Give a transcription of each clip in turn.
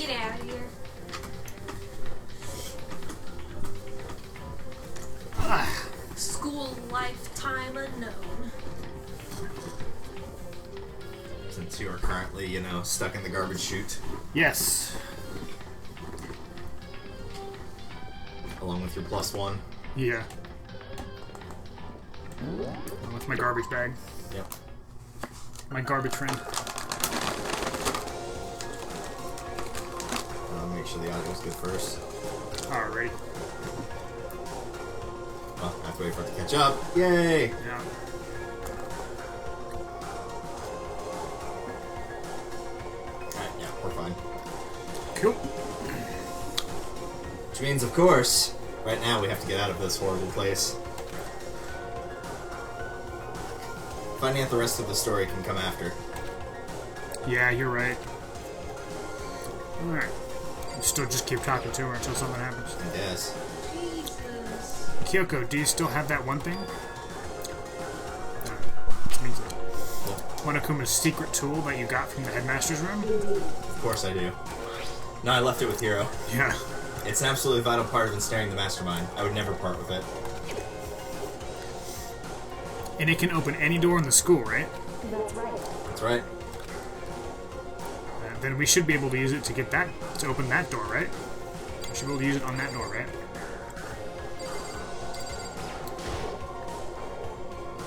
Get out of here. School lifetime unknown. Since you are currently, you know, stuck in the garbage chute. Yes. Along with your +1. Yeah. With my garbage bag. Yep. My garbage friend. Make sure the audio's good first. Alrighty. Well, I have to wait for it to catch up. Yay! Yeah. Alright, yeah, we're fine. Cool. Which means, of course, right now we have to get out of this horrible place. Finding out the rest of the story can come after. Yeah, you're right. Alright. Still just keep talking to her until something happens. I guess. Jesus. Kyoko, do you still have that one thing? Monokuma's secret tool that you got from the headmaster's room? Of course I do. No, I left it with Hiro. Yeah. It's an absolutely vital part of ensnaring the mastermind. I would never part with it. And it can open any door in the school, right? That's right. That's right. Then we should be able to use it to get that, to open that door, right? We should be able to use it on that door, right?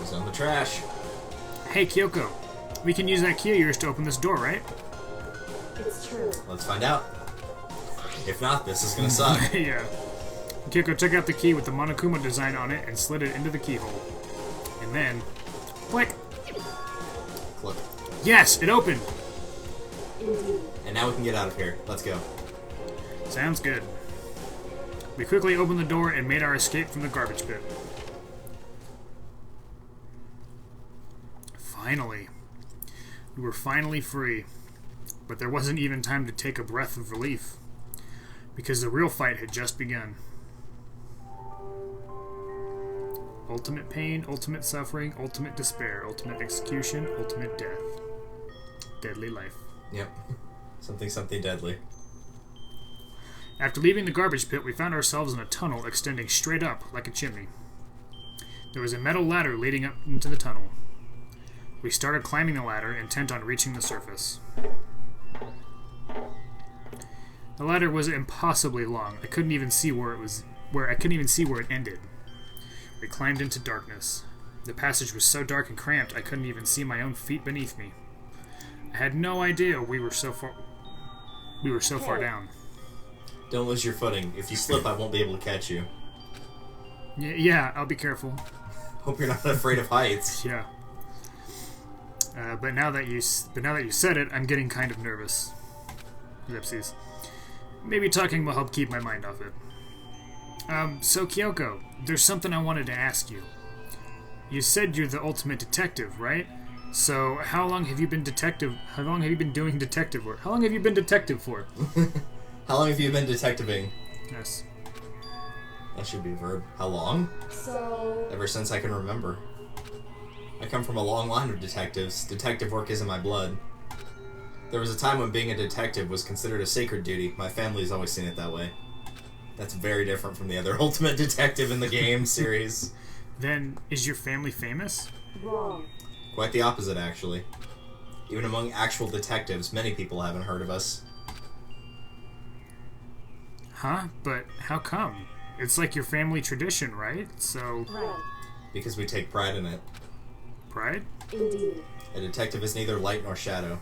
It's on the trash. Hey, Kyoko. We can use that key of yours to open this door, right? It's true. Let's find out. If not, this is gonna suck. Yeah. Kyoko took out the key with the Monokuma design on it and slid it into the keyhole. And then... click! Look. Yes! It opened! Indeed. And now we can get out of here. Let's go. Sounds good. We quickly opened the door and made our escape from the garbage pit. Finally. We were finally free. But there wasn't even time to take a breath of relief. Because the real fight had just begun. Ultimate pain, ultimate suffering, ultimate despair, ultimate execution, ultimate death. Deadly life. Yep. Something deadly. After leaving the garbage pit, we found ourselves in a tunnel extending straight up like a chimney. There was a metal ladder leading up into the tunnel. We started climbing the ladder, intent on reaching the surface. The ladder was impossibly long. I couldn't even see where it ended. We climbed into darkness. The passage was so dark and cramped I couldn't even see my own feet beneath me. I had no idea we were so far down. Don't lose your footing. If you slip, I won't be able to catch you. Yeah, I'll be careful. Hope you're not afraid of heights. Yeah. But now that you said it, I'm getting kind of nervous. Ellipses. Maybe talking will help keep my mind off it. So Kyoko, there's something I wanted to ask you. You said you're the ultimate detective, right? So how long have you been doing detective work? How long have you been detective for? How long have you been detectiving? Yes. That should be a verb. How long? So... Ever since I can remember. I come from a long line of detectives. Detective work is in my blood. There was a time when being a detective was considered a sacred duty. My family's always seen it that way. That's very different from the other Ultimate Detective in the game series. Then, is your family famous? Wrong. Quite the opposite, actually. Even among actual detectives, many people haven't heard of us. Huh? But how come? It's like your family tradition, right? So... Right. Because we take pride in it. Pride? Indeed. A detective is neither light nor shadow.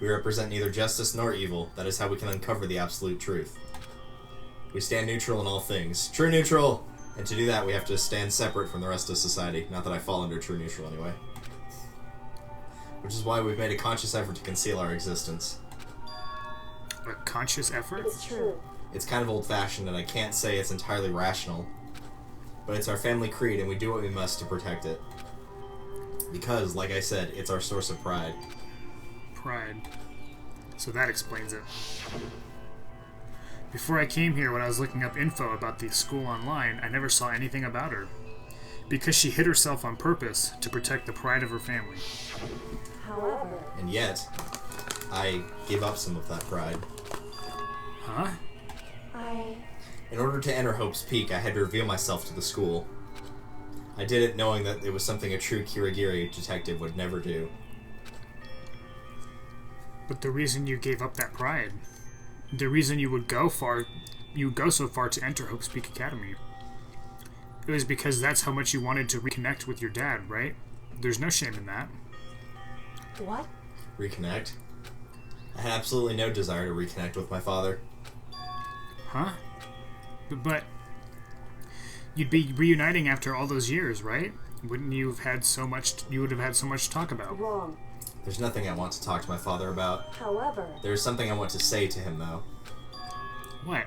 We represent neither justice nor evil. That is how we can uncover the absolute truth. We stand neutral in all things. True neutral! And to do that, we have to stand separate from the rest of society. Not that I fall under true neutral anyway. Which is why we've made a conscious effort to conceal our existence. A conscious effort? It's true. It's kind of old-fashioned, and I can't say it's entirely rational. But it's our family creed, and we do what we must to protect it. Because, like I said, it's our source of pride. Pride. So that explains it. Before I came here, when I was looking up info about the school online, I never saw anything about her. Because she hid herself on purpose to protect the pride of her family. However... And yet, I gave up some of that pride. Huh? In order to enter Hope's Peak, I had to reveal myself to the school. I did it knowing that it was something a true Kirigiri detective would never do. But the reason you gave up that pride, the reason you would go so far to enter Hope's Peak Academy, it was because that's how much you wanted to reconnect with your dad, right? There's no shame in that. What? Reconnect? I had absolutely no desire to reconnect with my father. Huh? But you'd be reuniting after all those years, right? Wouldn't you have had so much? You would have had so much to talk about. Wrong. There's nothing I want to talk to my father about. However, There's something I want to say to him, though. What?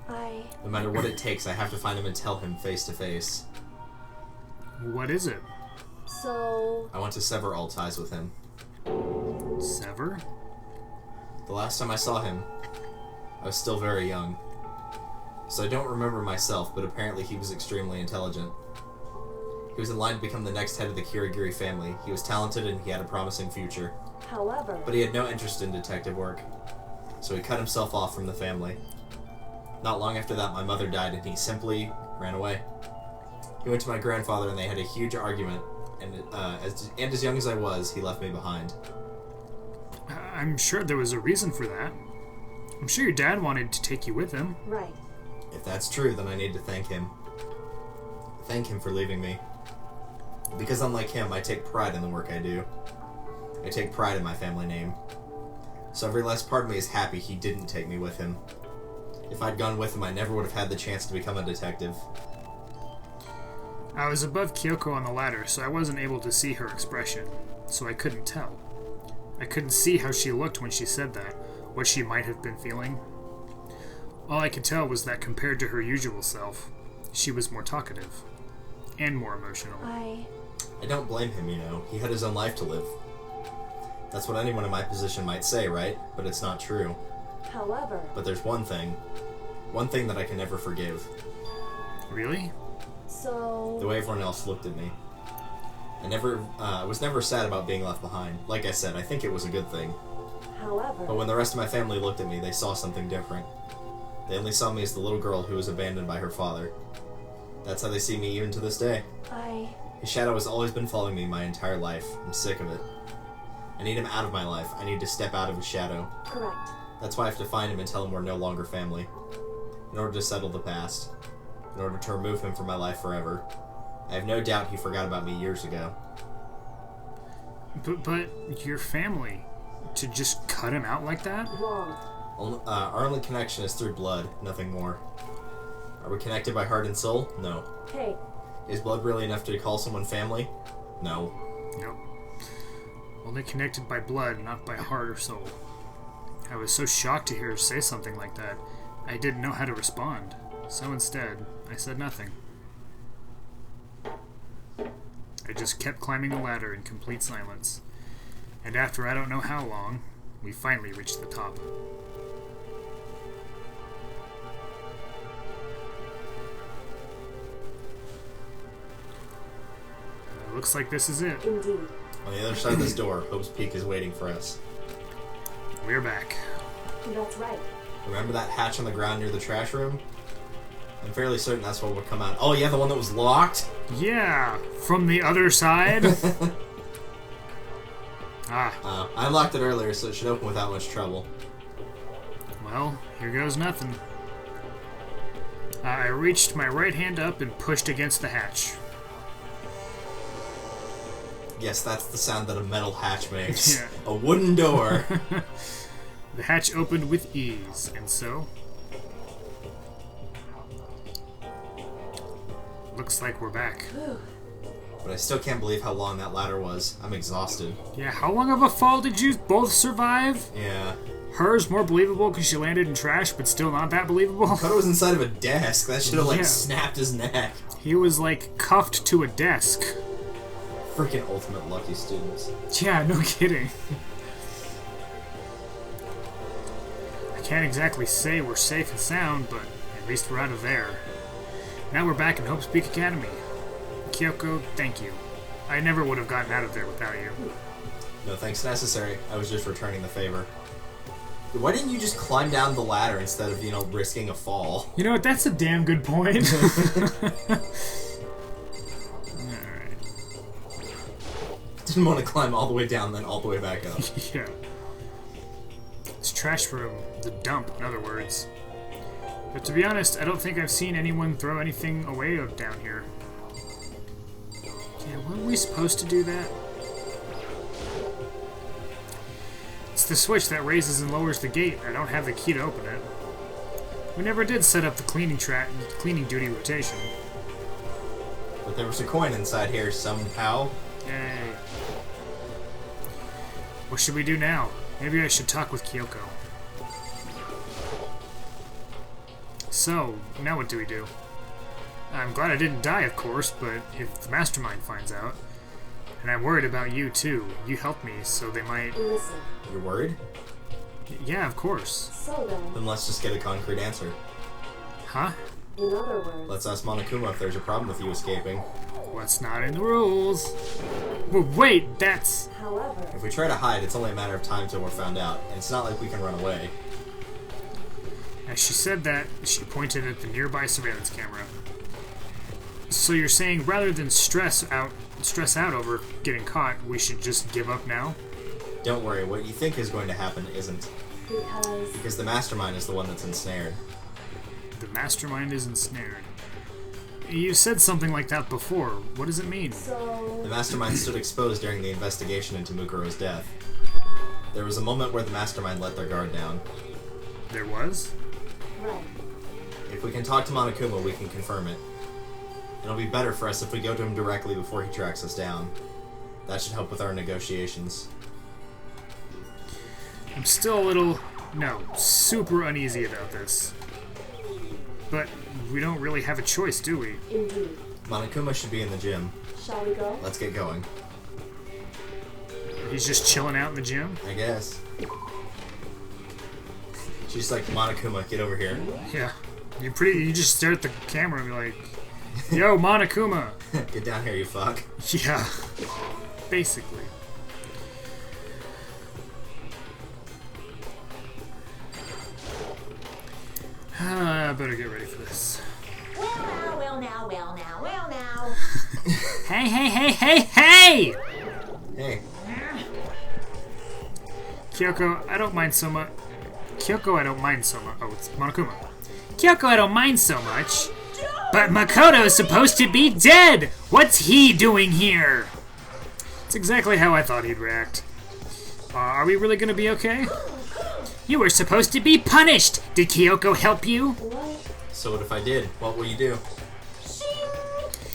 No matter what it takes, I have to find him and tell him face to face. What is it? So... I want to sever all ties with him. Sever? The last time I saw him, I was still very young. So I don't remember myself, but apparently he was extremely intelligent. He was in line to become the next head of the Kirigiri family. He was talented and he had a promising future. However... But he had no interest in detective work, so he cut himself off from the family. Not long after that, my mother died and he simply ran away. He went to my grandfather and they had a huge argument, and as young as I was, he left me behind. I'm sure there was a reason for that. I'm sure your dad wanted to take you with him. Right. If that's true, then I need to thank him. Thank him for leaving me. Because unlike him, I take pride in the work I do. I take pride in my family name. So every last part of me is happy he didn't take me with him. If I'd gone with him, I never would have had the chance to become a detective. I was above Kyoko on the ladder, so I wasn't able to see her expression, so I couldn't tell. I couldn't see how she looked when she said that, what she might have been feeling. All I could tell was that compared to her usual self, she was more talkative, and more emotional. I don't blame him, you know. He had his own life to live. That's what anyone in my position might say, right? But it's not true. However... But there's one thing that I can never forgive. Really? So... The way everyone else looked at me. I was never sad about being left behind. Like I said, I think it was a good thing. However... But when the rest of my family looked at me, they saw something different. They only saw me as the little girl who was abandoned by her father. That's how they see me even to this day. His shadow has always been following me my entire life. I'm sick of it. I need him out of my life. I need to step out of his shadow. Correct. That's why I have to find him and tell him we're no longer family. In order to settle the past. In order to remove him from my life forever. I have no doubt he forgot about me years ago. But your family, to just cut him out like that? Wrong. Our only connection is through blood, nothing more. Are we connected by heart and soul? No. Hey. Is blood really enough to call someone family? No. Nope. Only connected by blood, not by heart or soul. I was so shocked to hear her say something like that, I didn't know how to respond. So instead, I said nothing. I just kept climbing the ladder in complete silence. And after I don't know how long, we finally reached the top. Looks like this is it. Indeed. On the other side of this door, Hope's Peak is waiting for us. We're back. That's right. Remember that hatch on the ground near the trash room? I'm fairly certain that's what will come out. Oh yeah, the one that was locked? Yeah, from the other side? I unlocked it earlier, so it should open without much trouble. Well, here goes nothing. I reached my right hand up and pushed against the hatch. Yes, that's the sound that a metal hatch makes. Yeah. A wooden door. The hatch opened with ease, and so... Looks like we're back. But I still can't believe how long that ladder was. I'm exhausted. Yeah, how long of a fall did you both survive? Yeah. Hers more believable because she landed in trash, but still not that believable. I thought it was inside of a desk. That should have, Yeah. snapped his neck. He was, cuffed to a desk. Freaking ultimate lucky students. Yeah, no kidding. I can't exactly say we're safe and sound, but at least we're out of there. Now we're back in Hope's Peak Academy. Kyoko, thank you. I never would have gotten out of there without you. No thanks necessary. I was just returning the favor. Why didn't you just climb down the ladder instead of, risking a fall? You know what? That's a damn good point. Alright. Didn't want to climb all the way down, then all the way back up. Yeah. It's trash room. The dump, in other words. But to be honest, I don't think I've seen anyone throw anything away down here. Yeah, weren't we supposed to do that? It's the switch that raises and lowers the gate. I don't have the key to open it. We never did set up the cleaning duty rotation. But there was a coin inside here somehow. Yay. What should we do now? Maybe I should talk with Kyoko. So, now what do we do? I'm glad I didn't die, of course, but if the mastermind finds out, and I'm worried about you too. You helped me, so they might... Listen. You're worried? Yeah, of course. So then, Then let's just get a concrete answer. Huh? in other words, Let's ask Monokuma if there's a problem with you escaping. What's not in the rules? Well, wait, that's... however, If we try to hide, it's only a matter of time till we're found out, and it's not like we can run away. As she said that, she pointed at the nearby surveillance camera. So you're saying rather than stress out over getting caught, we should just give up now? Don't worry, what you think is going to happen isn't. because The mastermind is the one that's ensnared. The mastermind is ensnared. You said something like that before. What does it mean? The so mastermind stood exposed during the investigation into Mukuro's death. There was a moment where the mastermind let their guard down. There was? right. If we can talk to Monokuma, we can confirm it. It'll be better for us if we go to him directly before he tracks us down. That should help with our negotiations. I'm still a little... no, super uneasy about this. But we don't really have a choice, do we? Indeed. Monokuma should be in the gym. Shall we go? Let's get going. He's just chilling out in the gym? I guess. She's like, Monokuma, get over here. Yeah. You just stare at the camera and be like, yo, Monokuma! Get down here, you fuck. Yeah. Basically. I better get ready for this. Well now. Hey, hey, hey, hey, hey! Hey, Kyoko, I don't mind so much. Kyoko, I don't mind so much. Oh, it's Monokuma. Kyoko, I don't mind so much. But Makoto's supposed to be dead! What's he doing here? It's exactly how I thought he'd react. Are we really gonna be okay? You were supposed to be punished! Did Kyoko help you? so what if I did? What will you do?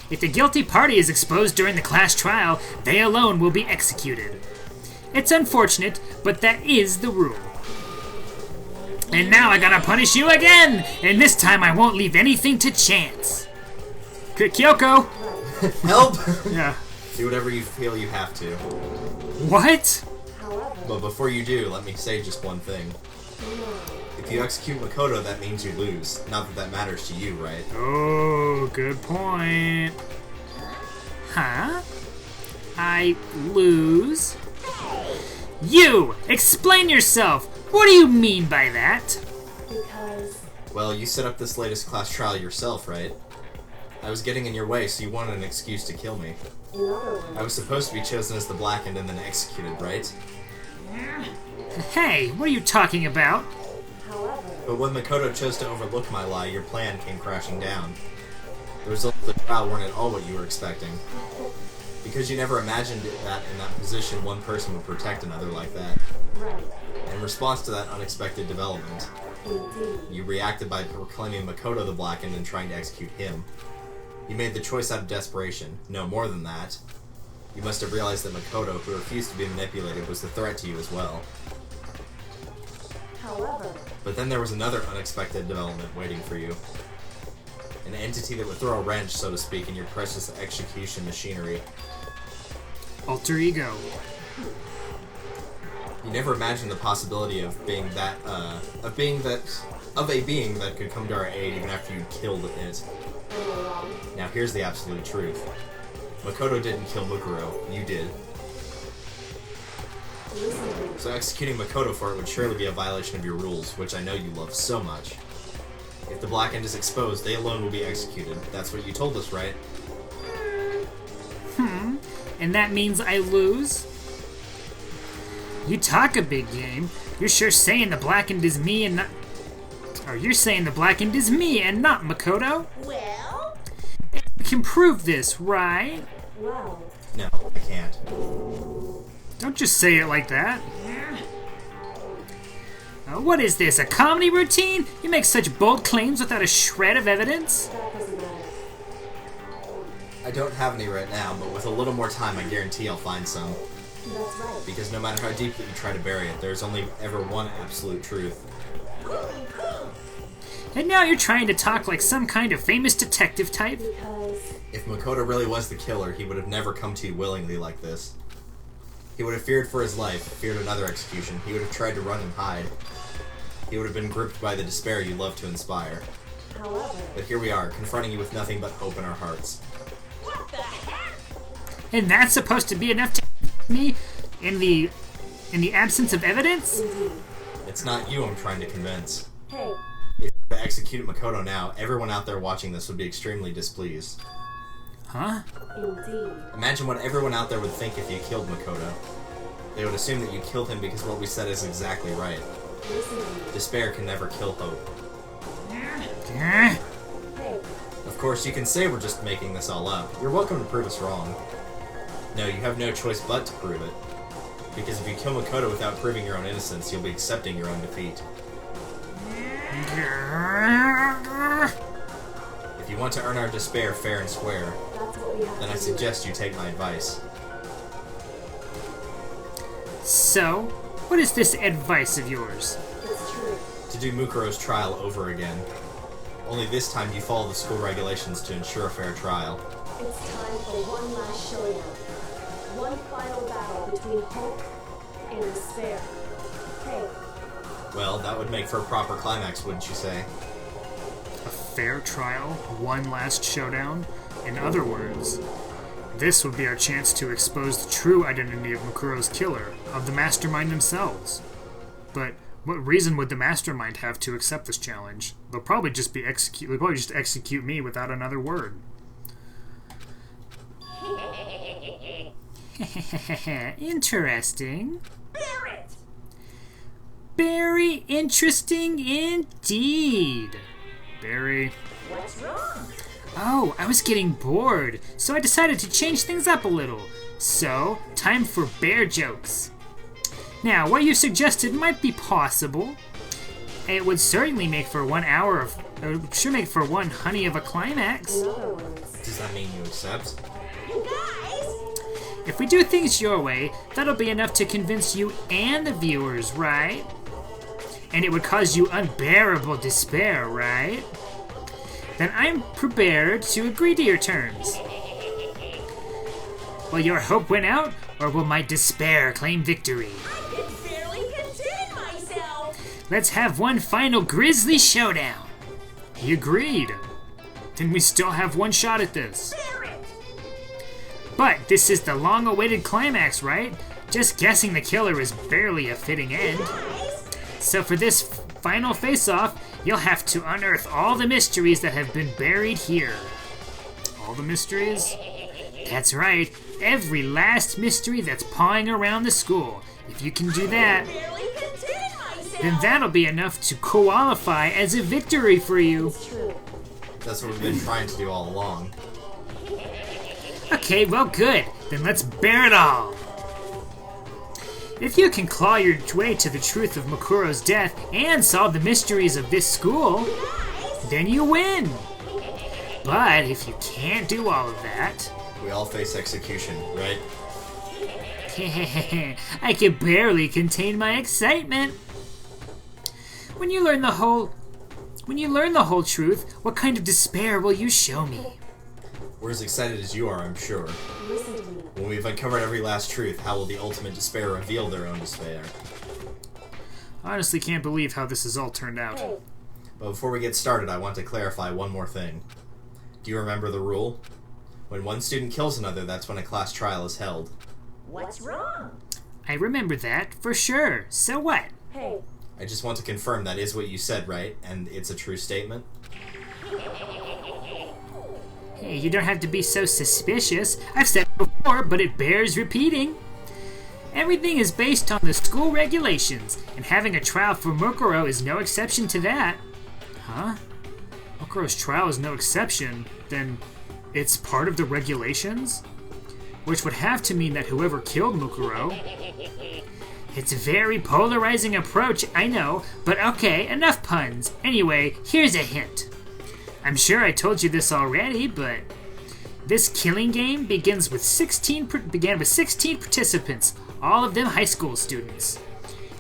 If the guilty party is exposed during the class trial, they alone will be executed. It's unfortunate, but that is the rule. And now I gotta punish you again! And this time I won't leave anything to chance. Kyoko! Help! Yeah. Do whatever you feel you have to. What? However, But before you do, let me say just one thing. If you execute Makoto, that means you lose. Not that that matters to you, right? Oh, good point. Huh? I lose? You! Explain yourself! What do you mean by that? because Well, you set up this latest class trial yourself, right? I was getting in your way, so you wanted an excuse to kill me. in other words, I was supposed to be chosen as the Blackened and then executed, right? Hey, what are you talking about? however, But when Makoto chose to overlook my lie, your plan came crashing down. The results of the trial weren't at all what you were expecting. Because you never imagined that in that position one person would protect another like that. right. In response to that unexpected development, Indeed. you reacted by proclaiming Makoto the Blackened and trying to execute him. You made the choice out of desperation. No, more than that. You must have realized that Makoto, who refused to be manipulated, was the threat to you as well. However, But then there was another unexpected development waiting for you. An entity that would throw a wrench, so to speak, in your precious execution machinery. Alter ego. You never imagined the possibility of being that, of a being that could come to our aid even after you'd killed it. am I wrong? Now here's the absolute truth. Makoto didn't kill Mukuro, you did. Listen to me. So executing Makoto for it would surely be a violation of your rules, which I know you love so much. If the black end is exposed, they alone will be executed. That's what you told us, right? And that means I lose? You talk a big game. You're sure saying the blackened is me and not... Or you're saying the blackened is me and not Makoto? Well, You can prove this, right? Well, No, I can't. Don't just say it like that. What is this, a comedy routine? You make such bold claims without a shred of evidence? that doesn't matter. I don't have any right now, but with a little more time, I guarantee I'll find some. That's right. Because no matter how deeply you try to bury it, there's only ever one absolute truth. And now you're trying to talk like some kind of famous detective type? Because If Makoto really was the killer, he would have never come to you willingly like this. He would have feared for his life, feared another execution. He would have tried to run and hide. He would have been gripped by the despair you love to inspire. however, But here we are, confronting you with nothing but hope in our hearts. what the heck? And that's supposed to be enough to me in the absence of evidence? indeed. It's not you I'm trying to convince. Hey, If you were to execute Makoto now, everyone out there watching this would be extremely displeased. Huh? indeed. Imagine what everyone out there would think if you killed Makoto. They would assume that you killed him because what we said is exactly right. Listen to me. Despair can never kill hope. Eh? Hey, Of course, you can say we're just making this all up. You're welcome to prove us wrong. No, you have no choice but to prove it. Because if you kill Makoto without proving your own innocence, you'll be accepting your own defeat. If you want to earn our despair fair and square, that's what we have then I to do. suggest you take my advice. So, what is this advice of yours? It's true. To do Mukuro's trial over again. Only this time you follow the school regulations to ensure a fair trial. It's time for one last showdown. One final battle between hope and despair. Hey, Well, that would make for a proper climax, wouldn't you say? A fair trial? One last showdown? In other words, this would be our chance to expose the true identity of Makuro's killer, of the mastermind themselves. But what reason would the mastermind have to accept this challenge? They'll probably just execute me without another word. Interesting. Barrett! Very interesting indeed. Very. What's wrong? Oh, I was getting bored, so I decided to change things up a little. So, time for bear jokes. Now, what you suggested might be possible. It would certainly make for 1 hour of. It should make for one honey of a climax. in other words, Does that mean you accept? You guys? If we do things your way, that'll be enough to convince you and the viewers, right? And it would cause you unbearable despair, right? Then I'm prepared to agree to your terms. Will your hope win out, or will my despair claim victory? I can barely contain myself. Let's have one final grisly showdown. He agreed. Then we still have one shot at this. Barrett! But this is the long-awaited climax, right? Just guessing the killer is barely a fitting end. Guys? So for this final face-off, you'll have to unearth all the mysteries that have been buried here. All the mysteries? That's right, every last mystery that's pawing around the school. If you can do that, Barely contain myself. then that'll be enough to qualify as a victory for you. it's true. That's what we've been trying to do all along. Okay, well good. Then let's bear it all. If you can claw your way to the truth of Makuro's death and solve the mysteries of this school, then you win. But if you can't do all of that, We all face execution, right? I can barely contain my excitement. When you learn the whole truth, what kind of despair will you show me? We're as excited as you are, I'm sure. Listen to me. When we've uncovered every last truth, how will the ultimate despair reveal their own despair? Honestly, can't believe how this has all turned out. Hey, But before we get started, I want to clarify one more thing. Do you remember the rule? When one student kills another, that's when a class trial is held. What's wrong? I remember that, for sure. So what? Hey, I just want to confirm that is what you said, right? And it's a true statement? Hey, you don't have to be so suspicious. I've said it before, but it bears repeating. Everything is based on the school regulations, and having a trial for Mukuro is no exception to that. Huh? Mukuro's trial is no exception? Then it's part of the regulations? Which would have to mean that whoever killed Mukuro... It's a very polarizing approach, I know, but okay, enough puns. Anyway, here's a hint. I'm sure I told you this already, but this killing game began with 16 participants, all of them high school students.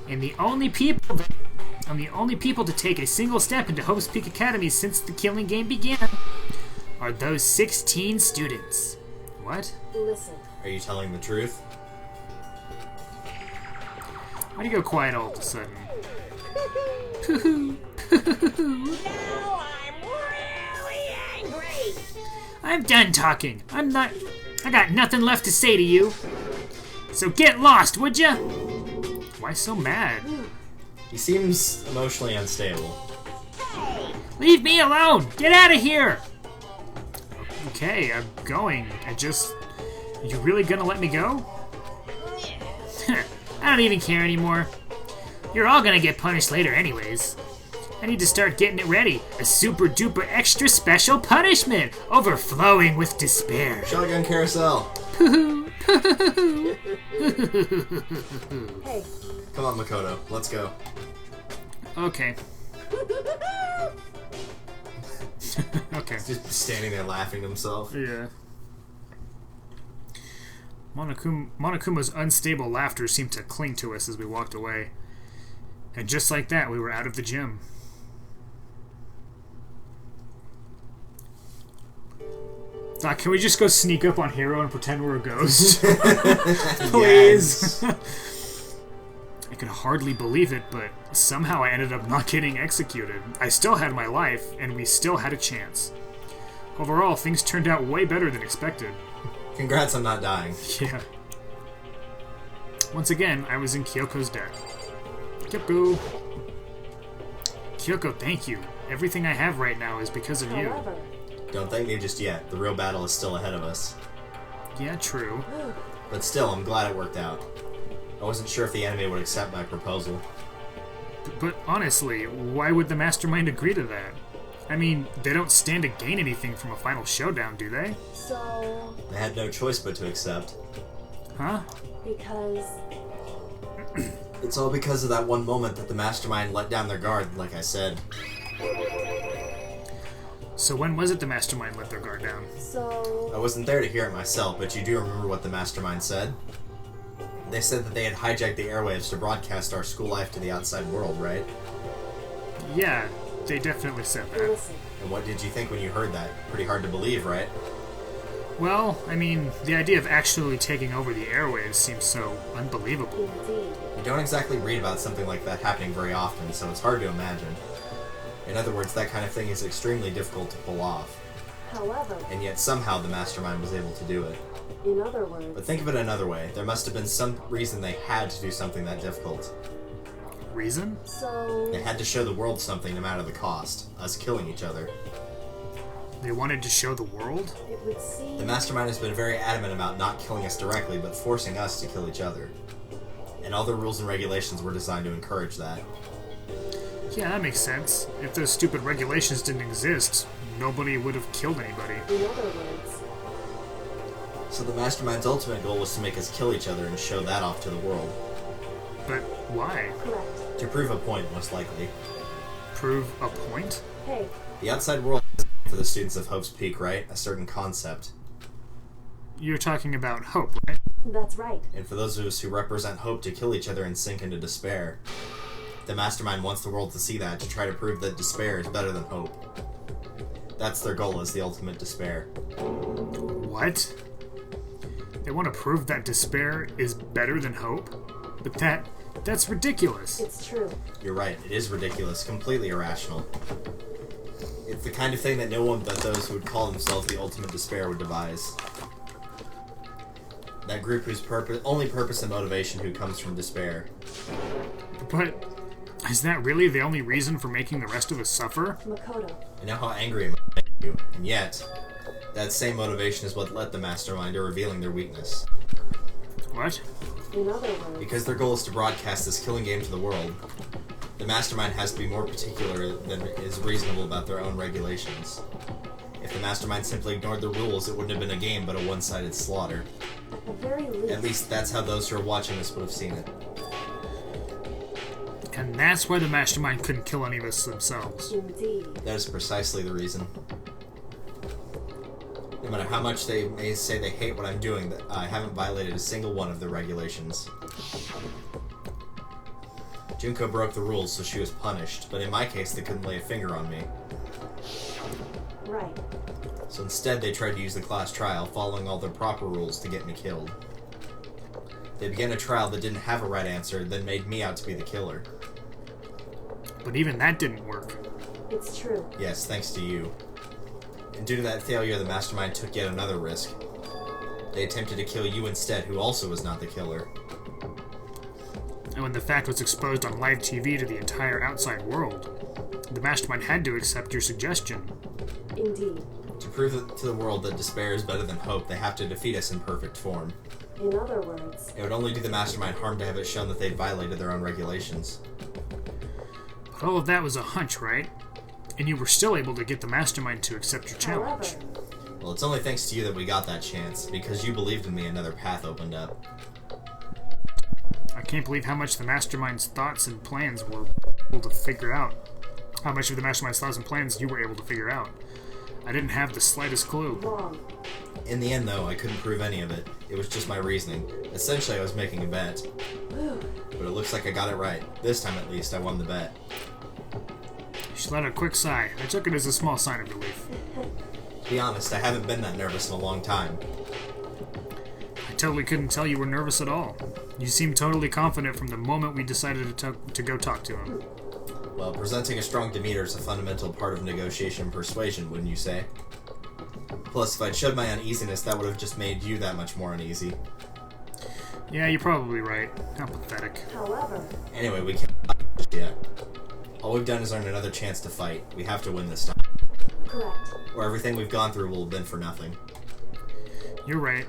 And the only people to take a single step into Hope's Peak Academy since the killing game began are those 16 students. What? listen. Are you telling the truth? Why'd you go quiet all of a sudden? Now I'm really angry. I'm done talking. I got nothing left to say to you. So get lost, would ya? Why so mad? He seems emotionally unstable. Leave me alone! Get out of here! Okay, I'm going. You really gonna let me go? I don't even care anymore. You're all gonna get punished later anyways. I need to start getting it ready. A super duper extra special punishment, overflowing with despair. Shotgun carousel! Hey, Come on, Makoto. Let's go. Okay. Okay. Just standing there laughing to himself. Yeah. Monokuma's unstable laughter seemed to cling to us as we walked away. And just like that, we were out of the gym. Doc, can we just go sneak up on Hero and pretend we're a ghost? Please. I could hardly believe it, but somehow I ended up not getting executed. I still had my life, and we still had a chance. Overall, things turned out way better than expected. Congrats on not dying. Yeah. Once again, I was in Kyoko's debt. Kyoko. Kyoko, thank you. Everything I have right now is because of you. however, Don't thank me just yet. The real battle is still ahead of us. Yeah, true. But still, I'm glad it worked out. I wasn't sure if the anime would accept my proposal. But honestly, why would the mastermind agree to that? I mean, they don't stand to gain anything from a final showdown, do they? so, I had no choice but to accept. Huh? because, It's all because of that one moment that the mastermind let down their guard, like I said. So when was it the mastermind let their guard down? so, I wasn't there to hear it myself, but you do remember what the mastermind said? They said that they had hijacked the airwaves to broadcast our school life to the outside world, right? Yeah, they definitely said that. listen. And what did you think when you heard that? Pretty hard to believe, right? Well, I mean, the idea of actually taking over the airwaves seems so unbelievable. Indeed. You don't exactly read about something like that happening very often, so it's hard to imagine. In other words, that kind of thing is extremely difficult to pull off. However, And yet somehow the mastermind was able to do it. in other words, But think of it another way. There must have been some reason they had to do something that difficult. Reason? so, They had to show the world something no matter the cost. Us killing each other. They wanted to show the world? it would seem The mastermind has been very adamant about not killing us directly, but forcing us to kill each other. And all the rules and regulations were designed to encourage that. Yeah, that makes sense. If those stupid regulations didn't exist, nobody would have killed anybody. in other words, So the mastermind's ultimate goal was to make us kill each other and show that off to the world. But why? correct. To prove a point, most likely. Prove a point? Hey, The outside world is for the students of Hope's Peak, right? A certain concept. You're talking about hope, right? that's right. And for those of us who represent hope to kill each other and sink into despair. The mastermind wants the world to see that, to try to prove that despair is better than hope. That's their goal, is the ultimate despair. What? They want to prove that despair is better than hope? But that's ridiculous. It's true. You're right, it is ridiculous, completely irrational. It's the kind of thing that no one but those who would call themselves the ultimate despair would devise. That group whose only purpose and motivation who comes from despair. But is that really the only reason for making the rest of us suffer? Makoto. I know how angry it might make you, and yet, that same motivation is what led the Mastermind to revealing their weakness. What? In other words, Because their goal is to broadcast this killing game to the world, the Mastermind has to be more particular than is reasonable about their own regulations. If the Mastermind simply ignored the rules, it wouldn't have been a game but a one-sided slaughter. at the very least, At least that's how those who are watching this would have seen it. And that's why the Mastermind couldn't kill any of us themselves. indeed. That is precisely the reason. No matter how much they may say they hate what I'm doing, that I haven't violated a single one of their regulations. Junko broke the rules, so she was punished, but in my case, they couldn't lay a finger on me. Right. So instead, they tried to use the class trial, following all their proper rules to get me killed. They began a trial that didn't have a right answer, then made me out to be the killer. But even that didn't work. It's true. Yes, thanks to you. And due to that failure, the Mastermind took yet another risk. They attempted to kill you instead, who also was not the killer. And when the fact was exposed on live TV to the entire outside world, the Mastermind had to accept your suggestion. Indeed. To prove to the world that despair is better than hope, they have to defeat us in perfect form. In other words, It would only do the Mastermind harm to have it shown that they'd violated their own regulations. But all of that was a hunch, right? And you were still able to get the Mastermind to accept your challenge. however, Well, it's only thanks to you that we got that chance. Because you believed in me, another path opened up. I can't believe how much the Mastermind's thoughts and plans were able to figure out. How much of the Mastermind's thoughts and plans you were able to figure out. I didn't have the slightest clue. wrong. In the end, though, I couldn't prove any of it. It was just my reasoning. Essentially, I was making a bet. But it looks like I got it right. This time, at least, I won the bet. She let out a quick sigh. I took it as a small sign of relief. To be honest, I haven't been that nervous in a long time. I totally couldn't tell you were nervous at all. You seemed totally confident from the moment we decided to go talk to him. Well, presenting a strong demeanor is a fundamental part of negotiation and persuasion, wouldn't you say? Plus, if I'd showed my uneasiness, that would have just made you that much more uneasy. Yeah, you're probably right. How pathetic. However, Anyway, we can't just yet. All we've done is earn another chance to fight. We have to win this time. correct. Or everything we've gone through will have been for nothing. You're right.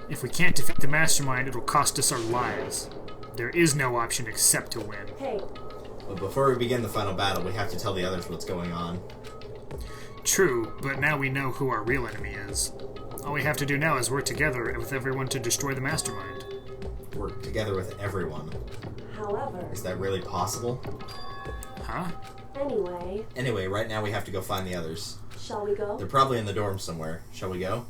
If we can't defeat the Mastermind, it'll cost us our lives. There is no option except to win. Hey, But before we begin the final battle, we have to tell the others what's going on. True, but now we know who our real enemy is. All we have to do now is work together with everyone to destroy the Mastermind. Work together with everyone. however, Is that really possible? Huh? Anyway, right now we have to go find the others. Shall we go? They're probably in the dorm somewhere. Shall we go?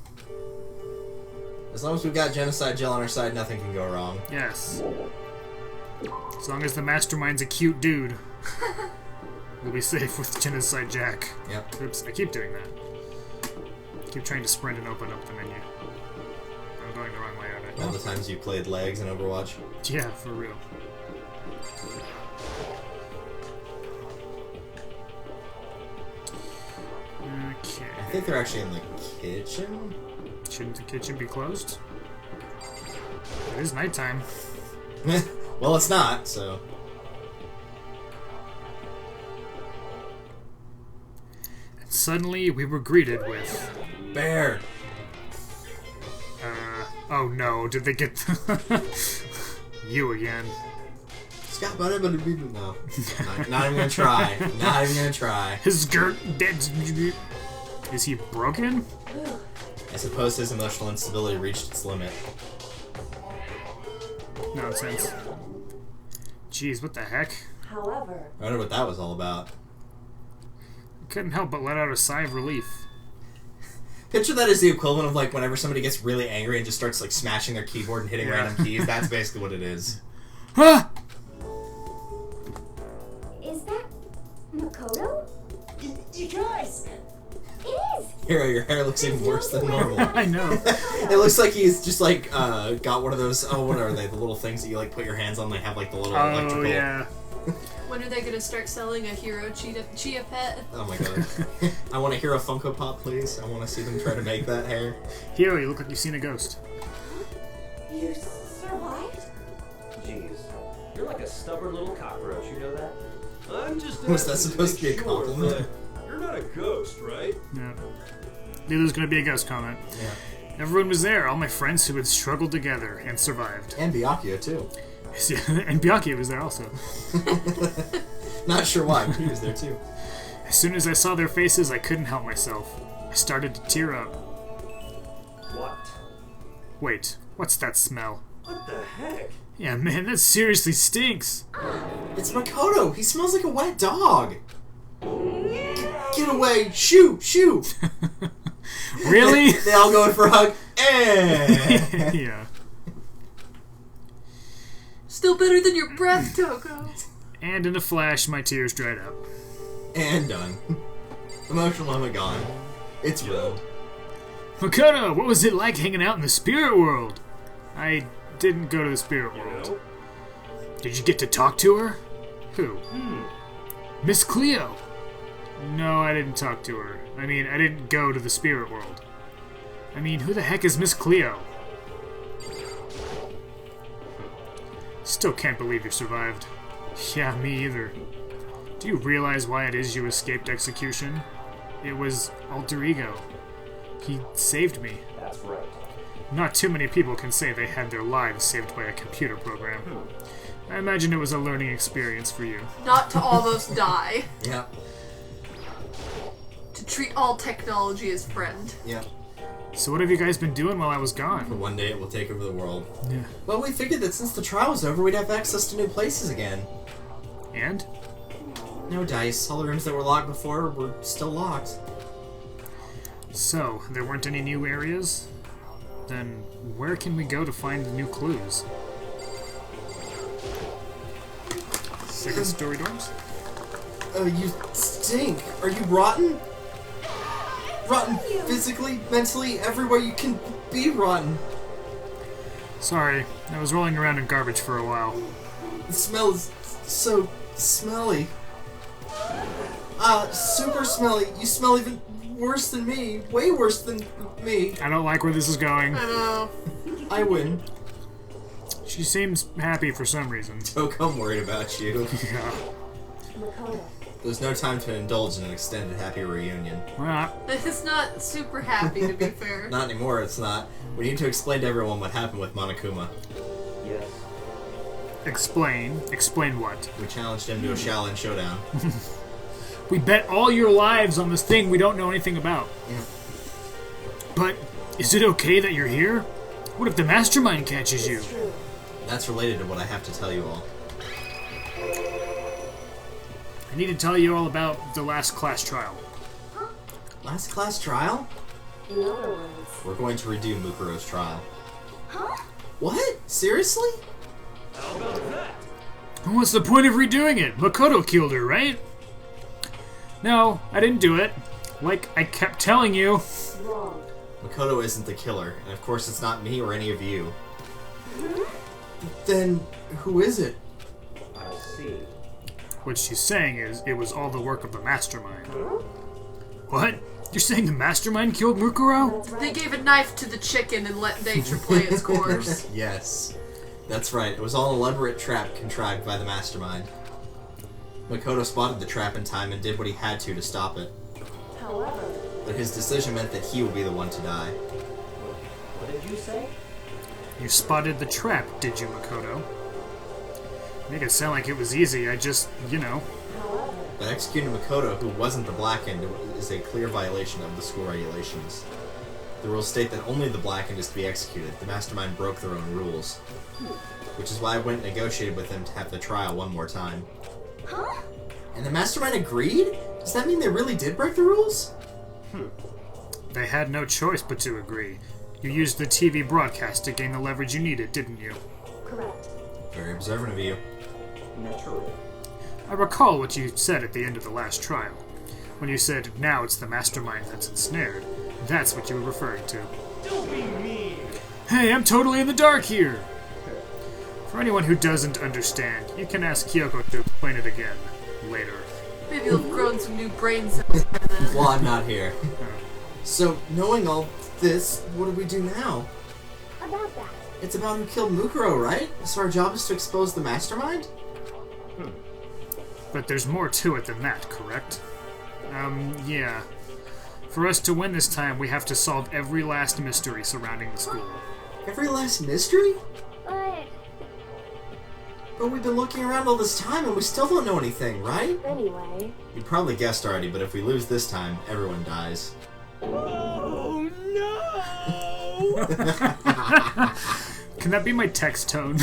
As long as we've got Genocide Jill on our side, nothing can go wrong. Yes. As long as the Mastermind's a cute dude, we'll be safe with Genocide Jack. Yep. Oops, I keep doing that. I keep trying to sprint and open up the menu. I'm going the wrong way, aren't I? All the times you played legs in Overwatch. Yeah, for real. Okay. I think they're actually in the kitchen? Shouldn't the kitchen be closed? It is nighttime. Well, it's not, so... And suddenly we were greeted with... Bear! Oh no, did they get... you again. Scott, no. Not even gonna try. Not even gonna try. His skirt... Is he broken? I suppose his emotional instability reached its limit. Nonsense. Jeez, what the heck? However, I wonder what that was all about. Couldn't help but let out a sigh of relief. Picture that as the equivalent of, like, whenever somebody gets really angry and just starts, like, smashing their keyboard and hitting Yeah. random keys. That's basically what it is. Ah! is that Makoto? You guys! It is! Hero, your hair looks even worse than normal. I know. It looks like he's just, like, got one of those, what are they, the little things that you, like, put your hands on, they have, like, the little Oh, electrical... yeah. When are they gonna start selling a hero chia pet? Oh my god. I want to hear a Funko Pop, please. I want to see them try to make that hair. Hero, you look like you've seen a ghost. You survived? Jeez, you're like a stubborn little cockroach, you know that? I'm just Was that asking supposed to be a make compliment? Sure, but you're not a ghost, right? Yeah. Knew there was going to be a ghost comment. Yeah. Everyone was there, all my friends who had struggled together and survived. And Byakuya, too. And Byakuya was there also. Not sure why, but he was there, too. As soon as I saw their faces, I couldn't help myself. I started to tear up. What? Wait, what's that smell? What the heck? Yeah, man, that seriously stinks. It's Makoto! He smells like a wet dog! Get away! Shoot! Shoot! Really? They all go in for a hug. Eh. Yeah. Still better than your breath, Toko. And in a flash, my tears dried up. And done. Emotional moment gone. It's ruined. Makoto, what was it like hanging out in the spirit world? I didn't go to the spirit world. know? Did you get to talk to her? Who? Miss Cleo. No, I didn't talk to her. I mean, I didn't go to the spirit world. I mean, who the heck is Miss Cleo? Still can't believe you survived. Yeah, me either. Do you realize why it is you escaped execution? It was alter ego. He saved me. That's right. Not too many people can say they had their lives saved by a computer program. I imagine it was a learning experience for you. Not to almost die. Yep. To treat all technology as friend. Yep. So what have you guys been doing while I was But gone? one day it will take over the world. Yeah. Well, we figured that since the trial was over, we'd have access to new places again. And? No dice. All the rooms that were locked before were still locked. So, there weren't any new areas? Then where can we go to find the new clues? Second story dorms? Oh, you stink. Are you rotten? Rotten physically, mentally, everywhere you can be rotten. Sorry, I was rolling around in garbage for a while. The smell is so smelly. Super smelly. You smell even worse than me. Way worse than me. I don't like where this is going. I know. I win. She seems happy for some reason. Toko, I'm worried about you. Yeah. Makoto. There's no time to indulge in an extended happy reunion. Well, It's not super happy, to be fair. Not anymore, it's not. We need to explain to everyone what happened with Monokuma. Yes. explain. Explain what? We challenged him to a Shaolin showdown. We bet all your lives on this thing we don't know anything about. Yeah. But is it okay that you're here? What if the mastermind catches you? It's true. That's related to what I have to tell you all. I need to tell you all about the last class trial. Last class trial? In other words, We're going to redo Mukuro's trial. huh? What? Seriously? How about that? What's the point of redoing it? Makoto killed her, right? No, I didn't do it. Like I kept telling you. Wrong. Makoto isn't the killer, and of course it's not me or any of you. Then who is it? I see. What she's saying is, it was all the work of the mastermind. What? You're saying the mastermind killed Mukuro? That's right. They gave a knife to the chicken and let nature play its course. Yes. That's right, it was all an elaborate trap contrived by the mastermind. Makoto spotted the trap in time and did what he had to stop it. However, But his decision meant that he would be the one to die. What did you say? You spotted the trap, did you, Makoto? Make it sound like it was easy, I just, however, But executing Makoto, who wasn't the Blackened, is a clear violation of the school regulations. The rules state that only the Blackened is to be executed. The mastermind broke their own rules. Which is why I went and negotiated with them to have the trial one more time. huh? And the mastermind agreed? Does that mean they really did break the rules? they had no choice but to agree. You used the TV broadcast to gain the leverage you needed, didn't you? Correct. Very observant of you. Naturally. I recall what you said at the end of the last trial. When you said, now it's the mastermind that's ensnared. That's what you were referring to. Don't be mean. Hey, I'm totally in the dark here! For anyone who doesn't understand, you can ask Kyoko to explain it again, later. Maybe you'll have grown some new brain cells by then. Well, I'm not here. So, knowing all this, what do we do now? About that. It's about who killed Mukuro, right? So our job is to expose the mastermind? But there's more to it than that, correct? Yeah. For us to win this time, we have to solve every last mystery surrounding the school. Every last mystery? But But we've been looking around all this time and we still don't know anything, right? anyway, You probably guessed already, but if we lose this time, everyone dies. Oh no! Can that be my text tone?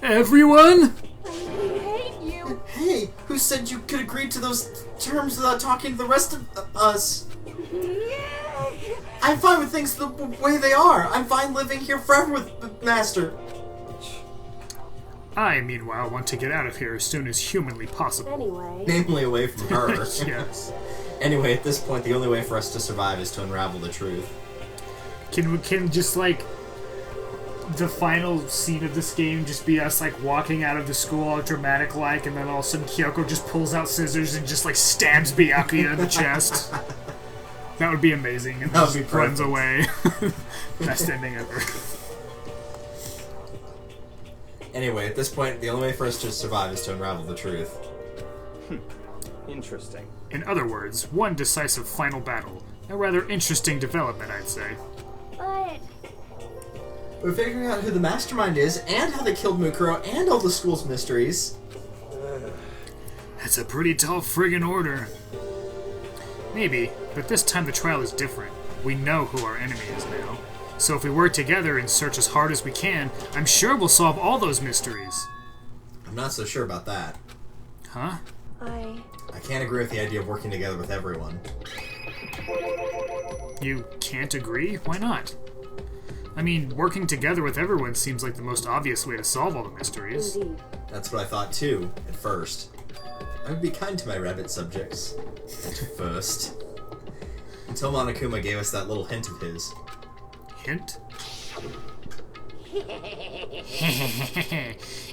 Everyone? I hate you. Hey, who said you could agree to those terms without talking to the rest of us? I'm fine with things the way they are. I'm fine living here forever with the Master. I, meanwhile, want to get out of here as soon as humanly possible. anyway. Namely away from her. Yes. Anyway, at this point, the only way for us to survive is to unravel the truth. Can just, like, the final scene of this game just be us, like, walking out of the school all dramatic-like, and then all of a sudden Kyoko just pulls out scissors and just, like, stabs Byakuya in the chest? That would be amazing. And That would just be runs perfect. away. Best ending ever. Anyway, at this point, the only way for us to survive is to unravel the truth. Interesting. In other words, one decisive final battle. A rather interesting development, I'd say. But We're figuring out who the mastermind is, and how they killed Mukuro, and all the school's mysteries. That's a pretty tall friggin' order. Maybe, but this time the trial is different. We know who our enemy is now. So if we work together and search as hard as we can, I'm sure we'll solve all those mysteries. I'm not so sure about that. Huh? I can't agree with the idea of working together with everyone. You can't agree? Why not? I mean, working together with everyone seems like the most obvious way to solve all the mysteries. indeed. That's what I thought too, at first. I would be kind to my rabbit subjects. At first. Until Monokuma gave us that little hint of his. Hint?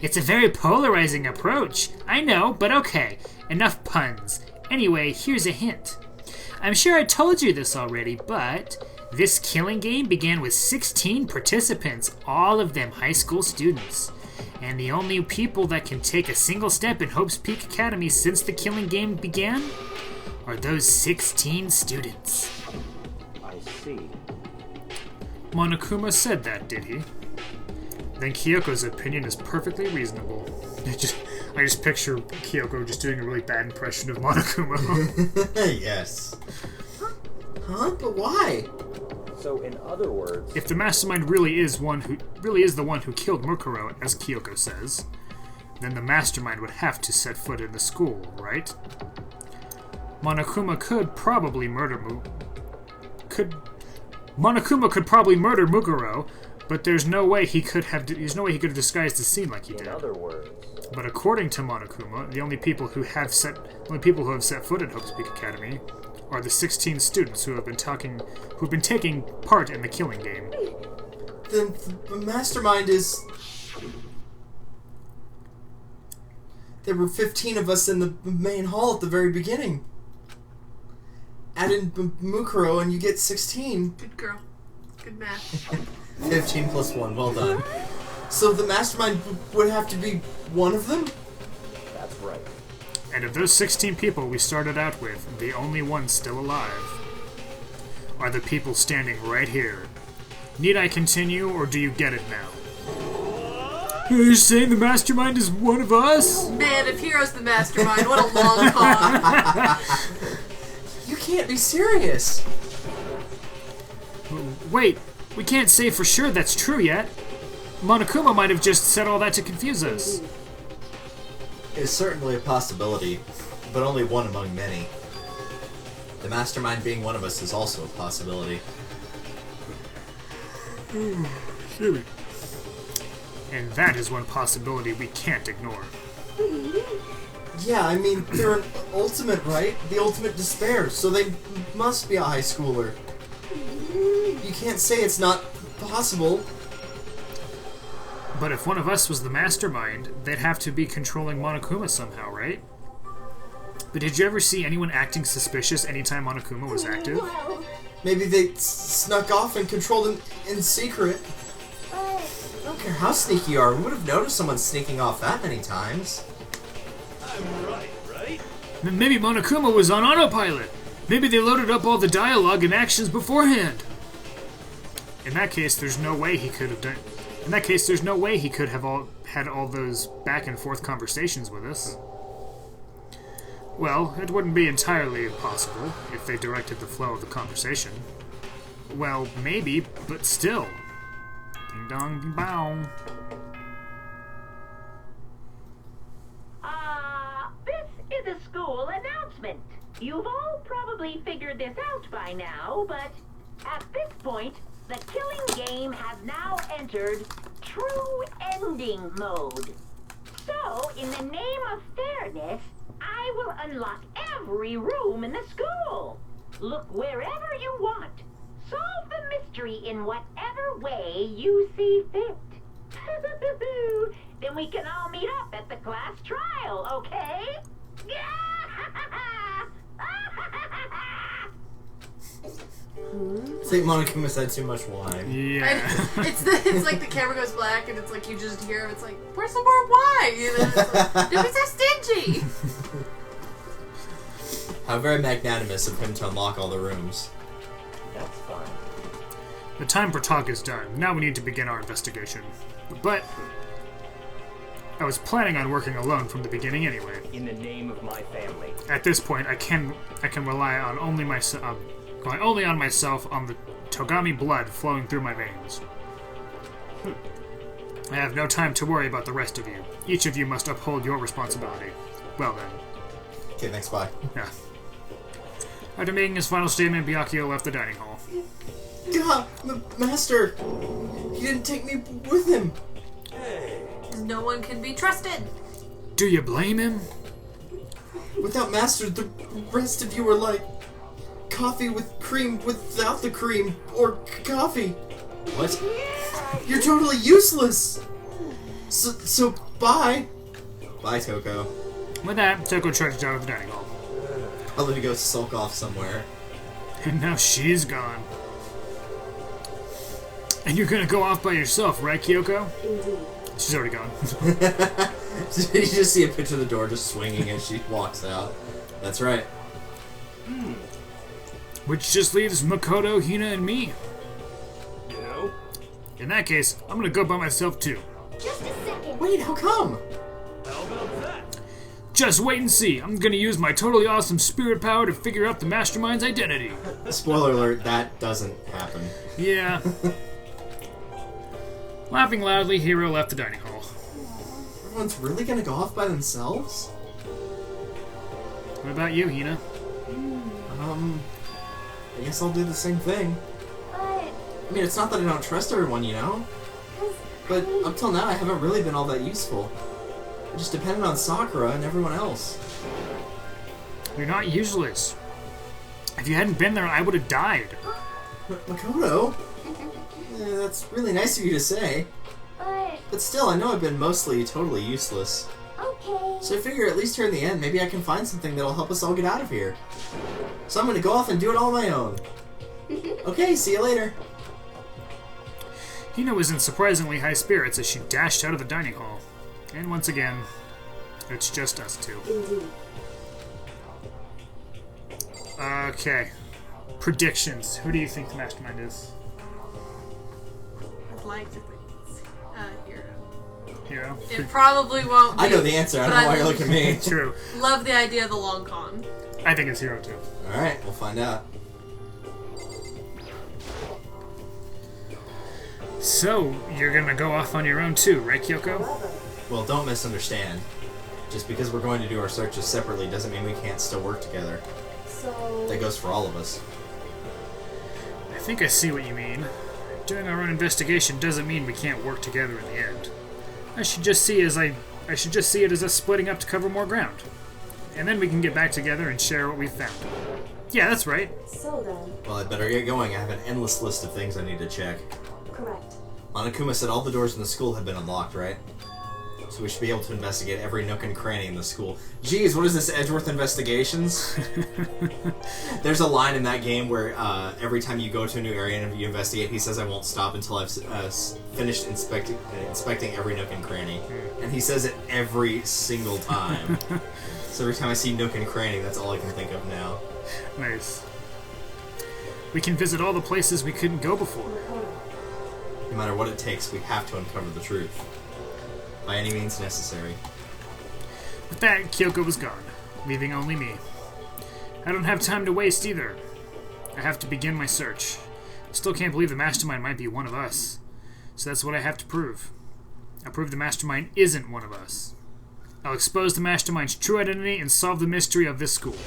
It's a very polarizing approach. I know, but okay. Enough puns. Anyway, here's a hint. I'm sure I told you this already, but this killing game began with 16 participants, all of them high school students. And the only people that can take a single step in Hope's Peak Academy since the killing game began are those 16 students. I see. Monokuma said that, did he? Then Kyoko's opinion is perfectly reasonable. I just picture Kyoko just doing a really bad impression of Monokuma. Yes. Huh? But why? So, in other words, If the mastermind really is the one who killed Mukuro, as Kyoko says, then the mastermind would have to set foot in the school, right? Monokuma could probably murder Monokuma could probably murder Mukuro, but there's no way he could have disguised the scene like he in did. other words, But according to Monokuma, the only people who have set foot in Hope's Peak Academy are the 16 students who have been taking part in the killing game. Then the mastermind is... There were 15 of us in the main hall at the very beginning. Add in Mukuro and you get 16. Good girl. Good math. 15 plus 1, well done. So the mastermind would have to be one of them? that's right. And of those 16 people we started out with, the only ones still alive are the people standing right here. Need I continue, or do you get it now? You're saying the mastermind is one of us? Man, if Hero's the mastermind, what a long con. You can't be serious. Wait, we can't say for sure that's true yet. Monokuma might have just said all that to confuse us. It's certainly a possibility, but only one among many. The mastermind being one of us is also a possibility. And that is one possibility we can't ignore. Yeah, I mean, they're an ultimate, right? The ultimate despair, so they must be a high schooler. You can't say it's not possible. But if one of us was the mastermind, they'd have to be controlling Monokuma somehow, right? But did you ever see anyone acting suspicious anytime Monokuma was active? Well, Maybe they snuck off and controlled him in secret. But I don't care how sneaky you are, we would have noticed someone sneaking off that many times. I'm right? Maybe Monokuma was on autopilot. Maybe they loaded up all the dialogue and actions beforehand. In that case, there's no way he could have done. In that case, there's no way he could have had all those back and forth conversations with us. Well, it wouldn't be entirely impossible if they directed the flow of the conversation. Well, maybe, but still. Ding dong, ding bong. This is a school announcement. You've all probably figured this out by now, but at this point, the killing game has now entered true ending mode. So, in the name of fairness, I will unlock every room in the school. Look wherever you want. Solve the mystery in whatever way you see fit. Then we can all meet up at the class trial, okay? I think Monokuma said too much wine. Yeah. It's like the camera goes black and it's like you just hear him. It's like, where's some more wine? You know, it's like, don't be so stingy. How very magnanimous of him to unlock all the rooms. That's fine. The time for talk is done. Now we need to begin our investigation. But I was planning on working alone from the beginning anyway. In the name of my family. At this point, I can rely on only myself, going only on myself, on the Togami blood flowing through my veins. I have no time to worry about the rest of you. Each of you must uphold your responsibility. Well then. Okay, thanks, bye. Yeah. After making his final statement, Byakuya left the dining hall. God, Master! He didn't take me with him! No one can be trusted. Do you blame him? Without Master, the rest of you are like coffee with cream without the cream, or coffee. What? You're totally useless! So bye! Bye, Toko. With that, Toko trudged out of the dining hall. I'll let you go sulk off somewhere. And now she's gone. And you're gonna go off by yourself, right, Kyoko? indeed. She's already gone. You just see a picture of the door just swinging as she walks out. That's right. Which just leaves Makoto, Hina, and me. You know? In that case, I'm gonna go by myself too. Just a second. Wait, how come? How about that? Just wait and see. I'm gonna use my totally awesome spirit power to figure out the mastermind's identity. Spoiler alert, that doesn't happen. Yeah. Laughing loudly, Hiro left the dining hall. Everyone's really gonna go off by themselves? What about you, Hina? I guess I'll do the same thing. But I mean, it's not that I don't trust everyone, you know? But up till now, I haven't really been all that useful. I just depended on Sakura and everyone else. You're not useless. If you hadn't been there, I would have died. Makoto? That's really nice of you to say. But still, I know I've been mostly totally useless. okay. So I figure at least here in the end, maybe I can find something that'll help us all get out of here. So I'm gonna go off and do it all on my own. Okay, see you later. Hina was in surprisingly high spirits as she dashed out of the dining hall. And once again, it's just us two. Indeed. Okay. Predictions. Who do you think the mastermind is? I'd like to think it's Hero. Hiro? It probably won't be. I know the answer, I don't but know why you're looking at me. True. Love the idea of the long con. I think it's Hiro too. Alright, we'll find out. So, you're gonna go off on your own too, right, Kyoko? However, Well, don't misunderstand. Just because we're going to do our searches separately doesn't mean we can't still work together. so That goes for all of us. I think I see what you mean. Doing our own investigation doesn't mean we can't work together in the end. I should just see it as us splitting up to cover more ground. And then we can get back together and share what we've found. Yeah, that's right. so then, Well, I'd better get going. I have an endless list of things I need to check. correct. Monokuma said all the doors in the school have been unlocked, right? So we should be able to investigate every nook and cranny in the school. Geez, what is this, Edgeworth Investigations? There's a line in that game where every time you go to a new area and you investigate, he says, I won't stop until I've finished inspecting every nook and cranny. And he says it every single time. So every time I see nook and cranny, that's all I can think of now. Nice. We can visit all the places we couldn't go before. No matter what it takes, we have to uncover the truth. By any means necessary. With that, Kyoko was gone, leaving only me. I don't have time to waste either. I have to begin my search. I still can't believe the Mastermind might be one of us. So that's what I have to prove. I'll prove the Mastermind isn't one of us. I'll expose the Mastermind's true identity and solve the mystery of this school.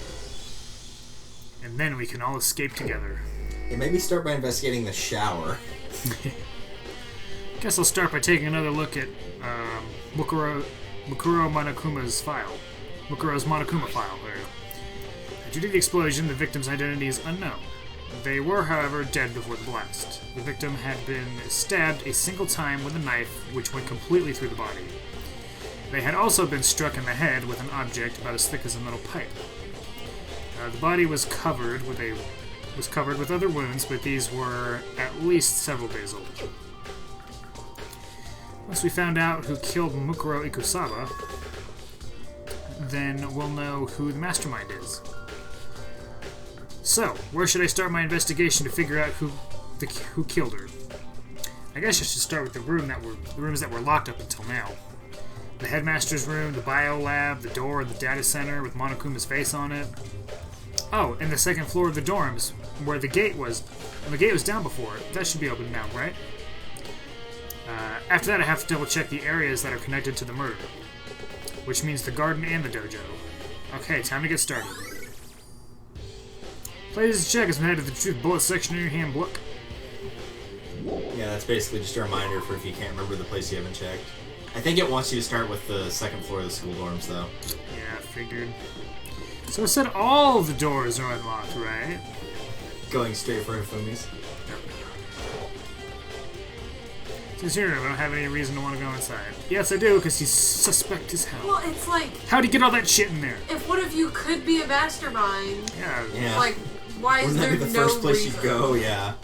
And then we can all escape together. Yeah, maybe start by investigating the shower. Guess I'll start by taking another look at Mukuro Monokuma's file. Mukuro's Monokuma file. Due to the explosion, the victim's identity is unknown. They were, however, dead before the blast. The victim had been stabbed a single time with a knife, which went completely through the body. They had also been struck in the head with an object about as thick as a metal pipe. The body was covered with other wounds, but these were at least several days old. Once we found out who killed Mukuro Ikusaba, then we'll know who the Mastermind is. So, where should I start my investigation to figure out who killed her? I guess I should start with the rooms that were locked up until now. The headmaster's room, the bio lab, the door of the data center with Monokuma's face on it. Oh, and the second floor of the dorms, where the gate was. And the gate was down before. That should be open now, right? After that, I have to double-check the areas that are connected to the murder, which means the garden and the dojo. Okay, time to get started. Please check as an head of the truth bullet section in your handbook. Yeah, that's basically just a reminder for if you can't remember the place you haven't checked. I think it wants you to start with the second floor of the school dorms, though. Yeah, I figured. So it said all the doors are unlocked, right? Going straight for Infumi's. Since here, I don't have any reason to want to go inside. Yes, I do, because he's suspect as hell. Well, it's like, How'd he get all that shit in there? if one of you could be a mastermind, Yeah. like, why is Wouldn't that there be the no first place reason? you'd go? Yeah.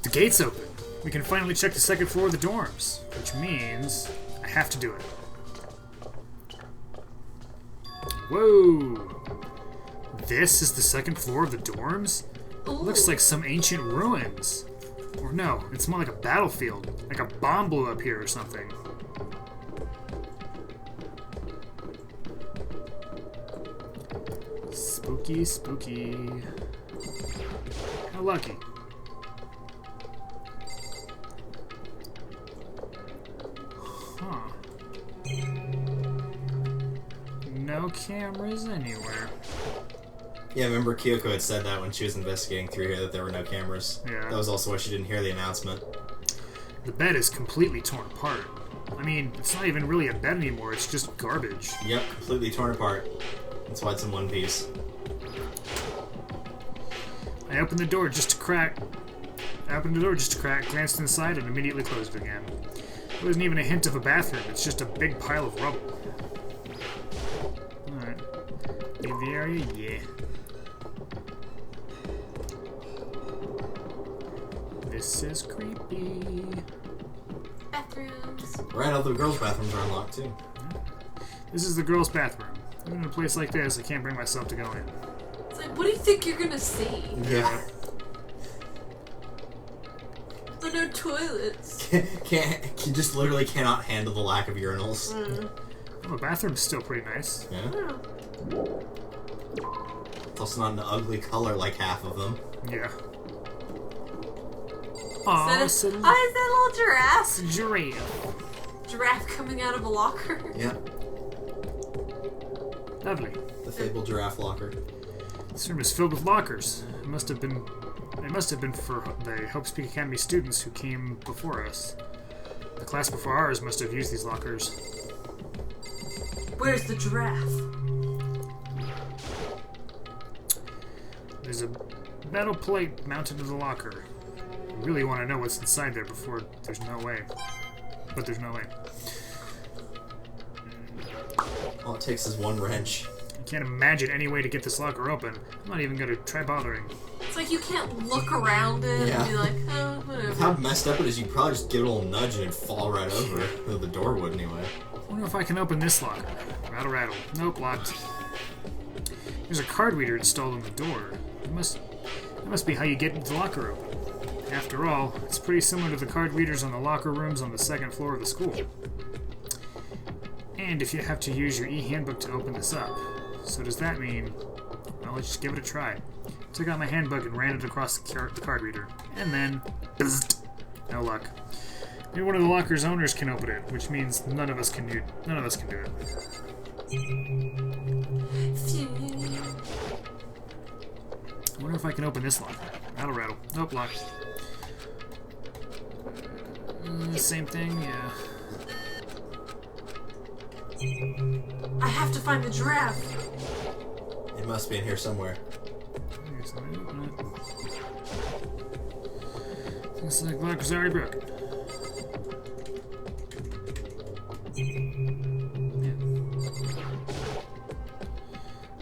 The gate's open. We can finally check the second floor of the dorms, which means I have to do it. Whoa! This is the second floor of the dorms? Ooh. Looks like some ancient ruins. Or no, it's more like a battlefield. Like a bomb blew up here or something. Spooky, spooky. How lucky. Huh. No cameras anywhere. Yeah, remember Kyoko had said that when she was investigating through here that there were no cameras. Yeah. That was also why she didn't hear the announcement. The bed is completely torn apart. I mean, it's not even really a bed anymore, it's just garbage. Yep, completely torn apart. That's why it's in one piece. I opened the door just to crack, glanced inside, and immediately closed it again. There wasn't even a hint of a bathroom, it's just a big pile of rubble. Alright. Leave the area? Yeah. This is creepy. Bathrooms. Right, all the girls' bathrooms are unlocked too. This is the girls' bathroom. Even in a place like this, I can't bring myself to go in. It's like, what do you think you're gonna see? Yeah. There are no toilets. You just literally cannot handle the lack of urinals. Oh, the bathroom's still pretty nice. Yeah. Oh. It's also not an ugly color like half of them. Yeah. Is Aw, that it's a is that little giraffe? giraffe. Giraffe coming out of a locker? Yep. Lovely. The fabled giraffe locker. This room is filled with lockers. It must have been for the Hope's Peak Academy students who came before us. The class before ours must have used these lockers. Where's the giraffe? There's a metal plate mounted to the locker. I really want to know what's inside there before there's no way. But there's no way. All it takes is one wrench. I can't imagine any way to get this locker open. I'm not even gonna try bothering. It's like you can't look around it and be like, oh, whatever. How messed up it is, you probably just give it a little nudge and it'd fall right over. Though the door would anyway. I wonder if I can open this locker. Rattle, rattle. Nope, locked. There's a card reader installed on the door. That must be how you get the locker open. After all, it's pretty similar to the card readers on the locker rooms on the second floor of the school. And if you have to use your e-handbook to open this up. So does that mean... Well, let's just give it a try. Took out my handbook and ran it across the card reader. And then... Bzzzt. No luck. Maybe one of the locker's owners can open it, which means none of us can do it. I wonder if I can open this locker. Rattle, rattle. Nope, locked. Same thing, yeah. I have to find the giraffe. It must be in here somewhere. Looks like locker's already broken.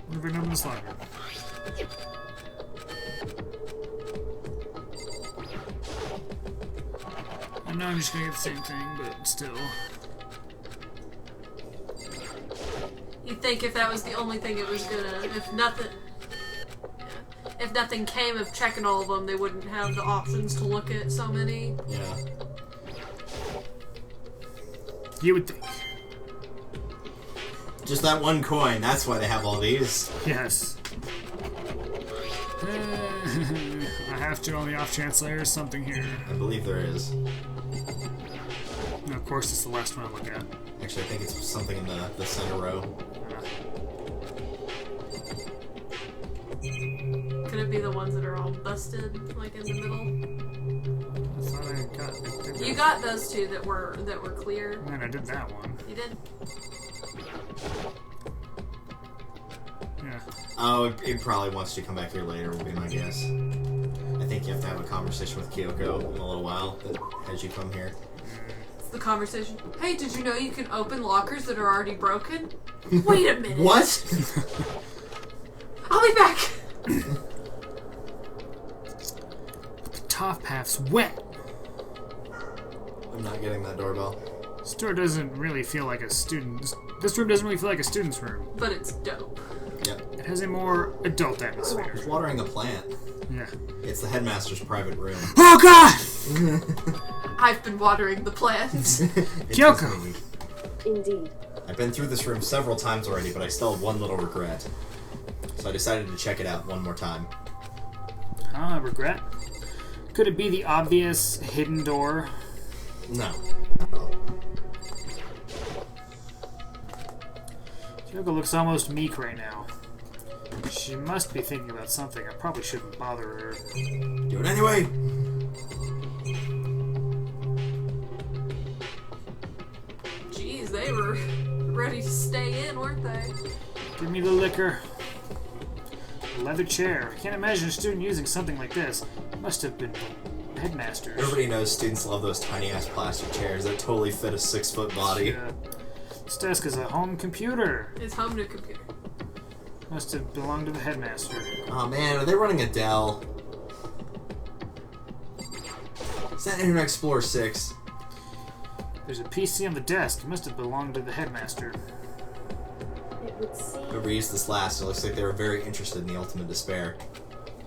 What if I can open this locker? I know I'm just gonna get the same thing, but still. You'd think if that was the only thing it was gonna, if nothing came of checking all of them, they wouldn't have the options to look at so many. Yeah. You would think. Just that one coin, that's why they have all these. Yes. I have to on the off chance there's something here. I believe there is. And of course, it's the last one I look at. Actually, I think it's something in the center row. Could it be the ones that are all busted, like in the middle? I thought I got. You got those two that were clear. Man, I did that one. You did. Yeah. Oh, it probably wants you to come back here later, would be my guess. I think you have to have a conversation with Kyoko in a little while that has you come here. It's the conversation. Hey, did you know you can open lockers that are already broken? Wait a minute. What? I'll be back. The top half's wet. I'm not getting that doorbell. This door doesn't really feel like a student. This room doesn't really feel like a student's room. But it's dope. Yep. It has a more adult atmosphere. It's watering a plant. Yeah. It's the headmaster's private room. Oh God! I've been watering the plants. Kyoko! Indeed. I've been through this room several times already, but I still have one little regret. So I decided to check it out one more time. Regret? Could it be the obvious hidden door? No. Kyoko looks almost meek right now. She must be thinking about something. I probably shouldn't bother her. Do it anyway! Jeez, they were ready to stay in, weren't they? Give me the liquor. A leather chair. I can't imagine a student using something like this. It must have been the headmaster's. Everybody knows students love those tiny-ass plastic chairs that totally fit a 6-foot body. Yeah. This desk is a home computer. It's home to computer. Must have belonged to the headmaster. Oh man, are they running a Dell? Is that Internet Explorer 6? There's a PC on the desk. It must have belonged to the headmaster. It would seem. Whoever used this last, it looks like they were very interested in the Ultimate Despair.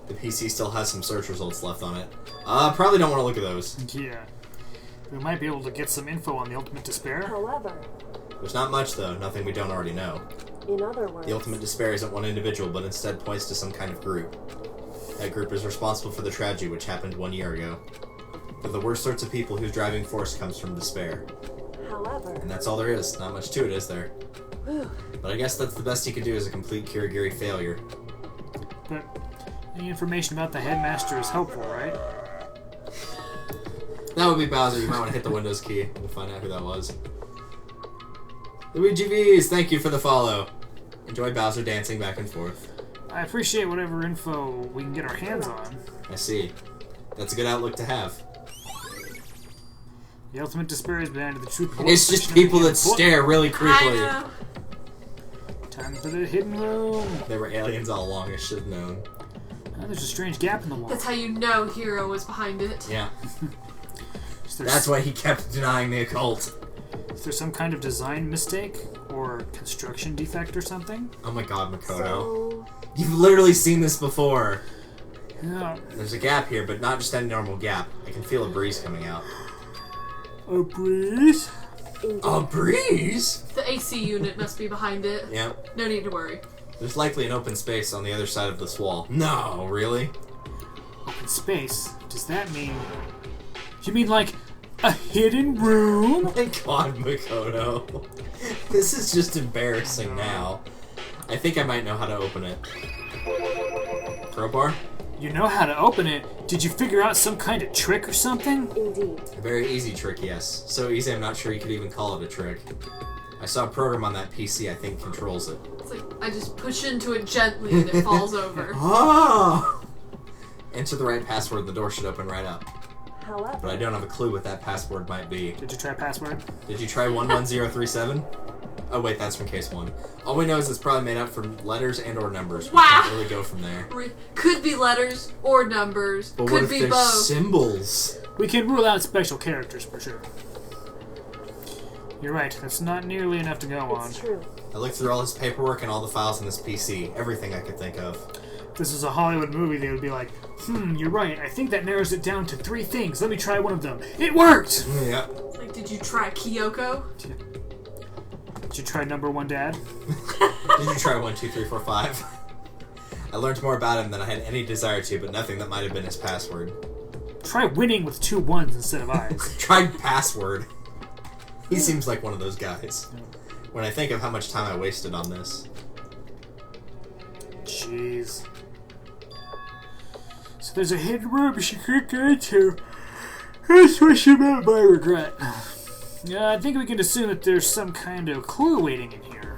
The PC still has some search results left on it. Probably don't want to look at those. Yeah. We might be able to get some info on the Ultimate Despair. However, There's not much though, nothing we don't already know. in other words, The Ultimate Despair isn't one individual, but instead points to some kind of group. That group is responsible for the tragedy which happened 1 year ago. They're the worst sorts of people whose driving force comes from despair. however, And that's all there is. Not much to it, is there? whew, But I guess that's the best he could do as a complete Kirigiri failure. But any information about the headmaster is helpful, right? That would be Bowser. You might want to hit the Windows key. We'll find out who that was. Luigi V's, thank you for the follow. Enjoy Bowser dancing back and forth. I appreciate whatever info we can get our hands on. I see. That's a good outlook to have. The Ultimate Despair is behind the truth. It's just people that stare really I creepily. know. Time for the hidden room. They were aliens all along, I should have known. Oh, there's a strange gap in the wall. That's how you know Hero was behind it. Yeah. Is there That's why he kept denying the occult. Is there some kind of design mistake or construction defect or something? Oh my god, Makoto. So, You've literally seen this before. Yeah. There's a gap here, but not just any normal gap. I can feel a breeze coming out. A breeze? A breeze? The AC unit must be behind it. Yep. No need to worry. There's likely an open space on the other side of this wall. No, really? Open space? Does that mean... You mean like a hidden room? My god, Makoto. This is just embarrassing now. I think I might know how to open it. Crowbar? You know how to open it. Did you figure out some kind of trick or something? indeed. A very easy trick, yes. So easy I'm not sure you could even call it a trick. I saw a program on that PC I think controls it. It's like, I just push into it gently and it falls over. Oh! Enter the right password, the door should open right up. However, But I don't have a clue what that password might be. Did you try password? Did you try 11037? Oh wait, that's from case 1. All we know is it's probably made up from letters and or numbers. We Wow. can't really go from there. Could be letters or numbers. But what Could if be there's both. symbols? We can rule out special characters for sure. You're right, that's not nearly enough to go on. it's true. I looked through all his paperwork and all the files in this PC. Everything I could think of. If this was a Hollywood movie, they would be like, you're right, I think that narrows it down to 3 things. Let me try one of them. It worked! Yeah. It's like, did you try Kyoko? Did you try number 1 dad? Did you try 1, 2, 3, 4, 5? I learned more about him than I had any desire to, but nothing that might have been his password. Try winning with 2 1s instead of I's. Tried password. He seems like one of those guys. When I think of how much time I wasted on this. Jeez. So there's a hidden room she can't get into. That's what she meant by regret. Yeah, I think we can assume that there's some kind of clue waiting in here.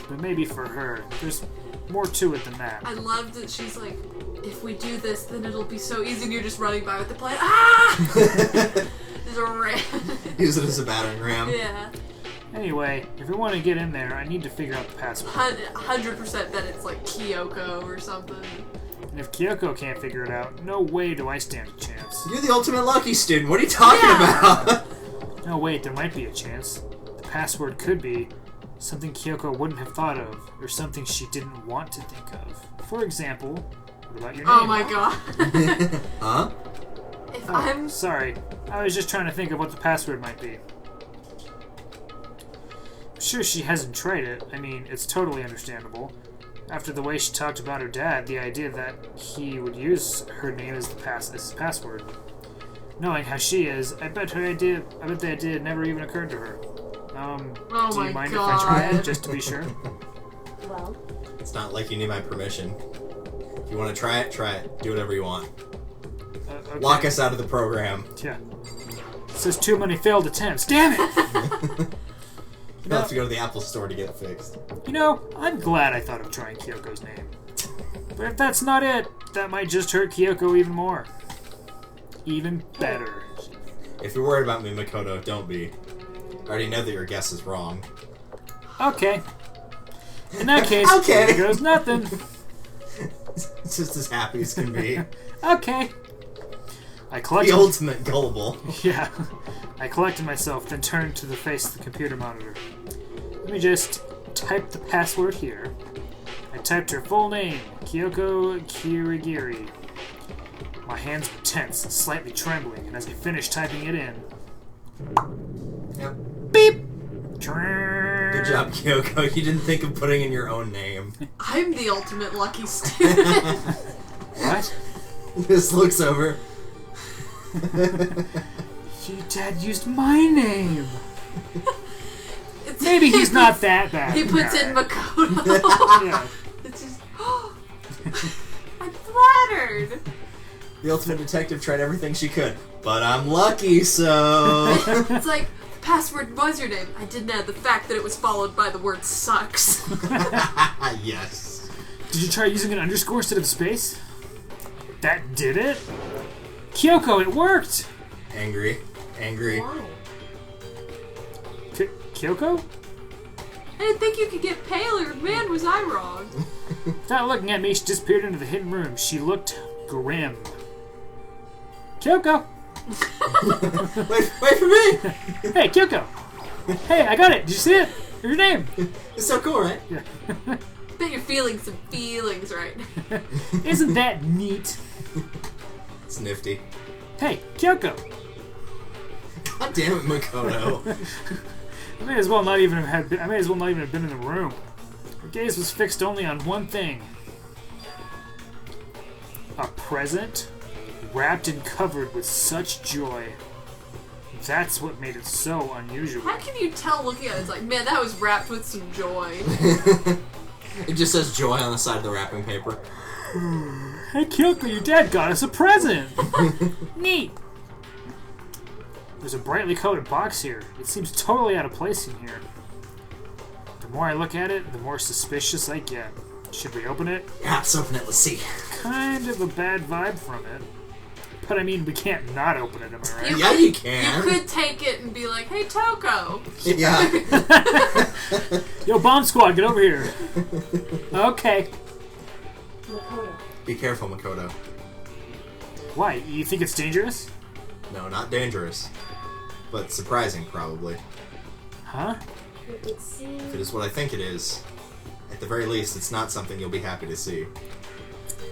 But maybe for her, there's more to it than that. I love that she's like, if we do this, then it'll be so easy, and you're just running by with the plan. Ah! There's a ram. Use it as a battering ram. Yeah. Anyway, if we want to get in there, I need to figure out the password. 100% that it's like Kyoko or something. And if Kyoko can't figure it out, no way do I stand a chance. You're the ultimate lucky student. What are you talking about? No, wait, there might be a chance. The password could be something Kyoko wouldn't have thought of, or something she didn't want to think of. For example, what about your name? Oh my god. Huh? If Oh, I'm sorry. I was just trying to think of what the password might be. I'm sure she hasn't tried it. I mean, it's totally understandable. After the way she talked about her dad, the idea that he would use her name as as his password. Knowing how she is, I bet the idea never even occurred to her. Oh Do my you mind if I try it, God. just to be sure? Well, It's not like you need my permission. If you want to try it, try it. Do whatever you want. Okay. Lock us out of the program. Yeah. It says too many failed attempts. Damn it! You'll have to go to the Apple store to get it fixed. You know, I'm glad I thought of trying Kyoko's name. But if that's not it, that might just hurt Kyoko even more. Even better. If you're worried about me, Makoto, don't be. I already know that your guess is wrong. Okay. In that case, Okay. there goes nothing. It's just as happy as can be. Okay. I The collected. ultimate gullible. Yeah. I collected myself, then turned to the face of the computer monitor. Let me just type the password here. I typed her full name, Kyoko Kirigiri. My hands were tense and slightly trembling, and as I finished typing it in, Yep. beep! Good job, Kyoko. You didn't think of putting in your own name. I'm the ultimate lucky student. What? This looks over. Your dad used my name. It's- Maybe he's not that bad. He puts in Alright. Makoto. Yeah. It's just. I'm flattered. The ultimate detective tried everything she could, but I'm lucky, so... It's like, the password was your name. I didn't add the fact that it was followed by the word sucks. Yes. Did you try using an underscore instead of space? That did it? Kyoko, it worked! Angry. Angry. why? Kyoko? I didn't think you could get paler. Man, was I wrong. Without looking at me, she disappeared into the hidden room. She looked grim. Kyoko! Wait for me! Hey, Kyoko! Hey, I got it! Did you see it? Here's your name! It's so cool, right? Yeah. Bet you're feeling some feelings right now. Isn't that neat? It's nifty. Hey, Kyoko! God damn it, Makoto. I may as well not even have been in the room. Her gaze was fixed only on one thing. A present wrapped and covered with such joy. That's what made it so unusual. How can you tell looking at it? It's like, man, that was wrapped with some joy. It just says joy on the side of the wrapping paper. Hey Kyoko, your dad got us a present! Neat! There's a brightly colored box here. It seems totally out of place in here. The more I look at it, the more suspicious I get. Should we open it? Yeah, let's open it, let's see. Kind of a bad vibe from it. But I mean, we can't not open it, am I right? Yeah, you can. You could take it and be like, hey, Toko. Yeah. Yo, Bomb Squad, get over here. Okay. Makoto. Be careful, Makoto. Why? You think it's dangerous? No, not dangerous. But surprising, probably. Huh? It would seem... If it is what I think it is, at the very least, it's not something you'll be happy to see.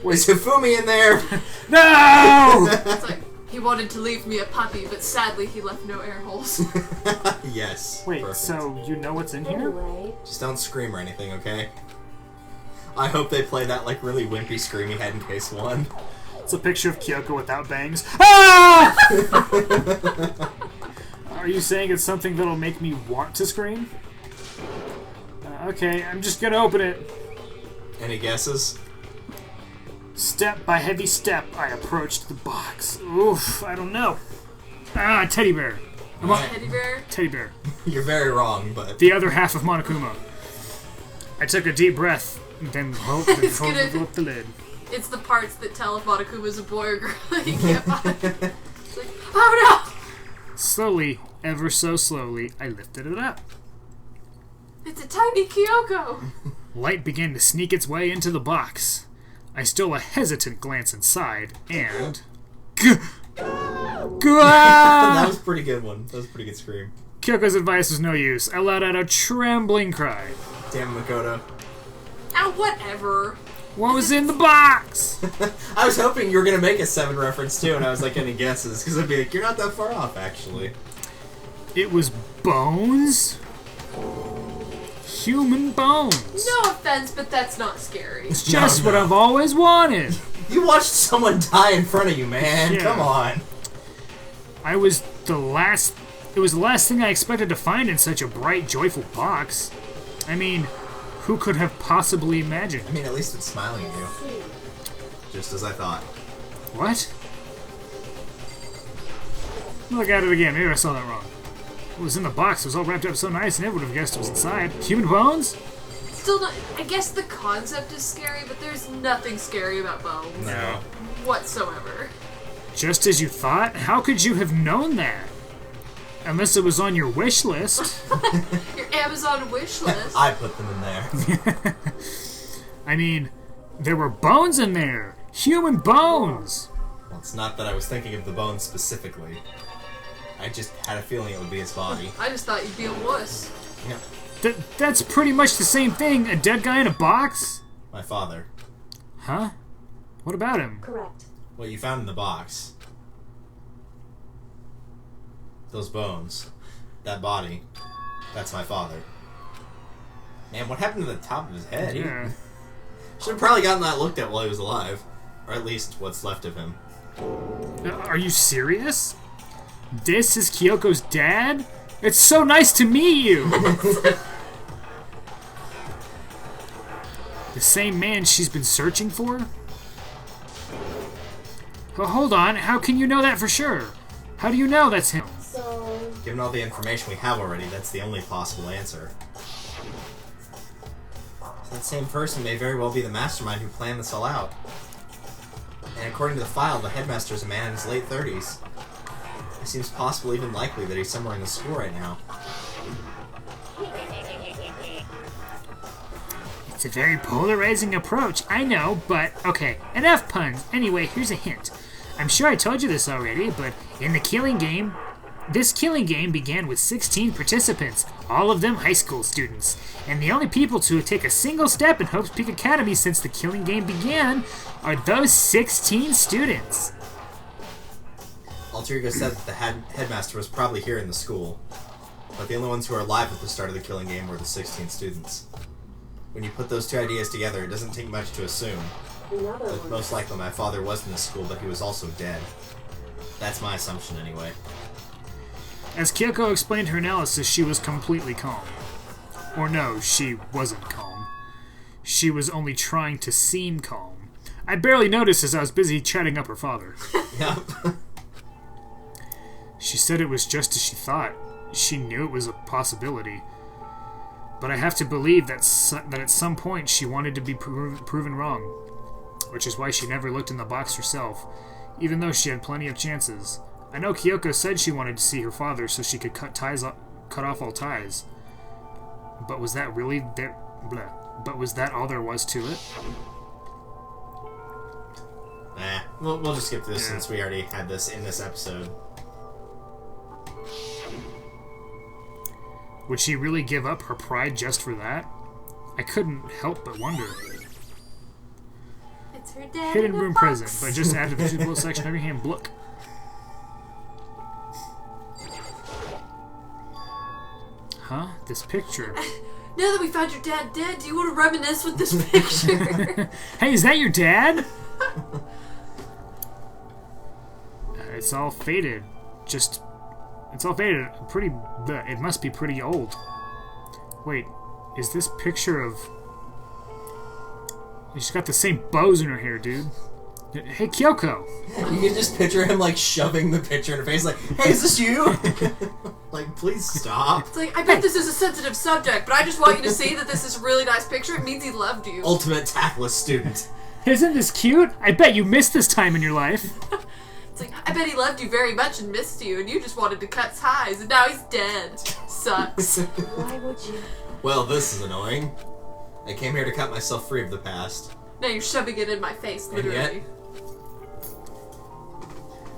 Wait. Is Hifumi in there? No! It's like, he wanted to leave me a puppy, but sadly he left no air holes. Yes. Wait, perfect. so you know what's in here? Anyway, Just don't scream or anything, okay? I hope they play that, like, really wimpy scream he had in Case 1. It's a picture of Kyoko without bangs. Ah! Are you saying it's something that'll make me want to scream? Okay, I'm just gonna open it. Any guesses? Step by heavy step, I approached the box. Oof, I don't know. Ah, teddy bear. Teddy bear. Teddy bear. You're very wrong, but... The other half of Monokuma. I took a deep breath, then pulled up the lid. It's the parts that tell if Monokuma's a boy or girl that you can't find. It's like, oh no! Slowly, ever so slowly, I lifted it up. It's a tiny Kyoko! Light began to sneak its way into the box. I stole a hesitant glance inside, and... That was a pretty good one. That was a pretty good scream. Kyoko's advice was no use. I let out a trembling cry. Damn Makoto. Oh, whatever. What was in the box? I was hoping you were going to make a 7 reference too, and I was like, any guesses? Because I'd be like, you're not that far off, actually. It was bones? Human bones. No offense, but that's not scary. It's just No. what I've always wanted. You watched someone die in front of you, man. Yeah. Come on. It was the last thing I expected to find in such a bright, joyful box. I mean, who could have possibly imagined? I mean, at least it's smiling at you. Just as I thought. What? Look at it again. Maybe I saw that wrong. What was in the box? It was all wrapped up so nice, and everyone would have guessed it was inside. Human bones? Still not. I guess the concept is scary, but there's nothing scary about bones. No. Whatsoever. Just as you thought? How could you have known that? Unless it was on your wish list. Your Amazon wish list. I put them in there. I mean, there were bones in there. Human bones. Well, it's not that I was thinking of the bones specifically. I just had a feeling it would be his body. I just thought you'd be a wuss. Yeah. That's pretty much the same thing. A dead guy in a box? My father. Huh? What about him? correct. What you found in the box. Those bones. That body. That's my father. Man, what happened to the top of his head? Yeah. Should have probably gotten that looked at while he was alive. Or at least what's left of him. Are you serious? This is Kyoko's dad? It's so nice to meet you! The same man she's been searching for? Well, hold on, how can you know that for sure? How do you know that's him? So, Given all the information we have already, that's the only possible answer. That same person may very well be the mastermind who planned this all out. And according to the file, the headmaster is a man in his late 30s. It seems possible, even likely, that he's somewhere in the school right now. It's a very polarizing approach, I know, but okay, enough puns. Anyway, here's a hint. I'm sure I told you this already, but in the killing game, this killing game began with 16 participants, all of them high school students. And the only people to take a single step in Hope's Peak Academy since the killing game began are those 16 students. Alter Ego said that the headmaster was probably here in the school, but the only ones who are alive at the start of the killing game were the 16 students. When you put those two ideas together, it doesn't take much to assume that most likely my father was in the school, but he was also dead. That's my assumption anyway. As Kyoko explained her analysis, she was completely calm. Or no, she wasn't calm. She was only trying to seem calm. I barely noticed as I was busy chatting up her father. Yep. She said it was just as she thought. She knew it was a possibility. But I have to believe that at some point she wanted to be proven wrong. Which is why she never looked in the box herself, even though she had plenty of chances. I know Kyoko said she wanted to see her father so she could cut off all ties. But was that really there? But was that all there was to it? We'll just skip this since we already had this in this episode. Would she really give up her pride just for that? I couldn't help but wonder. It's her dad Hidden in a room box. present, but just add to the bullet section of your hand. Look. Huh? This picture. Now that we found your dad dead, do you want to reminisce with this picture? Hey, is that your dad? It's all faded. It's all faded. It must be pretty old. Wait, is this picture of... She's got the same bows in her hair, dude. Hey, Kyoko! You can just picture him, like, shoving the picture in her face, like, hey, is this you? Like, please stop. It's like, I bet this is a sensitive subject, but I just want you to see that this is a really nice picture. It means he loved you. Ultimate tactless student. Isn't this cute? I bet you missed this time in your life. It's like, I bet he loved you very much and missed you, and you just wanted to cut ties, and now he's dead. Sucks. Why would you? Well, this is annoying. I came here to cut myself free of the past. Now you're shoving it in my face, literally. And yet,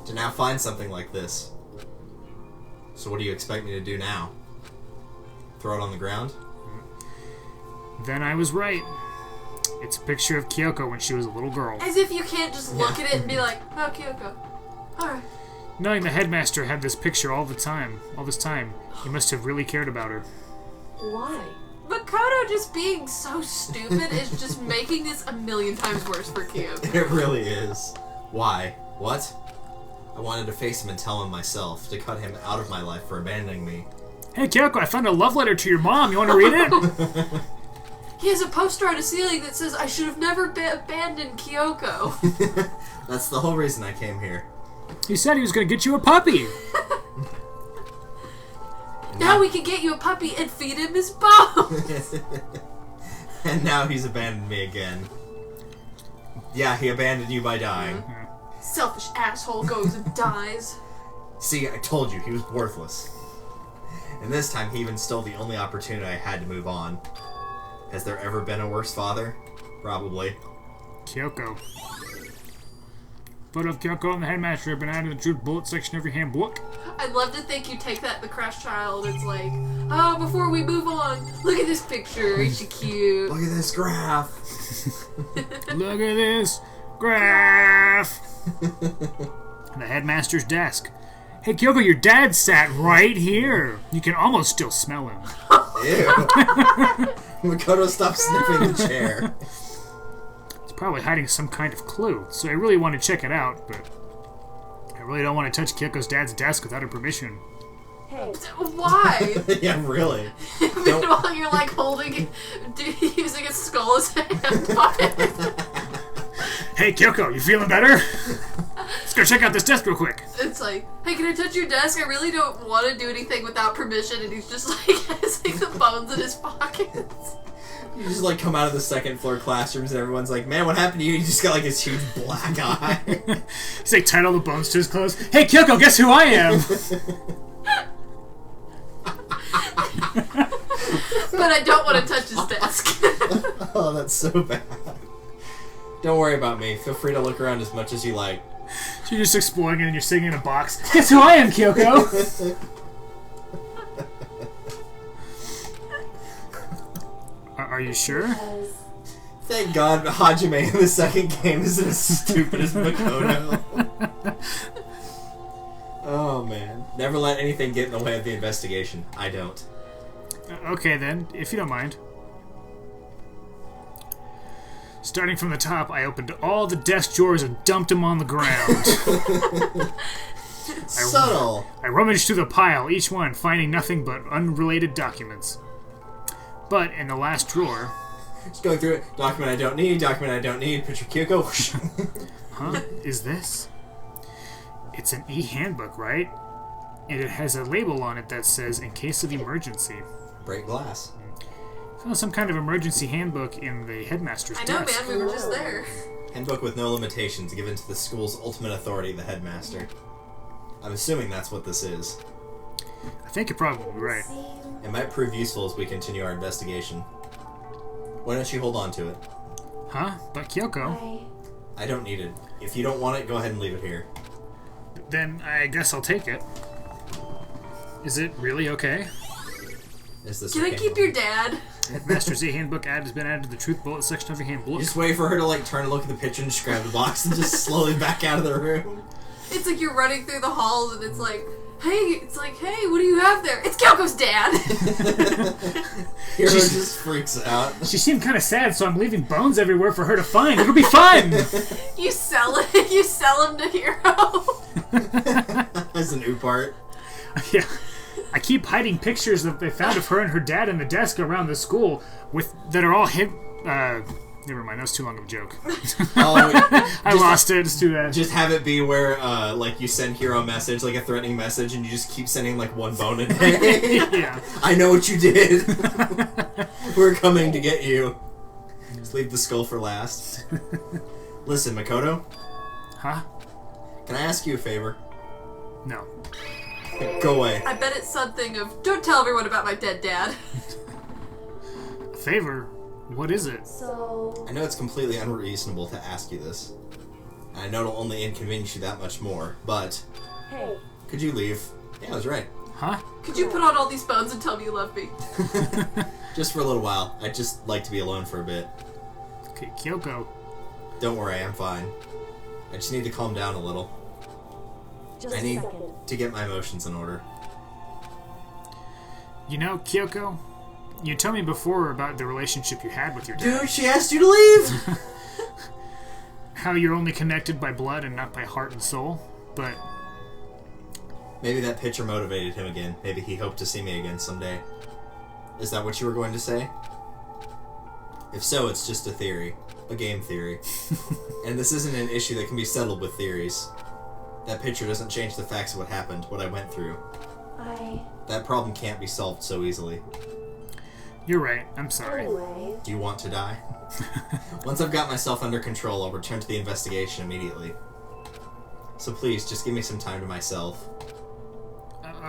to now find something like this. So what do you expect me to do now? Throw it on the ground? Then I was right. It's a picture of Kyoko when she was a little girl. As if you can't just look at it and be like, oh, Kyoko. Alright. Knowing the headmaster had this picture all this time, he must have really cared about her. Why? Makoto just being so stupid is just making this a million times worse for Kyoko. It really is. Why? What? I wanted to face him and tell him myself, to cut him out of my life for abandoning me. Hey Kyoko, I found a love letter to your mom. You want to read it? He has a poster on a ceiling that says, I should have never abandoned Kyoko. That's the whole reason I came here. He said he was going to get you a puppy. Now we can get you a puppy and feed him his bones. And now he's abandoned me again. Yeah, he abandoned you by dying. Selfish asshole goes and dies. See, I told you, he was worthless. And this time he even stole the only opportunity I had to move on. Has there ever been a worse father? Probably. Kyoko. Photo of Kyoko and the headmaster have been added to the truth bullet section of your handbook. I'd love to think you take that in the Crash Child. It's like, oh, before we move on, look at this picture. Ain't she cute? Look at this graph. Look at this graph. The headmaster's desk. Hey Kyoko, your dad sat right here. You can almost still smell him. Ew. Makoto, stop sniffing the chair. It's probably hiding some kind of clue, so I really want to check it out, but I really don't want to touch Kyoko's dad's desk without her permission. Hey, Why? Yeah, really. Meanwhile, you're like holding, using a skull as a hand. Hey Kyoko, you feeling better? Let's go check out this desk real quick. It's like, hey, can I touch your desk? I really don't want to do anything without permission. And he's just like, has like the bones in his pockets. You just like come out of the second floor classrooms and everyone's like, man, what happened to you? You just got like this huge black eye. He's like tied all the bones to his clothes. Hey Kyoko, guess who I am? But I don't want to touch his desk. Oh, that's so bad. Don't worry about me. Feel free to look around as much as you like. So you're just exploring and you're sitting in a box. Guess who I am, Kyoko? Are you sure? Because Thank God Hajime in the second game isn't as stupid as Makoto. Oh, man. Never let anything get in the way of the investigation. I don't. Okay, then, if you don't mind. Starting from the top, I opened all the desk drawers and dumped them on the ground. Subtle. I rummaged through the pile, each one finding nothing but unrelated documents. But in the last drawer... Just going through it. Document I don't need, document I don't need, picture Kyoko. Huh? Is this? It's an e-handbook, right? And it has a label on it that says, in case of emergency. Break glass. Found some kind of emergency handbook in the headmaster's I know, desk. man. We were just there. Handbook with no limitations given to the school's ultimate authority, the headmaster. I'm assuming that's what this is. I think you're probably right. It might prove useful as we continue our investigation. Why don't you hold on to it? Huh? But Kyoko? I don't need it. If you don't want it, go ahead and leave it here. Then I guess I'll take it. Is it really okay? Is this Can I okay? keep your dad? Headmaster's e-handbook ad has been added to the truth bullet section of your handbook. Just wait for her to like turn and look at the picture and just grab the box and just slowly back out of the room. It's like you're running through the halls and it's like, hey, what do you have there? It's Kyoko's dad. Hiro just freaks out. She seemed kind of sad, so I'm leaving bones everywhere for her to find. It'll be fun! You sell it. You sell him to Hiro. As an oop art. Yeah. I keep hiding pictures that they found of her and her dad in the desk around the school that are all hid. Never mind, that was too long of a joke. Oh, I lost it. It's too bad. just have it be where, like, you send Hiro a message, like a threatening message, and you just keep sending, like, one bone a day. Yeah. I know what you did. We're coming to get you. Just leave the skull for last. Listen, Makoto, Huh? can I ask you a favor? No. Go away. I bet it's something of, don't tell everyone about my dead dad. A favor? What is it? So, I know it's completely unreasonable to ask you this. And I know it'll only inconvenience you that much more, but hey, could you leave? Yeah, I was right. Huh? Could you put on all these bones and tell me you love me? Just for a little while. I'd just like to be alone for a bit. Okay, Kyoko. Don't worry, I'm fine. I just need to calm down a little. just I a need second. to get my emotions in order. You know, Kyoko, you told me before about the relationship you had with your dad. Dude, she asked you to leave! How you're only connected by blood and not by heart and soul. But Maybe that picture motivated him again. Maybe he hoped to see me again someday. Is that what you were going to say? If so, it's just a theory. A game theory. And this isn't an issue that can be settled with theories. That picture doesn't change the facts of what happened, what I went through. That problem can't be solved so easily. you're right. I'm sorry. Anyway, Do you want to die? Once I've got myself under control, I'll return to the investigation immediately. So please, just give me some time to myself.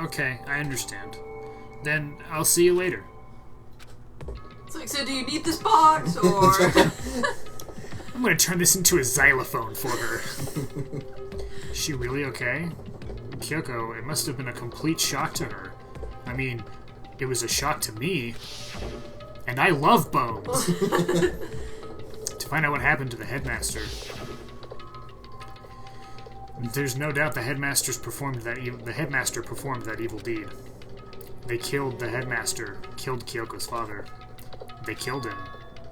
Okay, I understand. Then I'll see you later. It's like, so do you need this box, or... I'm gonna turn this into a xylophone for her. Is she really okay? Kyoko, it must have been a complete shock to her. I mean, it was a shock to me. And I love bones. To find out what happened to the headmaster. There's no doubt the headmaster performed that evil deed. They killed the headmaster, killed Kyoko's father. They killed him.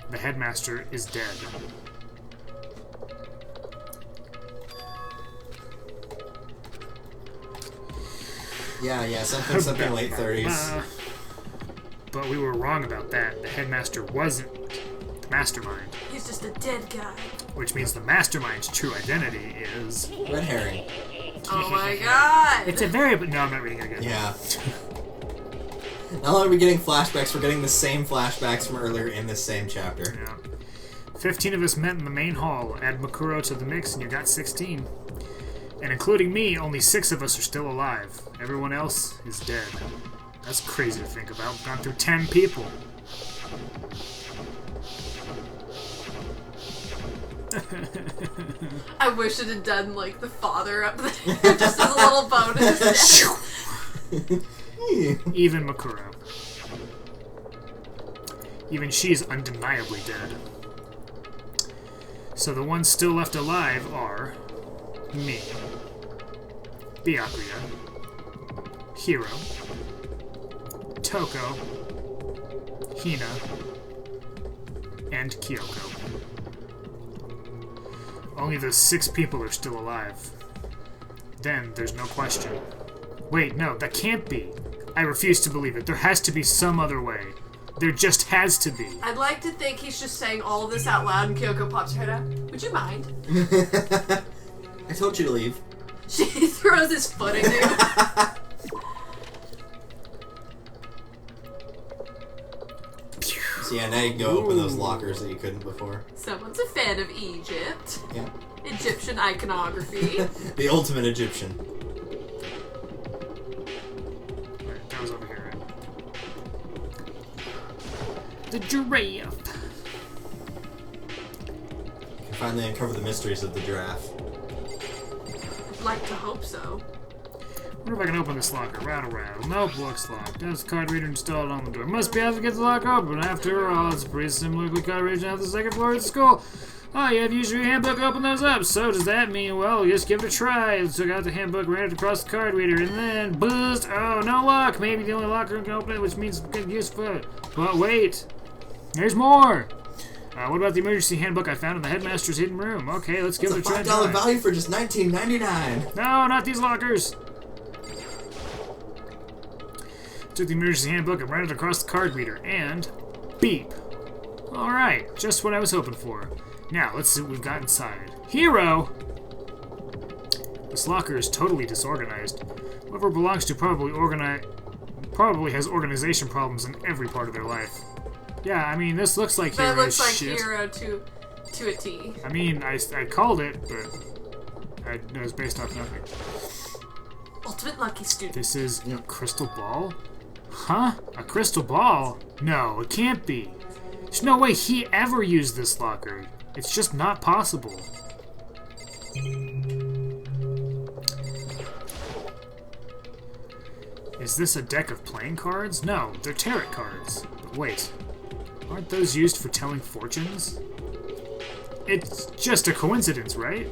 The headmaster is dead. Yeah, something late 30s. But we were wrong about that. The headmaster wasn't the mastermind. He's just a dead guy. Which means the mastermind's true identity is... Red herring. Oh my god! It's a very... No, I'm not reading it again. Yeah. Not only are we getting flashbacks, we're getting the same flashbacks from earlier in this same chapter. Yeah. 15 of us met in the main hall. Add Makuro to the mix and you got 16. And including me, only 6 of us are still alive. Everyone else is dead. That's crazy to think about. We've gone through 10 people. I wish it had done like the father up there, just as a little bonus. Even Makuro. Even she's undeniably dead. So the ones still left alive are me, Byakuya, Hiro, Toko, Hina, and Kyoko. Only those 6 people are still alive. Then there's no question. Wait, no, that can't be. I refuse to believe it. There has to be some other way. There just has to be. I'd like to think he's just saying all of this out loud and Kyoko pops her head out. Would you mind? I told you to leave. She throws his foot at you. So yeah, now you can go open those lockers that you couldn't before. Someone's a fan of Egypt. Yeah. Egyptian iconography. The ultimate Egyptian. Alright, that was over here, right? The giraffe. You can finally uncover the mysteries of the giraffe. I'd like to hope so. Wonder if I can open this locker. Rattle, rattle. Nope, looks locked. There's a card reader installed on the door. Must be able to get the lock open. After all, it's pretty similar to the card reader on the second floor of the school. Oh, you have to use your handbook to open those up. So does that mean, well, just give it a try. Took out the handbook, ran it across the card reader, and then boost. Oh, no lock. Maybe the only locker can open it, which means it's good use for it. But wait. There's more. What about the emergency handbook I found in the headmaster's hidden room? Okay, let's give it a try. It's a $5 value for just $19.99. No, not these lockers. Took the emergency handbook and ran it across the card reader, and beep. Alright, just what I was hoping for. Now, let's see what we've got inside. Hero! This locker is totally disorganized. Whoever it belongs to probably has organization problems in every part of their life. Yeah, I mean, this looks like Hero's That looks like shit. Hero to a T. I mean, I called it, but it was based off nothing. Ultimate lucky student. This is a crystal ball? Huh? A crystal ball? No, it can't be. There's no way he ever used this locker. It's just not possible. Is this a deck of playing cards? No, they're tarot cards. But wait, aren't those used for telling fortunes? It's just a coincidence, right?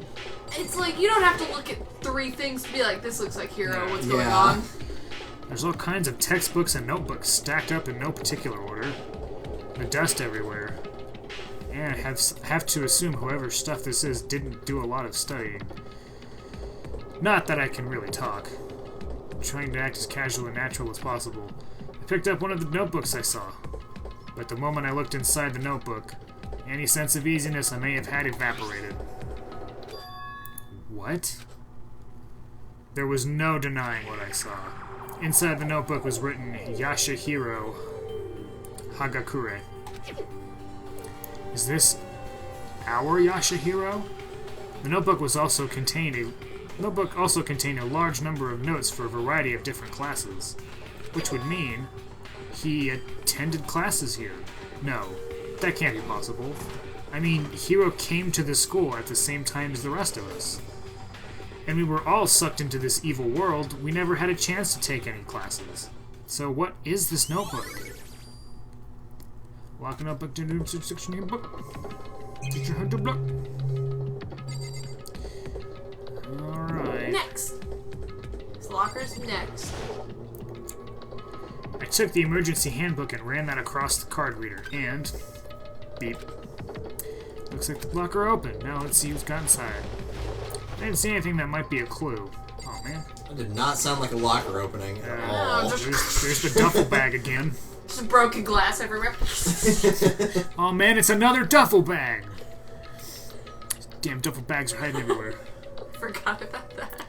It's like you don't have to look at 3 things to be like, this looks like Hero, what's going Yeah. on? There's all kinds of textbooks and notebooks stacked up in no particular order. The dust everywhere. And I have to assume whoever stuff this is didn't do a lot of studying. Not that I can really talk. I'm trying to act as casual and natural as possible. I picked up one of the notebooks I saw. But the moment I looked inside the notebook, any sense of easiness I may have had evaporated. What? There was no denying what I saw. Inside the notebook was written Yashahiro Hagakure. Is this our Yashahiro? The notebook also contained a large number of notes for a variety of different classes, which would mean he attended classes here. No, that can't be possible. I mean, Hiro came to the school at the same time as the rest of us. And we were all sucked into this evil world. We never had a chance to take any classes. So what is this notebook? Locking up back to the section here, book. Teacher had to block. Alright. Next. This locker's next. I took the emergency handbook and ran that across the card reader, and beep. Looks like the locker opened. Now let's see who's got inside. I didn't see anything that might be a clue. Oh man. That did not sound like a locker opening at all. There's the duffel bag again. Just broken glass everywhere. Oh man, it's another duffel bag! Damn duffel bags are hiding everywhere. Forgot about that.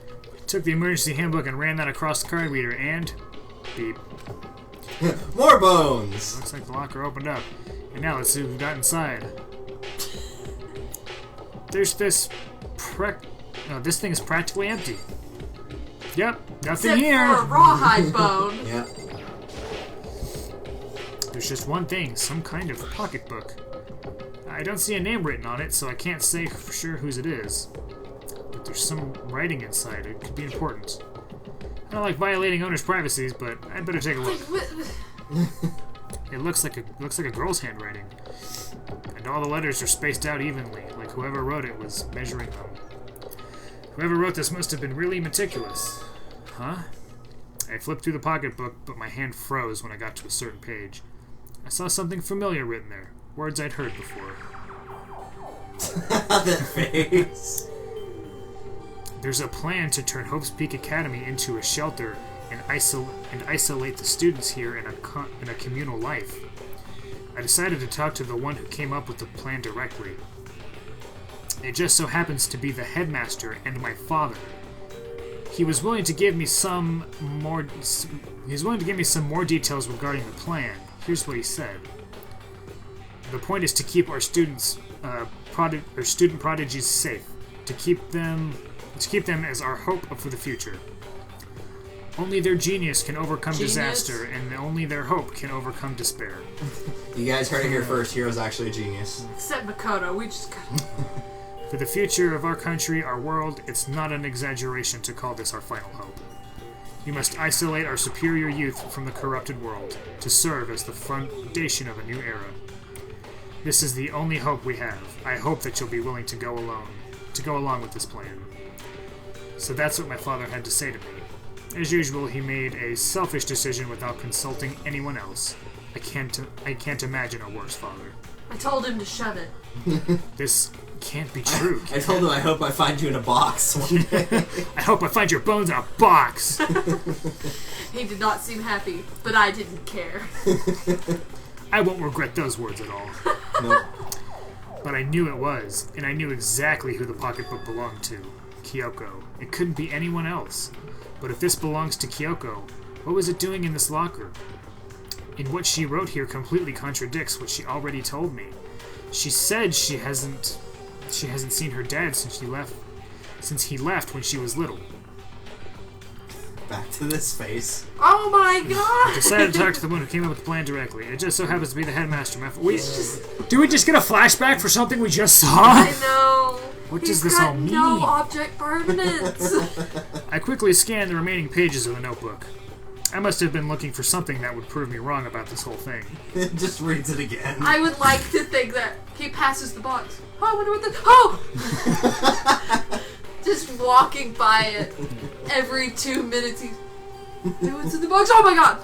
Took the emergency handbook and ran that across the card reader, and beep. More bones! Looks like the locker opened up. And now let's see what we've got inside. There's this this thing is practically empty. Yep, nothing Except here. for a rawhide bone. Yep. there's just one thing, some kind of pocketbook. I don't see a name written on it, so I can't say for sure whose it is. But there's some writing inside. It could be important. I don't like violating owners' privacies, but I'd better take a look. It looks like a girl's handwriting. And all the letters are spaced out evenly, like whoever wrote it was measuring them. Whoever wrote this must have been really meticulous. Huh? I flipped through the pocketbook, but my hand froze when I got to a certain page. I saw something familiar written there. Words I'd heard before. That face. There's a plan to turn Hope's Peak Academy into a shelter and isolate the students here in a communal life. I decided to talk to the one who came up with the plan directly. It just so happens to be the headmaster and my father. He was willing to give me some more details regarding the plan. Here's what he said. The point is to keep our students, student prodigies safe, to keep them as our hope for the future. Only their genius can overcome disaster, and only their hope can overcome despair. You guys heard it here first. Hero's actually a genius. Except Makoto, we just got. For the future of our country, our world, it's not an exaggeration to call this our final hope. We must isolate our superior youth from the corrupted world, to serve as the foundation of a new era. This is the only hope we have. I hope that you'll be willing to go along with this plan. So that's what my father had to say to me. As usual, he made a selfish decision without consulting anyone else. I can't imagine a worse father. I told him to shut it. This can't be true. I told him I hope I find you in a box one day. I hope I find your bones in a box. He did not seem happy, but I didn't care. I won't regret those words at all. Nope. But I knew it was, and I knew exactly who the pocketbook belonged to. Kyoko. It couldn't be anyone else. But if this belongs to Kyoko, what was it doing in this locker? And what she wrote here completely contradicts what she already told me. She said she hasn't seen her dad since he left when she was little. Back to this face. Oh my I god! decided to talk to the one who came up with the plan directly. It just so happens to be the headmaster. Do we just get a flashback for something we just saw? I know. What He's does this got all mean? No object permanence. I quickly scanned the remaining pages of the notebook. I must have been looking for something that would prove me wrong about this whole thing. Just reads it again. I would like to think that he passes the box. Oh, I wonder what the. Oh! Just walking by it every 2 minutes. He's. What's in the box? Oh my god!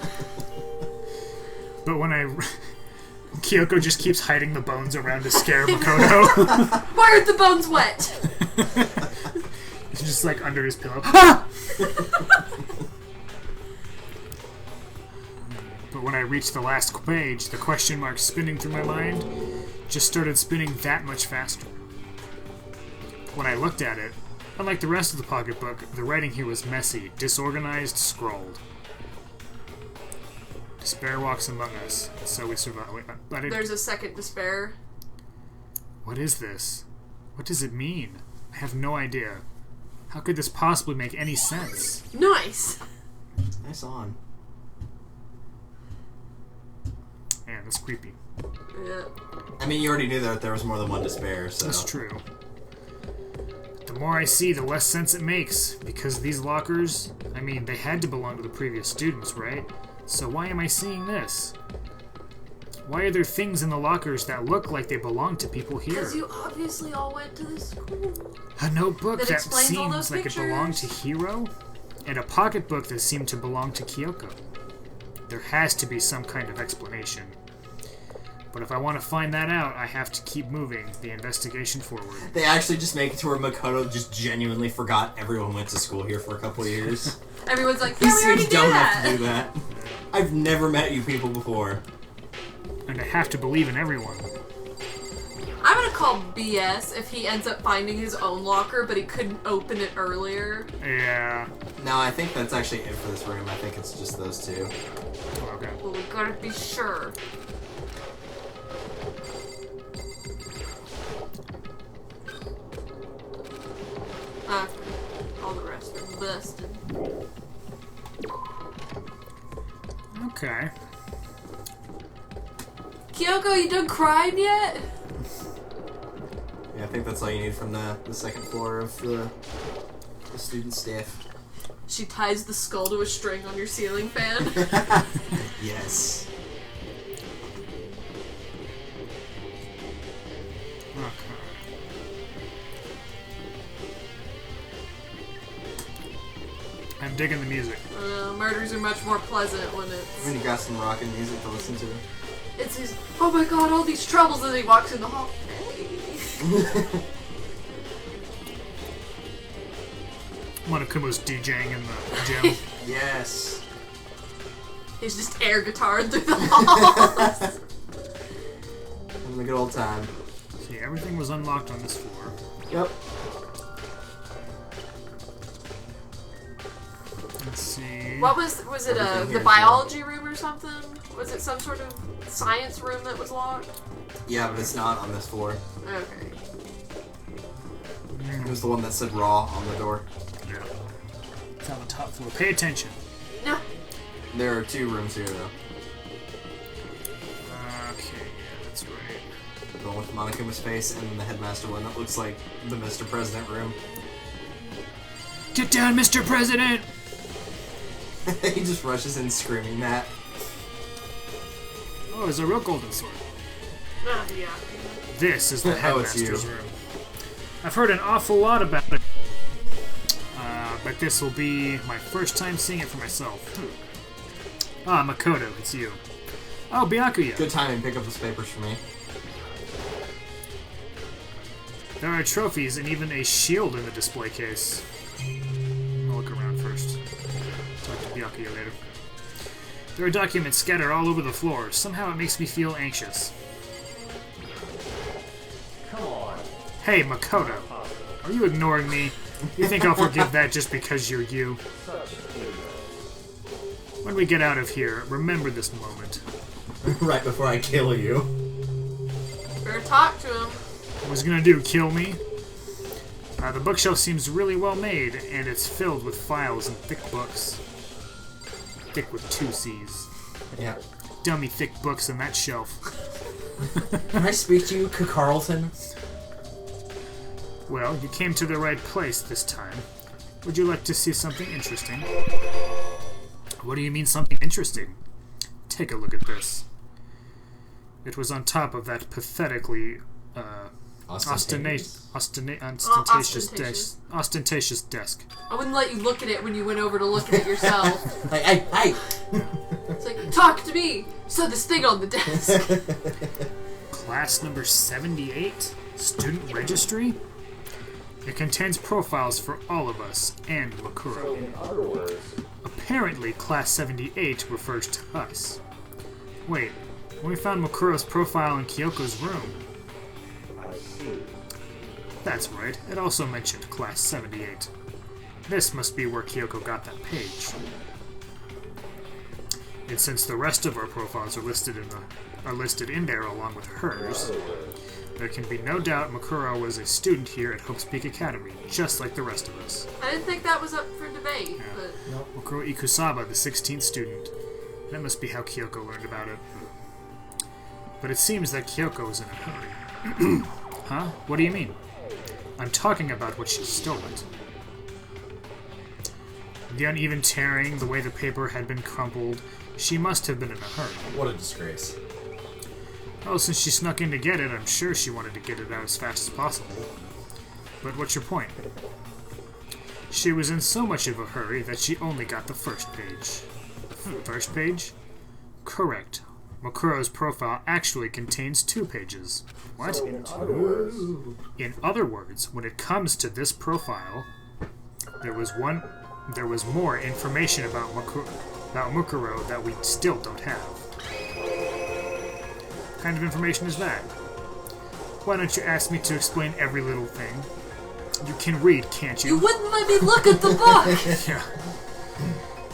But when Kyoko just keeps hiding the bones around to scare Makoto. Why aren't the bones wet? It's just like under his pillow. But when I reached the last page, the question mark spinning through my mind just started spinning that much faster. When I looked at it, unlike the rest of the pocketbook, the writing here was messy, disorganized, scrawled. Despair walks among us, so we survive. Wait, There's a second despair. What is this? What does it mean? I have no idea. How could this possibly make any sense? Nice. Nice on. Man, that's creepy. Yeah. I mean, you already knew that there was more than one despair, so... That's true. The more I see, the less sense it makes. Because these lockers, I mean, they had to belong to the previous students, right? So why am I seeing this? Why are there things in the lockers that look like they belong to people here? Because you obviously all went to this school. A notebook that explains all those seems like it belonged to Hiro, and a pocketbook that seemed to belong to Kyoko. There has to be some kind of explanation. But if I want to find that out, I have to keep moving the investigation forward. They actually just make it to where Makoto just genuinely forgot everyone went to school here for a couple of years. Everyone's like, He yeah, we already seems did dumb that. enough to do that. I've never met you people before. And I have to believe in everyone. I'm gonna call BS if he ends up finding his own locker, but he couldn't open it earlier. Yeah. No, I think that's actually it for this room. I think it's just those two. Okay. Well, we gotta be sure. All the rest are busted. Okay. Kyoko, you done crying yet? Yeah, I think that's all you need from the second floor of the student staff. She ties the skull to a string on your ceiling fan. Yes. I'm digging the music. Murders are much more pleasant when When you got some rockin' music to listen to. it's his, oh my god, all these troubles as he walks in the hall. Monokuma's DJing in the gym. Yes. He's just air guitaring through the halls. Having a good old time. See, everything was unlocked on this floor. Yep. Let's see. What was it Everything the here's biology room or something? Was it some sort of science room that was locked? Yeah, but it's not on this floor. Okay. It was the one that said raw on the door. Yeah. It's on the top floor. Pay attention. No. There are 2 rooms here, though. Okay, yeah, that's right. The one with Monokuma's face, and then the headmaster one that looks like the Mr. President room. Get down, Mr. President! He just rushes in screaming that. Oh, there's a real golden sword. Yeah. This is the Oh, it's headmaster's you. room. I've heard an awful lot about it. But this will be my first time seeing it for myself. Ah, Makoto, it's you. Oh, Byakuya. Good timing, pick up those papers for me. There are trophies and even a shield in the display case. I'll look around first. Talk to Byakuya later. There are documents scattered all over the floor. Somehow it makes me feel anxious. Come on. Hey, Makoto. Are you ignoring me? You think I'll forgive that just because you're you? Such ego. When we get out of here, remember this moment. Right before I kill you. Better talk to him. What was he gonna do, kill me? The bookshelf seems really well made, and it's filled with files and thick books. Thick with 2 C's. Yeah. Dummy thick books in that shelf. Can I speak to you, Carlton? Well, you came to the right place this time. Would you like to see something interesting? What do you mean, something interesting? Take a look at this. It was on top of that pathetically ostentatious desk. I wouldn't let you look at it when you went over to look at it yourself. Hey! It's like, talk to me! So this thing on the desk. Class number 78? Student registry? It contains profiles for all of us and Makuro. In other words, Apparently, Class 78 refers to us. Wait, when we found Makuro's profile in Kyoko's room. I see. That's right, it also mentioned Class 78. This must be where Kyoko got that page. And since the rest of our profiles are listed in there along with hers, there can be no doubt Makuro was a student here at Hope's Peak Academy, just like the rest of us. I didn't think that was up for debate, but... Makuro Ikusaba, the 16th student. That must be how Kyoko learned about it. But it seems that Kyoko is in a hurry. Huh? What do you mean? I'm talking about what she stole it. The uneven tearing, the way the paper had been crumpled, she must have been in a hurry. What a disgrace. Oh, since she snuck in to get it, I'm sure she wanted to get it out as fast as possible. But what's your point? She was in so much of a hurry that she only got the first page. First page? Correct. Makuro's profile actually contains 2 pages. What? So in other words, In other words, when it comes to this profile, there was more information about Mukuro that we still don't have. What kind of information is that? Why don't you ask me to explain every little thing? You can read, can't You you? wouldn't let me look at the book! Yeah.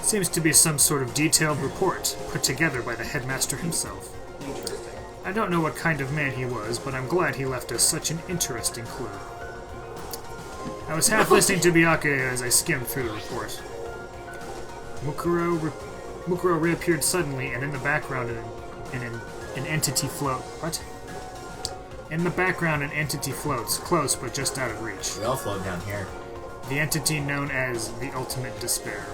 Seems to be some sort of detailed report put together by the headmaster himself. interesting. I don't know what kind of man he was, but I'm glad he left us such an interesting clue. I was half listening to Byakuya as I skimmed through the report. Mukuro reappeared suddenly, and in the background, an an entity float. What? In the background, an entity floats, close but just out of reach. We all float down here. The entity known as the Ultimate Despair.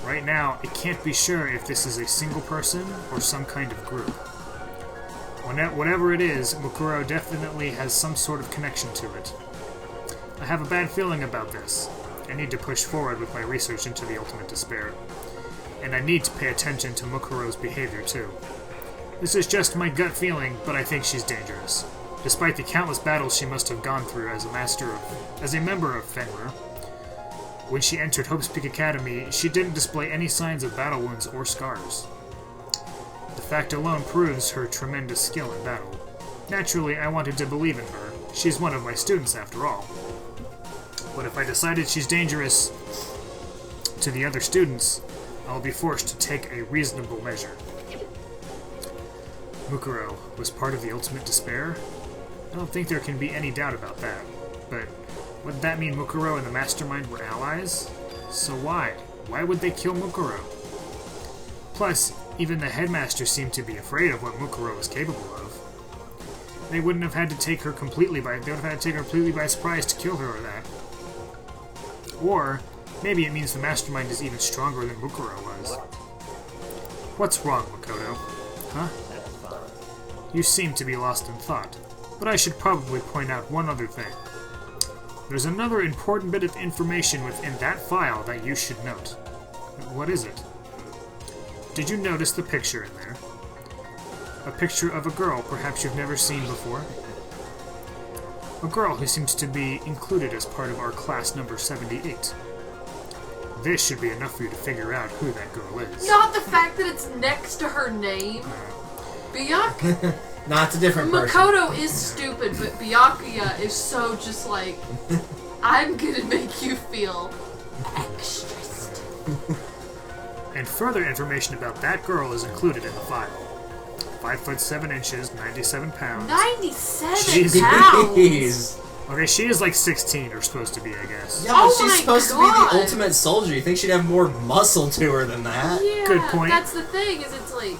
Right now, I can't be sure if this is a single person or some kind of group. Whatever it is, Mukuro definitely has some sort of connection to it. I have a bad feeling about this. I need to push forward with my research into the Ultimate Despair. And I need to pay attention to Mukuro's behavior too. This is just my gut feeling, but I think she's dangerous. Despite the countless battles she must have gone through as a member of Fenrir, when she entered Hope's Peak Academy, she didn't display any signs of battle wounds or scars. The fact alone proves her tremendous skill in battle. Naturally, I wanted to believe in her. She's one of my students, after all. But if I decided she's dangerous to the other students, I'll be forced to take a reasonable measure. Mukuro was part of the Ultimate Despair? I don't think there can be any doubt about that. But would that mean Mukuro and the Mastermind were allies? So why? Why would they kill Mukuro? Plus, even the headmaster seemed to be afraid of what Mukuro was capable of. They wouldn't have had to take her completely by surprise to kill her or that. Or maybe it means the Mastermind is even stronger than Mukuro was. What's wrong, Makoto? Huh? You seem to be lost in thought, but I should probably point out one other thing. There's another important bit of information within that file that you should note. What is it? Did you notice the picture in there? A picture of a girl perhaps you've never seen before? A girl who seems to be included as part of our class number 78. This should be enough for you to figure out who that girl is. Not the fact that it's next to her name. Byakuya. Nah, it's a different person. Makoto is stupid, but Byakuya is so just like, I'm gonna make you feel extra stupid. And further information about that girl is included in the file. 5 foot 7 inches, 97 pounds. 97 Jeez. pounds? Jeez. Okay, she is like 16 or supposed to be, I guess. Yeah, but Oh she's my supposed to God. be the ultimate soldier. You think she'd have more muscle to her than that? Yeah, Good point. That's the thing, is it's like,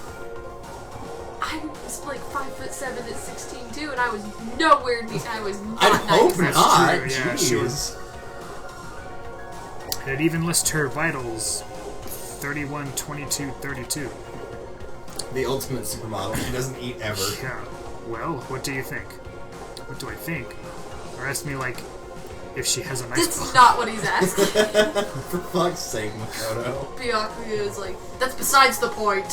I was like 5 foot 7 at 16 too, and I was nowhere near, I was not I'd hope 97. not. true, yeah, Jeez. And it even lists her vitals 31, 22, 32. The ultimate supermodel. She doesn't eat ever. Yeah. Well, what do you think? What do I think? Or ask me, like, if she has a nice That's body. not what he's asking. For fuck's sake, Makoto. Byakuya is like, that's besides the point.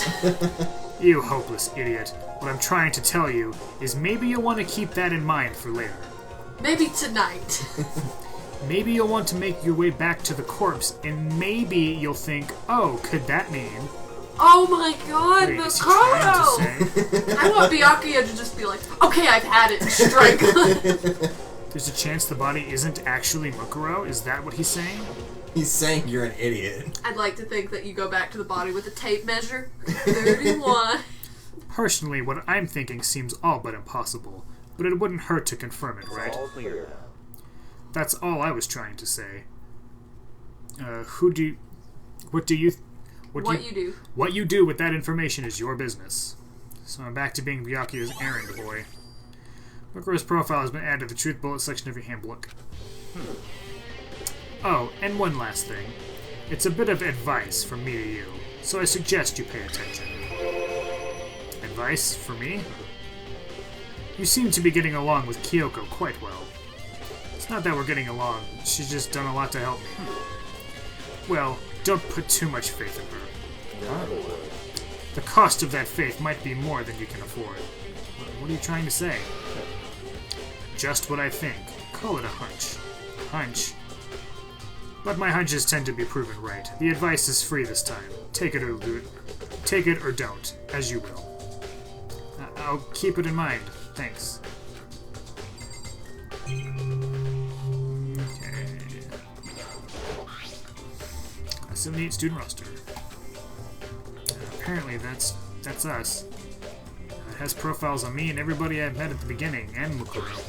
You hopeless idiot. What I'm trying to tell you is maybe you'll want to keep that in mind for later. Maybe tonight. Maybe you'll want to make your way back to the corpse, and maybe you'll think, oh, could that mean... Oh my god, Wait, is he trying Makoto! to say? I want Byakuya to just be like, okay, I've had it, and strike. There's a chance the body isn't actually Mukuro? Is that what he's saying? He's saying you're an idiot. I'd like to think that you go back to the body with a tape measure. 31. Personally, what I'm thinking seems all but impossible, but it wouldn't hurt to confirm it, right? All clear now. That's all I was trying to say. What you do with that information is your business. So I'm back to being Byakuya's errand boy. Mukuro's profile has been added to the Truth Bullet section of your handbook. Oh, and one last thing. It's a bit of advice from me to you, so I suggest you pay attention. Advice for me? You seem to be getting along with Kyoko quite well. It's not that we're getting along, she's just done a lot to help me. Well, don't put too much faith in her. The cost of that faith might be more than you can afford. What are you trying to say? Just what I think. Call it a hunch. Hunch. But my hunches tend to be proven right. The advice is free this time. Take it or don't, as you will. I'll keep it in mind. Thanks. Okay. Class 78 student roster. Apparently that's us. It has profiles on me and everybody I've met at the beginning, and Mukuro.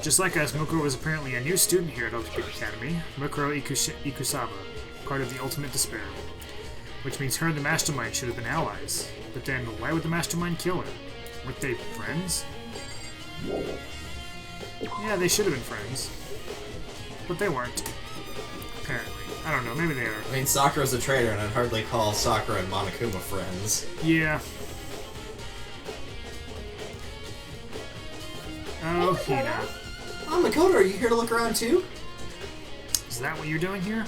Just like us, Mukuro was apparently a new student here at Hope's Peak Academy. Mukuro Ikusaba, part of the Ultimate Despair. Which means her and the Mastermind should have been allies. But then, why would the mastermind kill her? Weren't they friends? Yeah, they should have been friends. But they weren't. Apparently. I don't know, maybe they are. I mean, Sakura's a traitor, and I'd hardly call Sakura and Monokuma friends. Yeah. Oh, Hina. Oh, Makoto, are you here to look around too? Is that what you're doing here?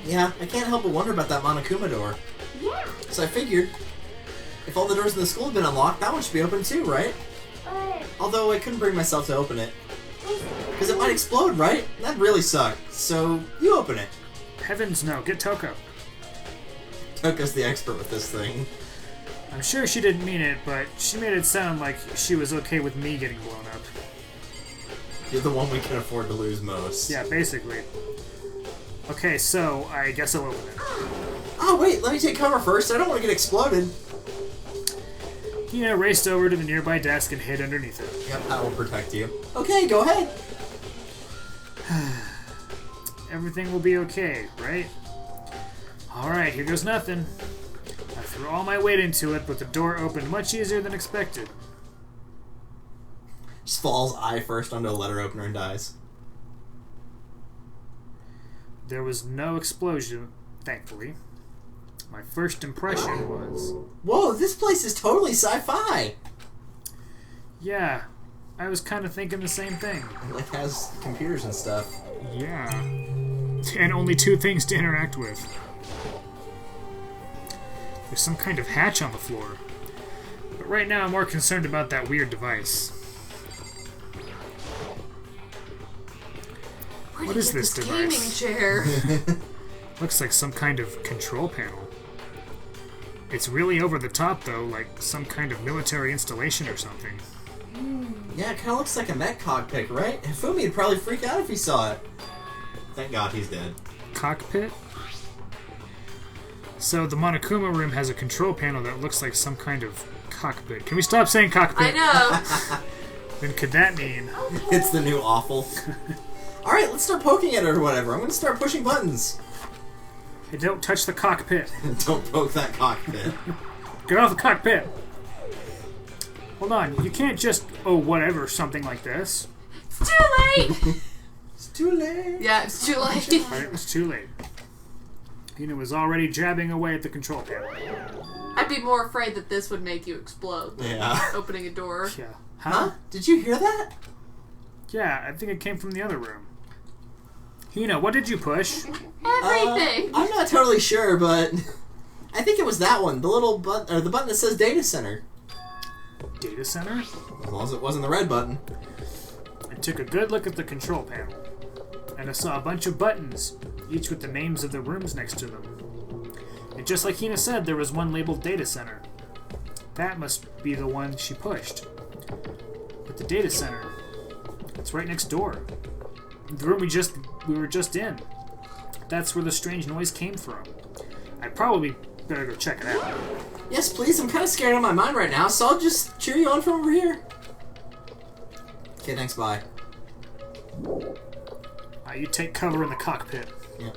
Yeah, I can't help but wonder about that Monokuma door. Yeah, So I figured, if all the doors in the school have been unlocked, that one should be open too, right? but Although I couldn't bring myself to open it. Because it might explode, right? That'd really suck. So, you open it. Heavens no, get Toko. Toko's the expert with this thing. I'm sure she didn't mean it, but she made it sound like she was okay with me getting blown up. You're the one we can afford to lose most. Yeah, basically. Okay, so I guess I'll open it. Oh, wait, let me take cover first. I don't want to get exploded. Hina raced over to the nearby desk and hid underneath it. Yep, that will protect you. Okay, go ahead. Everything will be okay, right? Alright, here goes nothing. I threw all my weight into it, but the door opened much easier than expected. Just falls eye first onto a letter opener and dies. There was no explosion, thankfully. My first impression was... Whoa, this place is totally sci-fi! Yeah, I was kind of thinking the same thing. It has computers and stuff. Yeah. And only two things to interact with. There's some kind of hatch on the floor. But right now I'm more concerned about that weird device. What is this device? Gaming chair. Looks like some kind of control panel. It's really over the top though, like some kind of military installation or something. Yeah, it kind of looks like a mech cockpit, right? Fumi'd probably freak out if he saw it. Thank God he's dead. Cockpit? So the Monokuma room has a control panel that looks like some kind of cockpit. Can we stop saying cockpit? I know. Then could that mean... It's the new awful. Alright, let's start poking at it or whatever. I'm gonna start pushing buttons. Hey, don't touch the cockpit. Don't poke that cockpit. Get off the cockpit. Hold on, you can't just, oh, whatever, something like this. It's too late. It's too late. Yeah, it's too late. But it was too late. Hina was already jabbing away at the control panel. I'd be more afraid that this would make you explode. Yeah. Opening a door. Yeah. Huh? Did you hear that? Yeah, I think it came from the other room. Hina, what did you push? Everything. I'm not totally sure, but I think it was that one. The little button, or the button that says Data Center. Data center? As long as it wasn't the red button. I took a good look at the control panel, and I saw a bunch of buttons, each with the names of the rooms next to them. And just like Hina said, there was one labeled Data Center. That must be the one she pushed. But the Data Center, it's right next door. The room we were just in. That's where the strange noise came from. I'd probably better go check it out. Yes, please. I'm kind of scared out of my mind right now, so I'll just cheer you on from over here. Okay, thanks. Bye. You take cover in the cockpit. Yeah.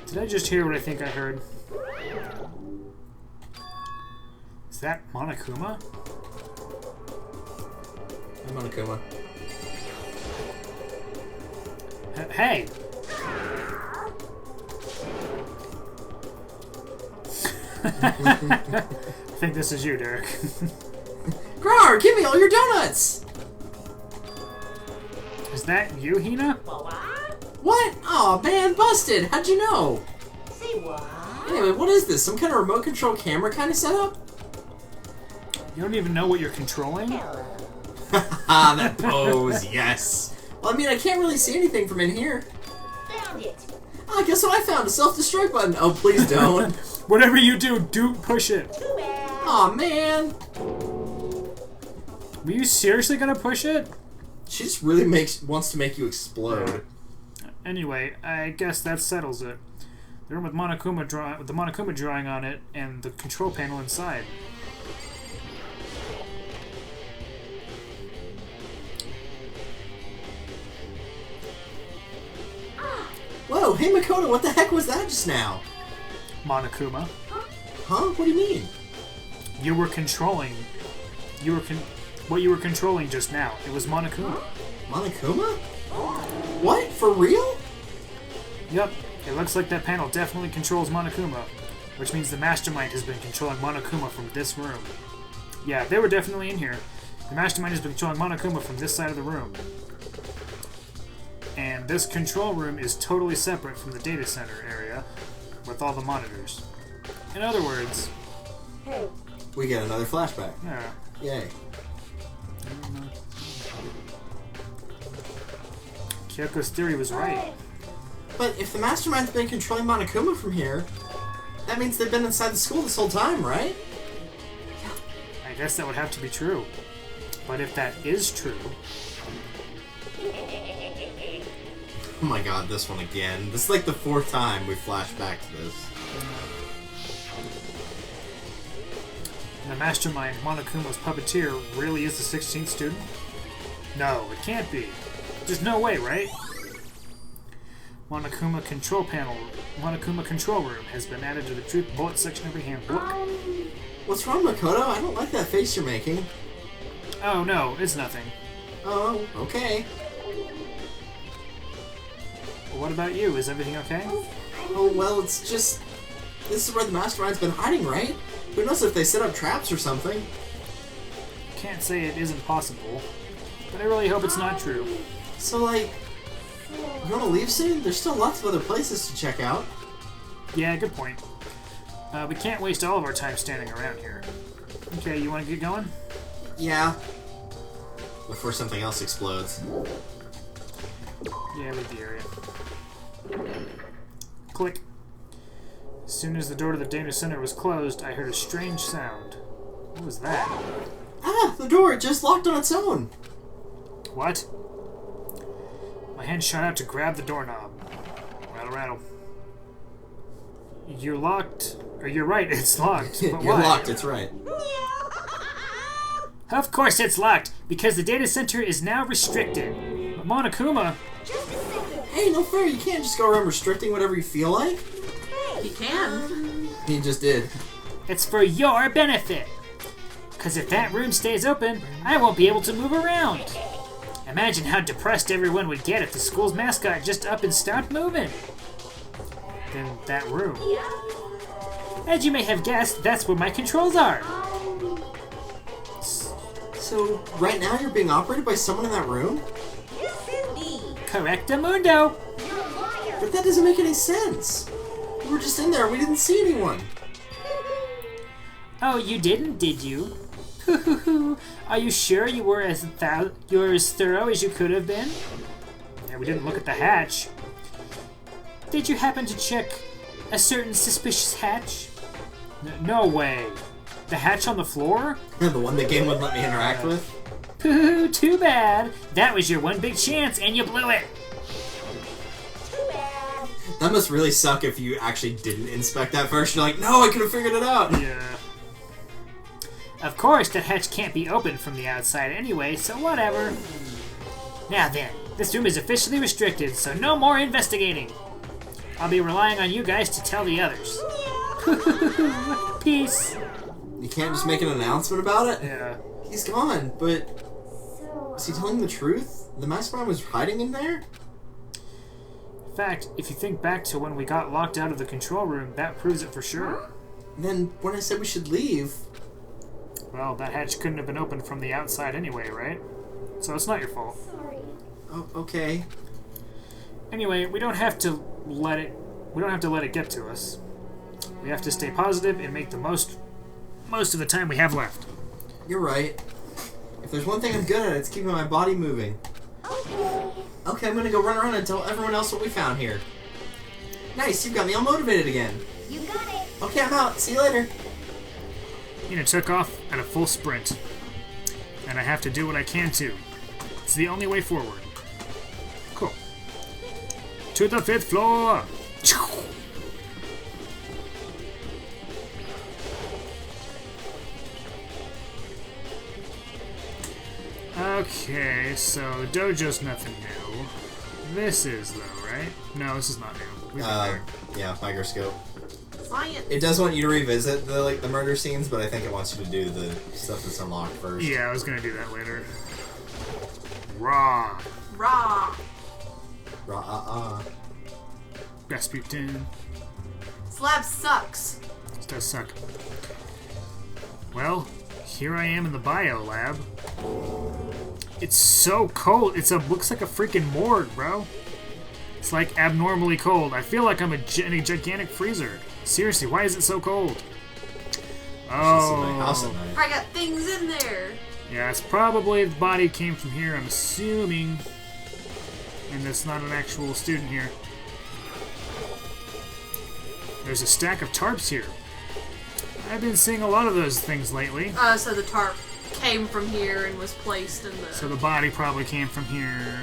Did I just hear what I think I heard? Is that Monokuma? I'm Monokuma. Hey! I think this is you, Derek. Grar, give me all your donuts! Is that you, Hina? What? Aw, man, busted! How'd you know? Say what? Anyway, what is this? Some kind of remote control camera kind of setup? You don't even know what you're controlling? Ah, that pose, yes. Well, I mean, I can't really see anything from in here. Found it. Ah, guess what I found? A self-destruct button. Oh, please don't. Whatever you do, push it. Too bad. Aw, man. Were you seriously gonna push it? She just really wants to make you explode. Anyway, I guess that settles it. The room with the Monokuma drawing on it, and the control panel inside. Whoa, hey Makoto, what the heck was that just now? Monokuma, Huh? What do you mean? you were controlling. What you were controlling just now. It was Monokuma. Monokuma? What? For real? Yep, it looks like that panel definitely controls Monokuma, which means the Mastermind has been controlling Monokuma from this room. Yeah, they were definitely in here. The Mastermind has been controlling Monokuma from this side of the room. And this control room is totally separate from the data center area with all the monitors. In other words, Hey, We get another flashback. yeah, Yay. Kyoko's theory was right. But if the Mastermind's been controlling Monokuma from here, that means they've been inside the school this whole time, right? I guess that would have to be true. But if that is true, Oh my god, this one again. This is like the 4th time we flashed back to this. and the Mastermind, Monokuma's puppeteer, really is the 16th student? No, it can't be. There's no way, right? Monokuma control room has been added to the Truth Bullet section of your handbook. What's wrong, Makoto? I don't like that face you're making. Oh no, it's nothing. Oh, okay. Well, what about you? Is everything okay? Oh, well, it's just... This is where the Mastermind's been hiding, right? Who knows if they set up traps or something? Can't say it isn't possible, but I really hope it's not true. So, like... You wanna leave soon? There's still lots of other places to check out. Yeah, good point. We can't waste all of our time standing around here. Okay, you want to get going? Yeah. Before something else explodes. Yeah, leave the area. Click. As soon as the door to the data center was closed, I heard a strange sound. What was that? Ah! The door! It just locked on its own! What? My hand shot out to grab the doorknob. Rattle, rattle. You're locked. Or you're right, it's locked. But You're why? locked, it's right. Of course it's locked, because the data center is now restricted. But Monokuma... Hey, no fair, you can't just go around restricting whatever you feel like. He can. He just did. It's for your benefit. Because if that room stays open, I won't be able to move around. Imagine how depressed everyone would get if the school's mascot just up and stopped moving. Then that room. As you may have guessed, that's where my controls are. So, right now you're being operated by someone in that room? Correctamundo. But that doesn't make any sense. We were just in there, we didn't see anyone. Oh, you didn't, did you? Are you sure you were as thorough as you could have been? Yeah, we didn't look at the hatch. Did you happen to check a certain suspicious hatch? No way. The hatch on the floor? The one the game wouldn't let me interact with? Too bad. That was your one big chance and you blew it. That must really suck if you actually didn't inspect that first. You're like, no, I could have figured it out. Yeah. Of course, that hatch can't be opened from the outside anyway, so whatever. Now then, this room is officially restricted, so no more investigating. I'll be relying on you guys to tell the others. Peace. You can't just make an announcement about it? Yeah. He's gone, but... Is he telling the truth? The Mastermind was hiding in there? In fact, if you think back to when we got locked out of the control room, that proves it for sure. Then, when I said we should leave... Well, that hatch couldn't have been opened from the outside anyway, right? So it's not your fault. sorry. Oh, okay. Anyway, we don't have to let it get to us. We have to stay positive and make the most of the time we have left. You're right. If there's one thing I'm good at, it's keeping my body moving. Okay, I'm gonna go run around and tell everyone else what we found here. Nice, you've got me all motivated again. You got it. Okay, I'm out. See you later. Nina took off at a full sprint. And I have to do what I can too. It's the only way forward. Cool. To the 5th floor! Okay, so the dojo's nothing new. This is, though, right? No, this is not new. We've been there. Yeah, microscope. Science. It does want you to revisit the murder scenes, but I think it wants you to do the stuff that's unlocked first. Yeah, I was gonna do that later. Raw. Raw. Rasputin. Slab sucks. This does suck. Well, here I am in the bio lab. It's so cold. Looks like a freaking morgue, bro. It's like abnormally cold. I feel like I'm in a gigantic freezer. Seriously, why is it so cold? Oh. My house at night. I got things in there. Yeah, it's probably the body came from here, I'm assuming. And it's not an actual student here. There's a stack of tarps here. I've been seeing a lot of those things lately. So the tarp came from here and was placed in the... So the body probably came from here.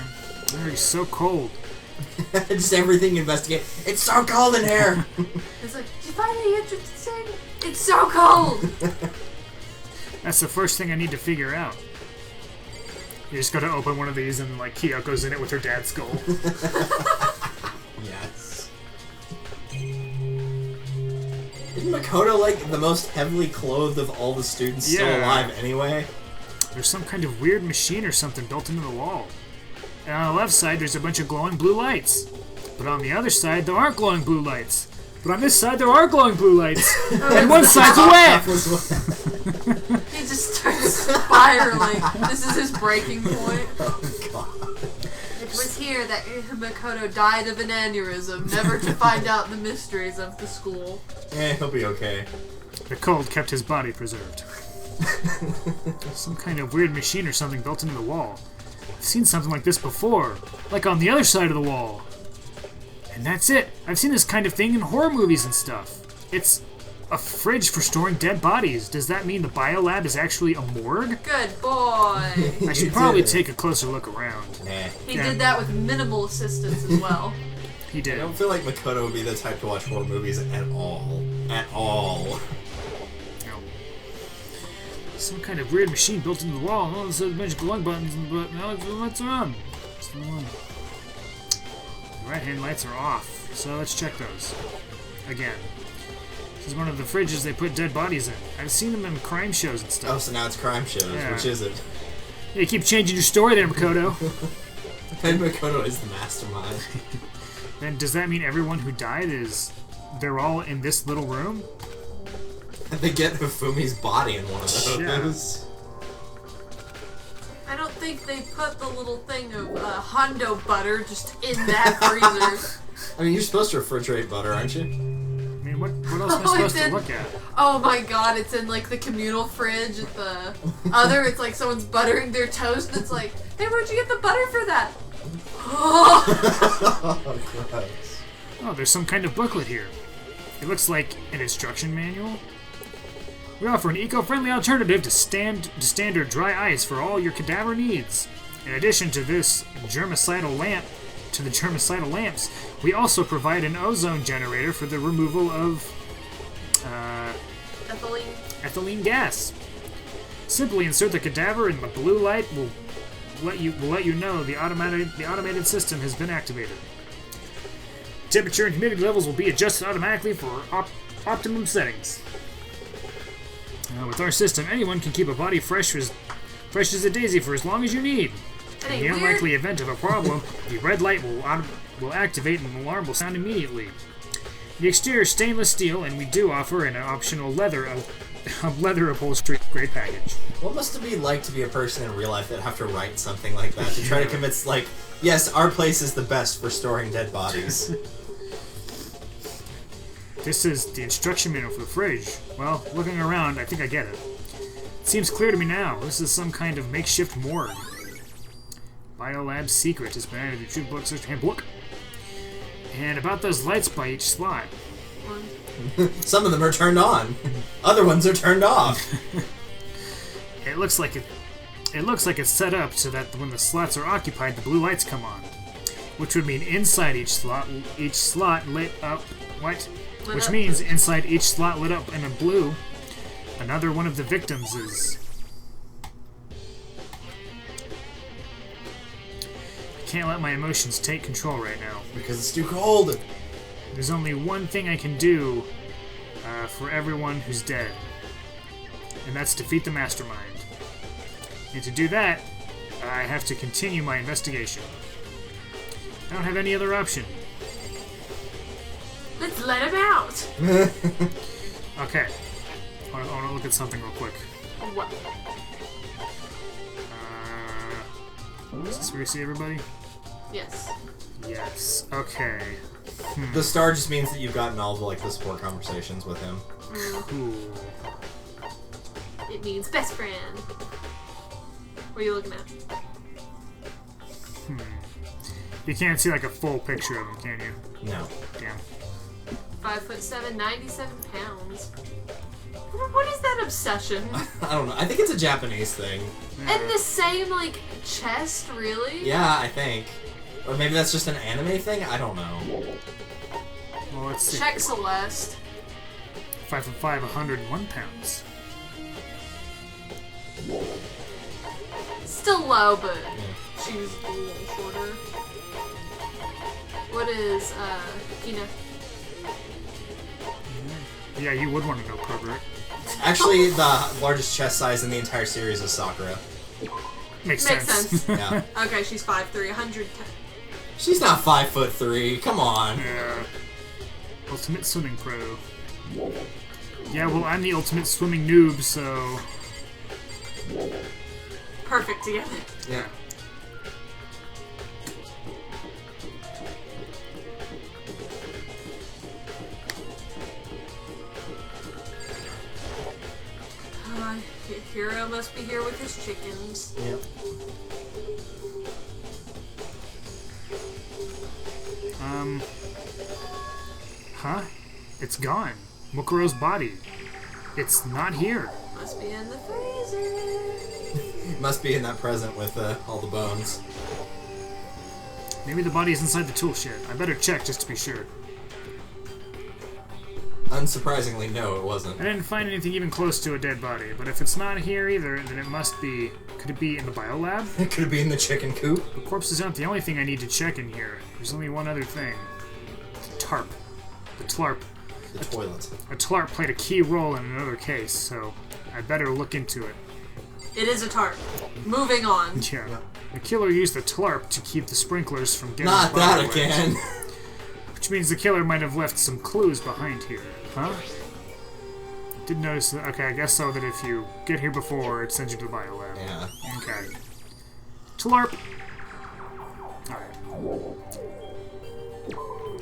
It's so cold. Just everything investigate. It's so cold in here! It's like, did you find any interesting? It's so cold! That's the first thing I need to figure out. You just gotta open one of these and, like, Kyoko's in it with her dad's skull. Yes. Isn't Makoto, like, the most heavily clothed of all the students still alive anyway? There's some kind of weird machine or something built into the wall. And on the left side, there's a bunch of glowing blue lights. But on the other side, there aren't glowing blue lights. But on this side, there are glowing blue lights. And one side's wet! He just starts spiraling. This is his breaking point. Oh, God. It was here that Makoto died of an aneurysm, never to find out the mysteries of the school. He'll be okay. The cold kept his body preserved. Some kind of weird machine or something built into the wall. I've seen something like this before, like on the other side of the wall. And that's it. I've seen this kind of thing in horror movies and stuff. It's a fridge for storing dead bodies. Does that mean the biolab is actually a morgue? Good boy. I should probably take a closer look around. Nah. He did that with minimal assistance as well. He I did. don't feel like Makoto would be the type to watch horror movies at all. At all. No. Some kind of weird machine built into the wall. Oh, there's a bunch of glowing buttons, but now what's on? What's on? The right-hand lights are off, so let's check those. Again. This is one of the fridges they put dead bodies in. I've seen them in crime shows and Oh, stuff. so now it's crime shows. Yeah. Which is it? Yeah, you keep changing your story there, Makoto. And Makoto is the mastermind. Then does that mean everyone who died they're all in this little room? They get Hifumi's body in one of those. I don't think they put the little thing of Hondo butter just in that freezer. I mean, you're supposed to refrigerate butter, aren't you? I mean, what else am I supposed to look at? Oh my god, it's in like the communal fridge at the other. It's like someone's buttering their toast. And it's like, hey, where'd you get the butter for that? Oh, gross. Oh, there's some kind of booklet here. It looks like an instruction manual. We offer an eco-friendly alternative to standard dry ice for all your cadaver needs. In addition to this germicidal lamps, we also provide an ozone generator for the removal of ethylene gas. Simply insert the cadaver and the blue light will let you know the automated system has been activated. Temperature and humidity levels will be adjusted automatically for optimum settings. With our system, anyone can keep a body fresh as a daisy for as long as you need. In the unlikely event of a problem, the red light will activate and an alarm will sound immediately. The exterior is stainless steel, and we do offer an optional leather upholstery grade package. What must it be like to be a person in real life that have to write something like that to try to convince, like, yes, our place is the best for storing dead bodies? This is the instruction manual for the fridge. Well, looking around, I think I get it. It seems clear to me now. This is some kind of makeshift morgue. Biolab secret has been added to book search handbook. And about those lights by each slot. Some of them are turned on. Other ones are turned off. It looks like it's set up so that when the slots are occupied, the blue lights come on. Which would mean inside each slot lit up. What? Which means inside each slot lit up in a blue, another one of the victims is... I can't let my emotions take control right now. Because it's too cold. There's only one thing I can do for everyone who's dead, and that's defeat the mastermind. And to do that, I have to continue my investigation. I don't have any other option. Let's let him out. Okay. I want to look at something real quick. What? Is this where you see everybody? Yes. Yes. Okay. The star just means that you've gotten all the support conversations with him. Cool. It means best friend. What are you looking at? You can't see like a full picture of him, can you? No. Damn. 5'7", 97 pounds. What is that obsession? I don't know. I think it's a Japanese thing. And the same, chest, really? Yeah, I think. Or maybe that's just an anime thing? I don't know. Well, let's see. Check Celeste. 5'5", 101 pounds. Still low, but she was a little shorter. What is, Hina? Yeah, you would want to know, pervert. Actually, the largest chest size in the entire series is Sakura. Makes Makes sense. sense. Yeah. Okay, she's 5'3", 110. She's not 5'3". Come on. Yeah. Ultimate swimming pro. Yeah, well, I'm the ultimate swimming noob, so... Perfect together. Yeah. Hero must be here with his chickens. Yep. Huh? It's gone. Mukuro's body. It's not here. Must be in the freezer. Must be in that present with all the bones. Maybe the body's inside the tool shed. I better check just to be sure. Unsurprisingly, no, it wasn't. I didn't find anything even close to a dead body, but if it's not here either, then it must be... Could it be in the biolab? It could be in the chicken coop. The corpses aren't the only thing I need to check in here. There's only one other thing. The tarp. The tlarp. The toilet. A tlarp played a key role in another case, so I better look into it. It is a tarp. Moving on. Yeah. The killer used the tlarp to keep the sprinklers from getting Not the that body wet. again. Which means the killer might have left some clues behind here. Huh? Did notice that. Okay, I guess so that if you get here before, it sends you to the biolab. Yeah. Okay. Tlarp! Alright.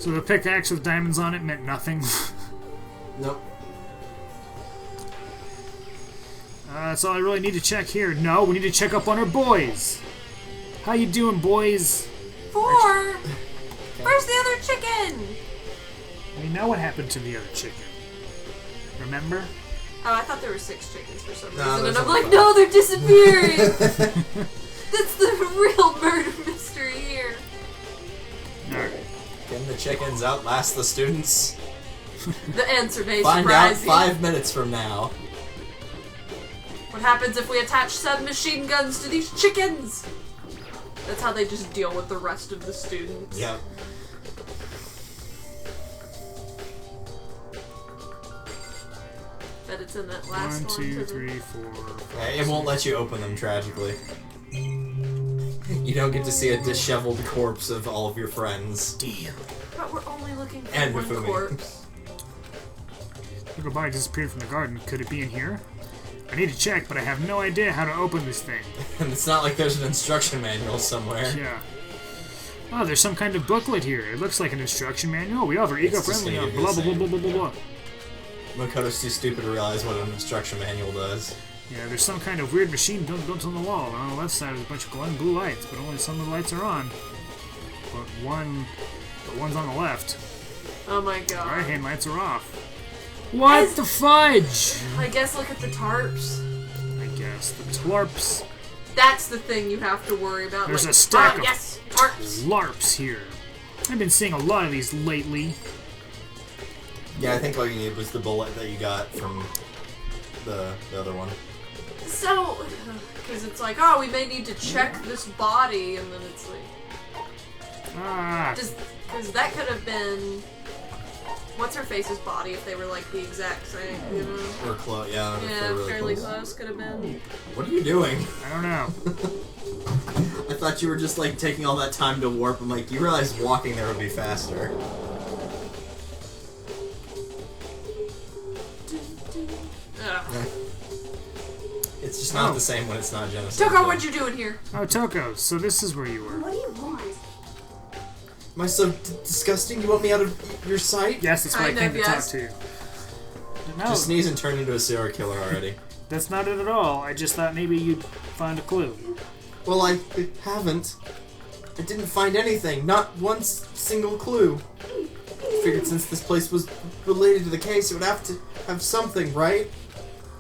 So the pickaxe with diamonds on it meant nothing. Nope. That's all I really need to check here. No, we need to check up on our boys! How you doing, boys? 4! Where's the other chicken? We know what happened to the other chicken. Remember? Oh, I thought there were 6 chickens for some No, reason, there's and I'm only like, 5. no, they're disappearing! That's the real murder mystery here. Alright. Can the chickens outlast the students? The answer may Find out surprise you. 5 minutes from now. What happens if we attach submachine guns to these chickens? That's how they just deal with the rest of the students. Yep. Bet it's in that last 1, one. 2, to the- 3, 4. It won't let you open them, tragically. You don't get to see a disheveled corpse of all of your friends. Damn. But we're only looking for And one Mifumi. corpse. Little body disappeared from the garden. Could it be in here? I need to check, but I have no idea how to open this thing. And it's not like there's an instruction manual somewhere. Yeah. Oh, there's some kind of booklet here. It looks like an instruction manual. We offer eco-friendly just on gonna blah give blah you blah the blah blah blah. Makoto's too stupid to realize what an instruction manual does. Yeah, there's some kind of weird machine built on the wall. And on the left side is a bunch of glowing blue lights, but only some of the lights are on. But one's on the left. Oh my The god. right-hand lights are off. What the fudge? I guess look at the tarps. I guess the tlarps. That's the thing you have to worry about. There's like, a stack of yes, tarps. LARPs here. I've been seeing a lot of these lately. Yeah, I think all you need was the bullet that you got from the other one. So, because it's like, oh, we may need to check this body, and then it's like, Ah, just because that could have been what's her face's body if they were like the exact same. You know? Or close, yeah. If Yeah, they're really fairly close could have been. What are you doing? I don't know. I thought you were just like taking all that time to warp. I'm like, you realize walking there would be faster. Ugh. It's just not the same when it's not Genesis. Toko, what you doing here? Oh, Toko, so this is where you were. What do you want? Am I so disgusting? You want me out of your sight? Yes, that's why I Kind came of, to yes. talk to you. No, Just sneeze and turn into a serial killer already. that's not it at all. I just thought maybe you'd find a clue. Well, I haven't. I didn't find anything. Not one single clue. Figured since this place was related to the case, it would have to have something, right?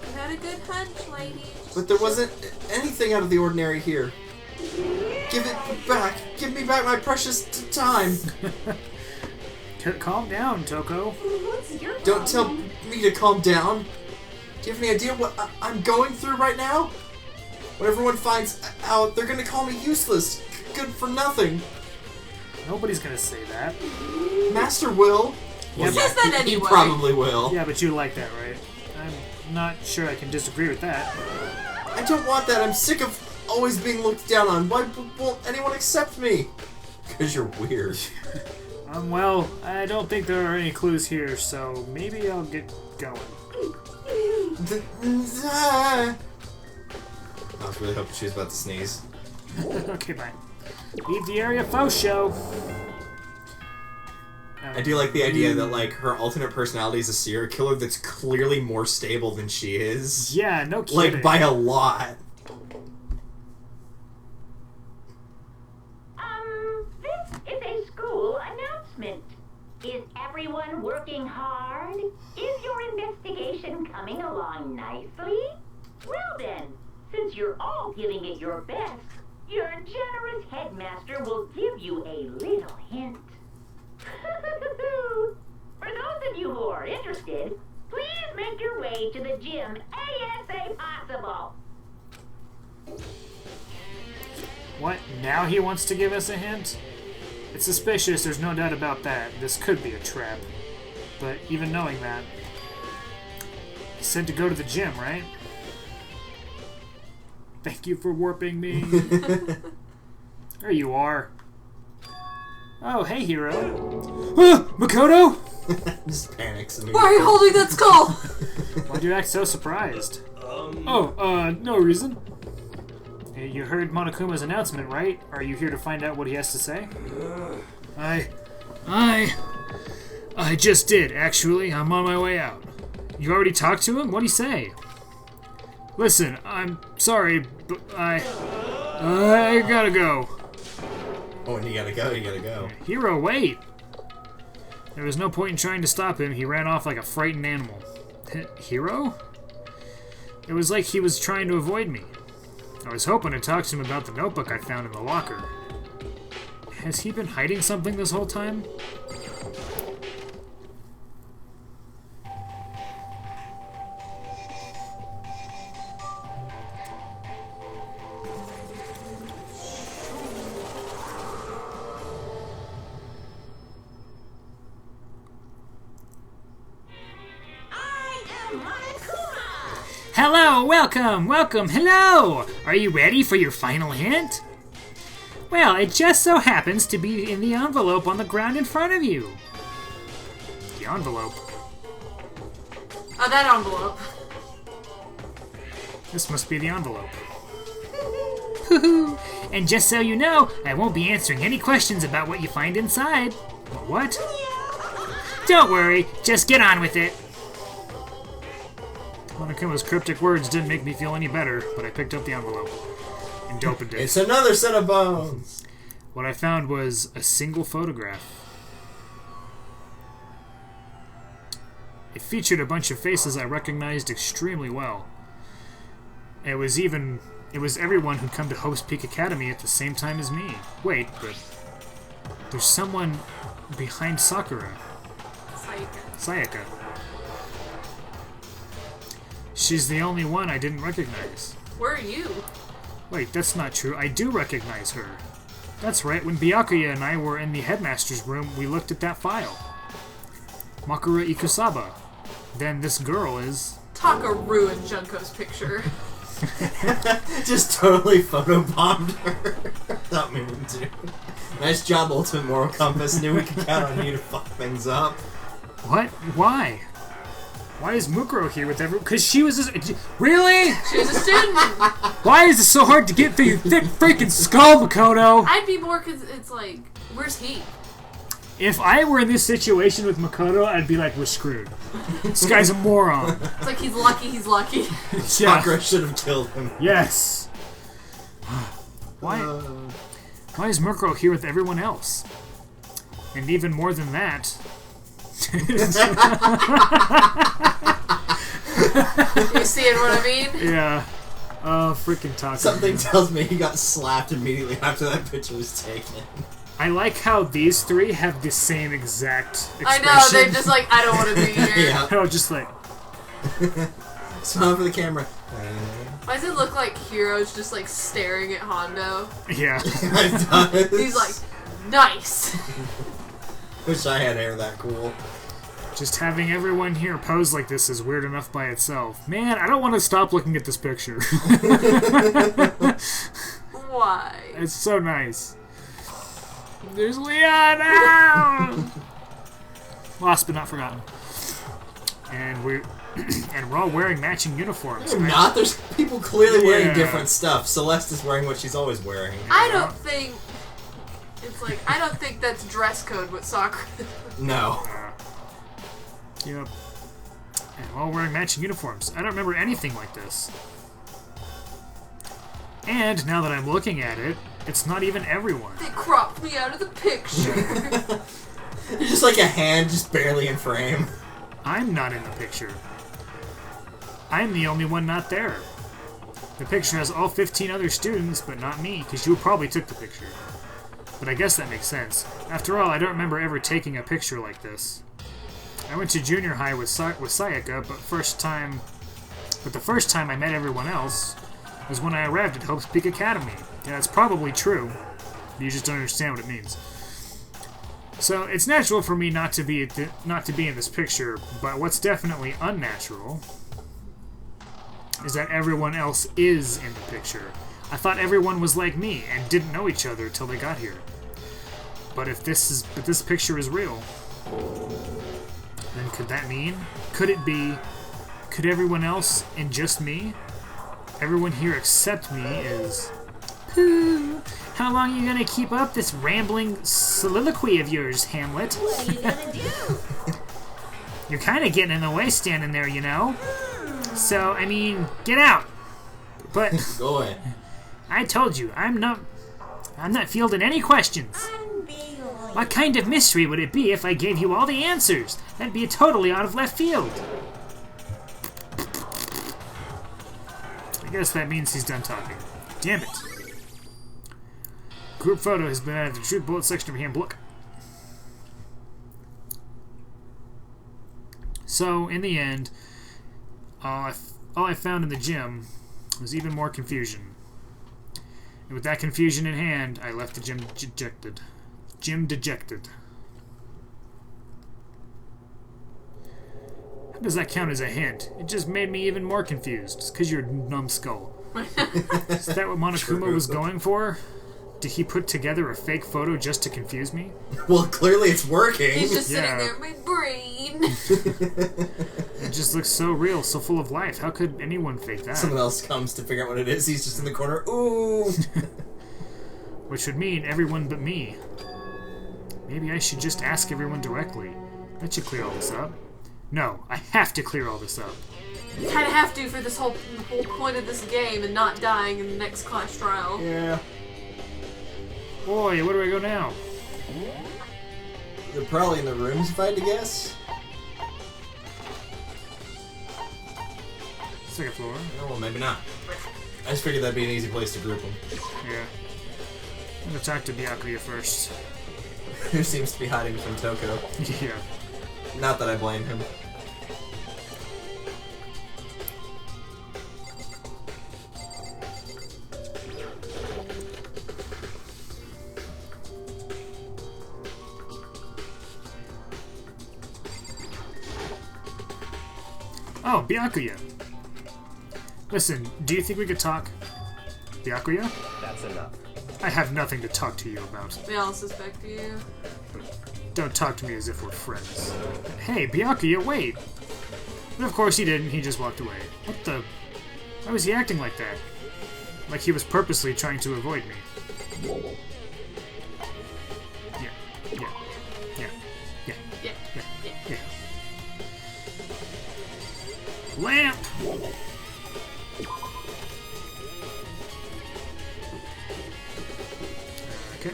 You had a good hunch, lady. But there wasn't anything out of the ordinary here. Give it back. Give me back my precious time. Calm down, Toko. What's your Don't tell problem? me to calm down. Do you have any idea what I'm going through right now? When everyone finds out, they're gonna call me useless, good for nothing. Nobody's gonna say that. Master will. Yeah, He says that He anyway. probably will. Yeah, but you like that, right? I'm not sure I can disagree with that. I don't want that. I'm sick of always being looked down on. Why won't anyone accept me? Because you're weird. Well, I don't think there are any clues here, so maybe I'll get going. I was really hoping she was about to sneeze. Okay, bye. Leave the area, faux show. I do like the idea that like her alternate personality is a serial killer that's clearly more stable than she is. Yeah, no kidding. Like by a lot. This is a school announcement. Is everyone working hard? Is your investigation coming along nicely? Well then, since you're all giving it your best, your generous headmaster will give you a little hint. For those of you who are interested, please make your way to the gym ASA possible. What? Now he wants to give us a hint? It's suspicious, there's no doubt about that. This could be a trap. But even knowing that, he said to go to the gym, right? Thank you for warping me. There you are. Oh, hey, hero. Makoto? Just panics. Why are you holding that skull? Why'd you act so surprised? No reason. Hey, you heard Monokuma's announcement, right? Are you here to find out what he has to say? I just did, actually. I'm on my way out. You already talked to him? What'd he say? Listen, I'm sorry, but I gotta go. Oh, and you gotta go, you gotta go. Hero, wait! There was no point in trying to stop him. He ran off like a frightened animal. Hero? It was like he was trying to avoid me. I was hoping to talk to him about the notebook I found in the locker. Has he been hiding something this whole time? Hello, welcome, hello! Are you ready for your final hint? Well, it just so happens to be in the envelope on the ground in front of you. The envelope? Oh, that envelope. This must be the envelope. And just so you know, I won't be answering any questions about what you find inside. What? Don't worry, just get on with it. Monokuma's cryptic words didn't make me feel any better, but I picked up the envelope and opened it. It's another set of bones! What I found was a single photograph. It featured a bunch of faces I recognized extremely well. It was everyone who'd come to Hope's Peak Academy at the same time as me. Wait, but there's someone behind Sakura. Sayaka. She's the only one I didn't recognize. Where are you? Wait, that's not true. I do recognize her. That's right, when Byakuya and I were in the headmaster's room, we looked at that file. Makura Ikusaba. Then this girl is... Taka ruined Junko's picture. Just totally photobombed her. Without meaning to. Nice job, Ultimate Moral Compass. Knew we could count on you to fuck things up. What? Why? Why is Mukuro here with everyone? Because she was just... Really? She was a student. Why is it so hard to get through your thick freaking skull, Makoto? I'd be more because it's like, where's he? If I were in this situation with Makoto, I'd be like, we're screwed. This guy's a moron. It's like he's lucky he's lucky. Sakura should have killed him. Yes. Why is Mukuro here with everyone else? And even more than that... You seeing what I mean? Yeah. Oh, freaking Taka. Something tells me he got slapped immediately after that picture was taken. I like how these three have the same exact expression. I know, they're just like, I don't want to be here. Yeah. Oh, just like... Smile for the camera. Why does it look like Hiro's just like staring at Hondo? Yeah. It does. He's like, nice. Wish I had hair that cool. Just having everyone here pose like this is weird enough by itself. Man, I don't want to stop looking at this picture. Why? It's so nice. There's Leon! Ah! Lost but not forgotten. And we're all wearing matching uniforms. They're not. There's people clearly wearing Yeah. different stuff. Celeste is wearing what she's always wearing. I don't think... It's like, I don't think that's dress code with Sakura. No. Yep. And we're all wearing matching uniforms. I don't remember anything like this. And now that I'm looking at it, it's not even everyone. They cropped me out of the picture. You're just like a hand just barely in frame. I'm not in the picture. I'm the only one not there. The picture has all 15 other students, but not me, because you probably took the picture. But I guess that makes sense. After all, I don't remember ever taking a picture like this. I went to junior high with Sayaka, but the first time I met everyone else was when I arrived at Hope's Peak Academy. Yeah, that's probably true. You just don't understand what it means. So it's natural for me not to be in this picture, but what's definitely unnatural is that everyone else is in the picture. I thought everyone was like me and didn't know each other till they got here. But if this picture is real, then could that mean? Could everyone else and just me? Everyone here except me is... Pooh! How long are you gonna keep up this rambling soliloquy of yours, Hamlet? What are you gonna do? You're kinda getting in the way standing there, you know? So, I mean, get out! But... Go away. I told you, I'm not fielding any questions. I'm being annoying. What kind of mystery would it be if I gave you all the answers? That'd be totally out of left field. I guess that means he's done talking. Damn it. Group photo has been added to the Truth Bullet section of your handbook. So, in the end, all I found in the gym was even more confusion. And with that confusion in hand, I left the gym dejected. How does that count as a hint? It just made me even more confused. It's because you're a numbskull. Is that what Monokuma was going for? Did he put together a fake photo just to confuse me? Well, clearly it's working. He's just Yeah. sitting there, my brain. It just looks so real, so full of life. How could anyone fake that? Someone else comes to figure out what it is. He's just in the corner. Ooh. Which would mean everyone but me. Maybe I should just ask everyone directly. That should clear all this up. No, I have to clear all this up. You kind of have to for this whole point of this game and not dying in the next class trial. Yeah. Boy, where do I go now? They're probably in the rooms, if I had to guess. Second floor. Oh, well, maybe not. I just figured that'd be an easy place to group them. Yeah. I'm gonna talk to Byakuya first. Who seems to be hiding from Toko. Yeah. Not that I blame him. Oh, Byakuya. Listen, do you think we could talk? Byakuya? That's enough. I have nothing to talk to you about. We all suspect you. Don't talk to me as if we're friends. Hey, Byakuya, wait! But of course he didn't, he just walked away. What the... Why was he acting like that? Like he was purposely trying to avoid me. Yeah, yeah, yeah, yeah, Yeah. yeah, yeah. Lamp! Okay.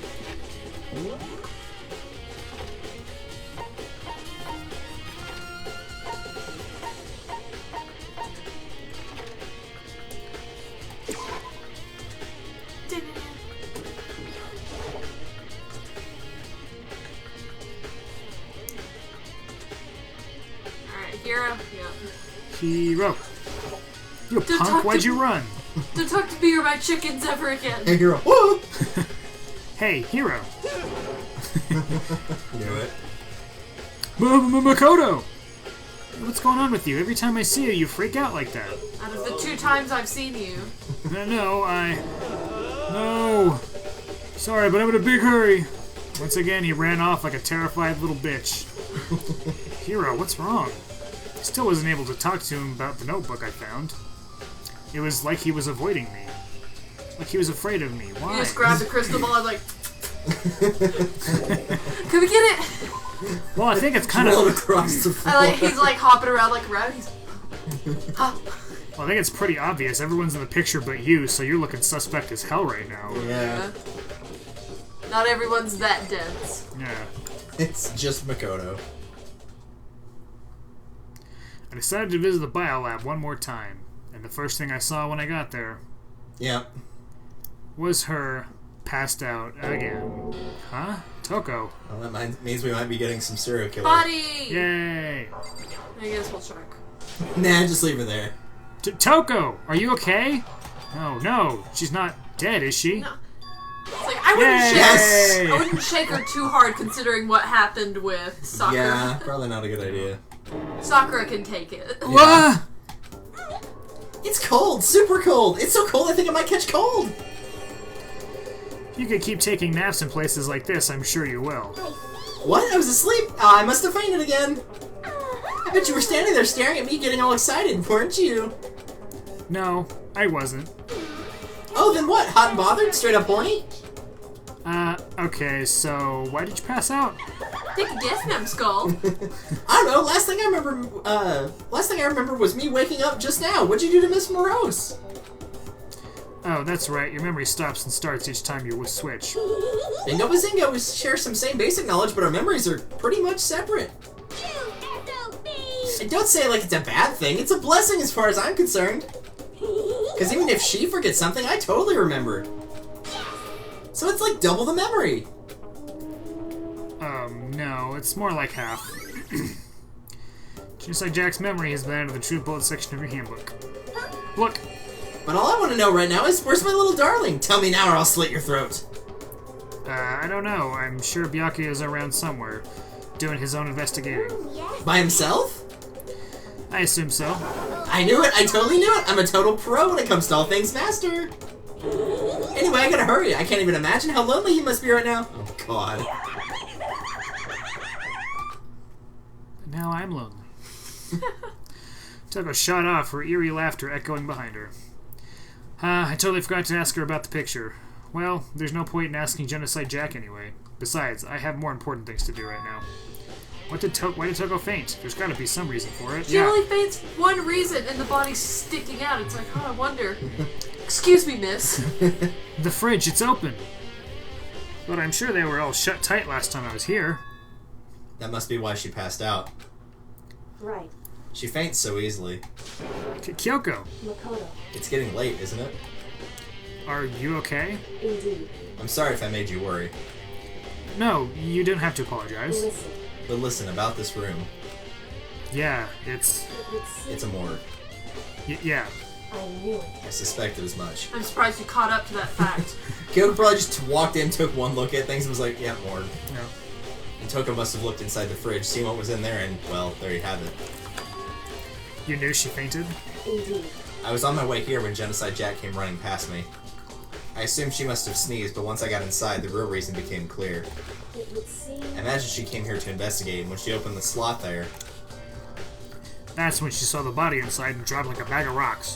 Alright, hero. Yeah. Hero. You Don't punk, talk why'd to you me. run? Don't talk to me or my chickens ever again. Hey, hero. Woo! Hey, Hero. Knew it. Makoto! What's going on with you? Every time I see you, you freak out like that. Out of the 2 times I've seen you. No! Sorry, but I'm in a big hurry. Once again, he ran off like a terrified little bitch. Hero, what's wrong? I still wasn't able to talk to him about the notebook I found. It was like he was avoiding me. Like he was afraid of me. Why? You just grabbed the crystal ball and like... Can we get it? Well, I think it's kind Rolled of... across the floor. He's like hopping around like a rabbit. He's... Hop. Well, I think it's pretty obvious. Everyone's in the picture but you, so you're looking suspect as hell right now. Yeah. Not everyone's that dense. Yeah. It's just Makoto. I decided to visit the biolab one more time, and the first thing I saw when I got there Yep. was her passed out again. Huh? Toko. Well, that means we might be getting some serial killer. Body! Yay! I guess we'll check. Nah, just leave her there. Toko, are you okay? Oh no, she's not dead, is she? No. It's like, I wouldn't Yay! shake Yes! I wouldn't shake her too hard considering what happened with Sakura. Yeah, probably not a good idea. Sakura can take it. What? It's cold, super cold. It's so cold I think I might catch cold. If you could keep taking naps in places like this, I'm sure you will. What? I was asleep. Oh, I must have fainted again. I bet you were standing there staring at me getting all excited, weren't you? No, I wasn't. Oh, then what? Hot and bothered? Straight up horny? Okay, so why did you pass out? Take a guess, numbskull. I don't know. Last thing I remember was me waking up just now. What'd you do to Miss Morose? Oh, that's right, your memory stops and starts each time you switch. Bingo Bazingo, we share some same basic knowledge, but our memories are pretty much separate. And don't say it like it's a bad thing. It's a blessing as far as I'm concerned. Because even if she forgets something, I totally remember. So it's like double the memory. No, it's more like half. Just like Jack's memory has been out of the truth bullet section of your handbook. Look! But all I want to know right now is, where's my little darling? Tell me now or I'll slit your throat. I don't know. I'm sure Byakuya is around somewhere, doing his own investigating. By himself? I assume so. I knew it. I totally knew it. I'm a total pro when it comes to all things master. Anyway, I gotta hurry. I can't even imagine how lonely he must be right now. Oh, God. Now I'm lonely. Toko shot off, her eerie laughter echoing behind her. I totally forgot to ask her about the picture. Well, there's no point in asking Genocide Jack anyway. Besides, I have more important things to do right now. Why did Toko faint? There's gotta be some reason for it. She only faints one reason, and the body's sticking out. It's like, oh, I wonder. Excuse me, miss. The fridge, it's open. But I'm sure they were all shut tight last time I was here. That must be why she passed out. Right. She faints so easily. Kyoko, Makoto. It's getting late, isn't it? are you okay? Indeed. I'm sorry if I made you worry. No, you didn't have to apologize. Listen. But listen, about this room. Yeah, it's... It's a morgue. yeah. I knew it. I suspected as much. I'm surprised you caught up to that fact. Kyoko probably just walked in, took one look at things, and was like, yeah, morgue. No. And Toko must have looked inside the fridge, seen what was in there, and, well, there you have it. You knew she fainted? Indeed. I was on my way here when Genocide Jack came running past me. I assumed she must have sneezed, but once I got inside, the real reason became clear. It would seem... I imagine she came here to investigate, and when she opened the slot there... That's when she saw the body inside and dropped like a bag of rocks.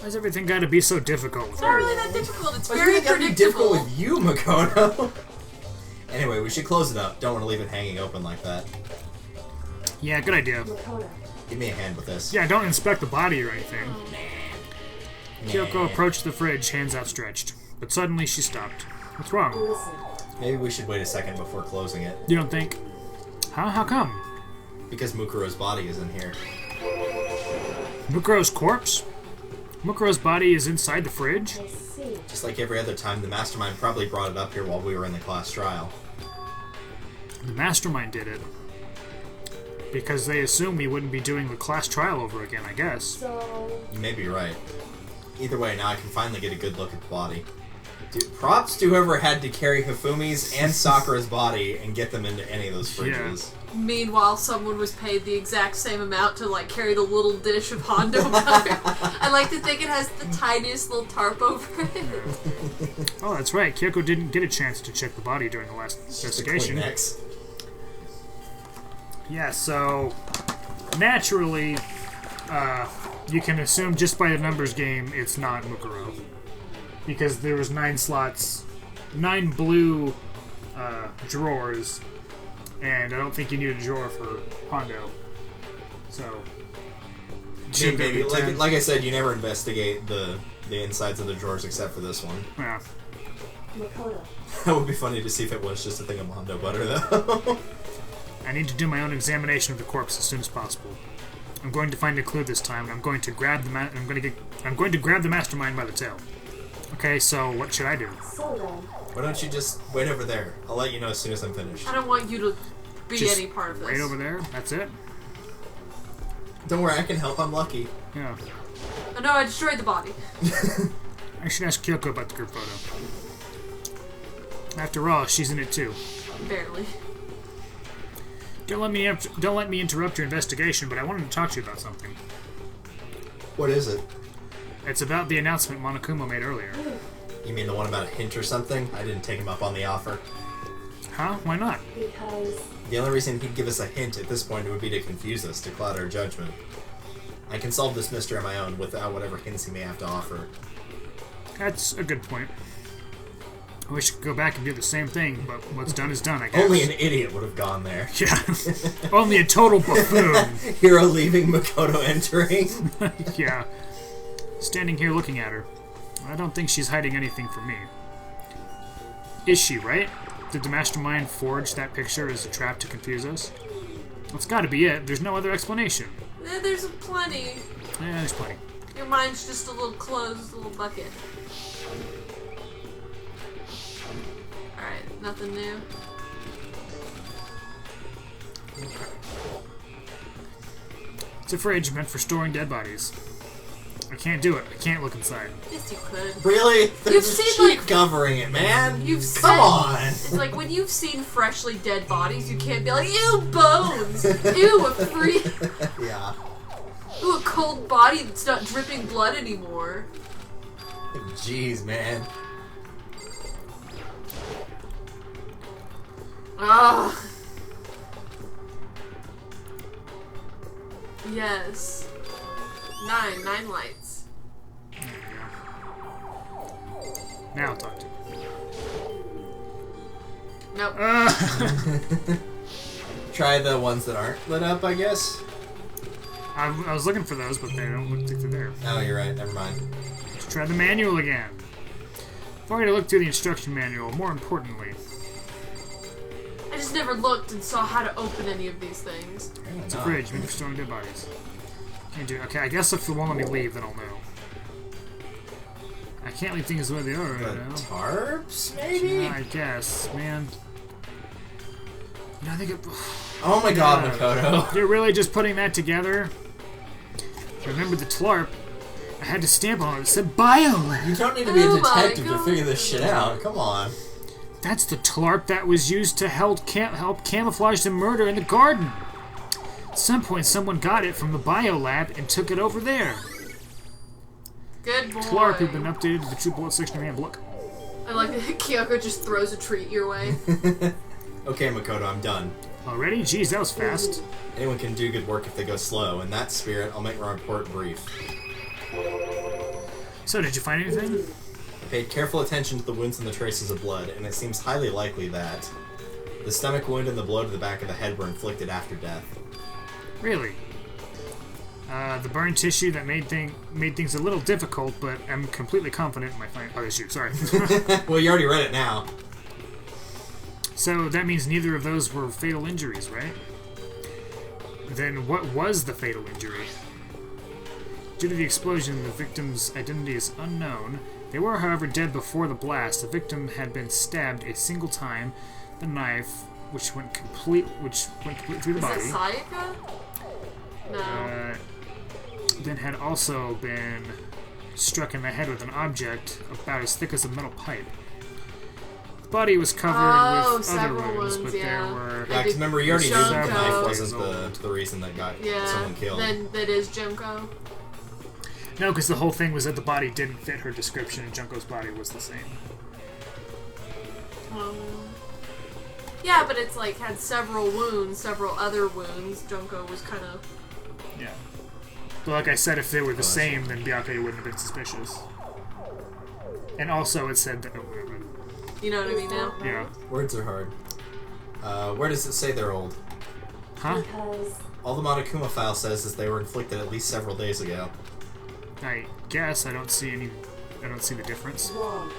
Why's everything got to be so difficult with It's not her? really that difficult. It's Why's very it gotta be difficult predictable. with you, Makoto? Anyway, we should close it up. Don't want to leave it hanging open like that. Yeah, good idea. Makoto. Give me a hand with this. Yeah, don't inspect the body or anything. Kyoko Nah. approached the fridge, hands outstretched. But suddenly she stopped. What's wrong? Listen. Maybe we should wait a second before closing it. You don't think? Huh? How come? Because Mukuro's body is in here. Mukuro's corpse? Mukuro's body is inside the fridge? I see. Just like every other time, the Mastermind probably brought it up here while we were in the class trial. The Mastermind did it. Because they assumed we wouldn't be doing the class trial over again, I guess. So... You may be right. Either way, now I can finally get a good look at the body. Dude, props to whoever had to carry Hifumi's and Sakura's body and get them into any of those fridges. Meanwhile, someone was paid the exact same amount to like carry the little dish of Hondo butter. I like to think it has the tiniest little tarp over it. Oh, that's right. Kyoko didn't get a chance to check the body during the last Just a investigation. Kleenex. Yeah, so naturally, you can assume just by the numbers game it's not Mukuro. Because there was 9 slots, 9 blue drawers, and I don't think you need a drawer for Hondo. So, Maybe. Like I said, you never investigate the insides of the drawers except for this one. Yeah. Makoto. That would be funny to see if it was just a thing of Hondo butter, though. I need to do my own examination of the corpse as soon as possible. I'm going to find a clue this time, and I'm going to grab the I'm going to grab the Mastermind by the tail. Okay, so what should I do? So then... Why don't you just wait over there? I'll let you know as soon as I'm finished. I don't want you to be Just any part of this. Right over there. That's it. Don't worry, I can help. I'm lucky. Yeah. Oh, no, I destroyed the body. I should ask Kyoko about the group photo. After all, she's in it too. Barely. Don't let me interrupt your investigation, but I wanted to talk to you about something. What is it? It's about the announcement Monokuma made earlier. You mean the one about a hint or something? I didn't take him up on the offer. Huh? Why not? Because... The only reason he'd give us a hint at this point would be to confuse us, to cloud our judgment. I can solve this mystery on my own without whatever hints he may have to offer. That's a good point. I wish I could go back and do the same thing, but what's done is done, I guess. Only an idiot would have gone there. Yeah. Only a total buffoon. Hiro leaving, Makoto entering. Yeah. Standing here looking at her. I don't think she's hiding anything from me. Is she, right? Did the Mastermind forge that picture as a trap to confuse us? That's gotta be it. There's no other explanation. There's plenty. Yeah, there's plenty. Your mind's just a little closed, little bucket. Alright, nothing new. It's a fridge meant for storing dead bodies. I can't do it. I can't look inside. Yes, you could. Really? There's a seen, sheet like- covering it, man. You've Come seen- on. It's like when you've seen freshly dead bodies, you can't be like, ew, bones! Ew, a free... Yeah. Ooh, a cold body that's not dripping blood anymore. Jeez, man. Ugh. Yes. 9 lights. Now I'll talk to you. Nope. Try the ones that aren't lit up, I guess. I was looking for those, but they don't look like they're there. Oh, you're right. Never mind. Let's try the manual again. Before I look through the instruction manual, more importantly, I just never looked and saw how to open any of these things. it's a fridge meant for storing dead bodies. Can't do. Okay, I guess if it won't let me leave, then I'll know. I can't leave things the way they are The right now. tarps, maybe? Yeah, I guess, man. You know, I think it. Oh my god, Yeah. Makoto. You're really just putting that together? Remember the tlarp? I had to stamp on it. It said BioLab. You don't need to be a Oh my detective to God. figure this shit out. Come on. That's the tlarp that was used to help camouflage the murder in the garden. At some point, someone got it from the bio lab and took it over there. Good boy. Clark had been updated to the True Bullet section of the handbook. I like that Kyoko just throws a treat your way. Okay, Makoto, I'm done. Already? Geez, that was fast. Anyone can do good work if they go slow. In that spirit, I'll make my report brief. So, did you find anything? I paid careful attention to the wounds and the traces of blood, and it seems highly likely that the stomach wound and the blow to the back of the head were inflicted after death. Really? The burn tissue that made things a little difficult, but I'm completely confident in my find. Oh, shoot, sorry. Well, you already read it now. So that means neither of those were fatal injuries, right? Then what was the fatal injury? Due to the explosion, the victim's identity is unknown. They were, however, dead before the blast. The victim had been stabbed a single time. The knife, which went complete through the body. Is it Sayaka? No. Then had also been struck in the head with an object about as thick as a metal pipe. The body was covered with other wounds, but there were... Yeah, because remember, you already knew that the knife Junko. wasn't the reason that got someone killed. Then that is Junko. No, because the whole thing was that the body didn't fit her description, and Junko's body was the same. Yeah, but it's like had several wounds, several other wounds. Junko was kind of... Yeah. But like I said, if they were the same, then Byakuya wouldn't have been suspicious. And also it said that... You know what I mean now? Yeah. Words are hard. Where does it say they're old? Huh? Because All the Monokuma file says is they were inflicted at least several days ago. I guess I don't see the difference. wrong.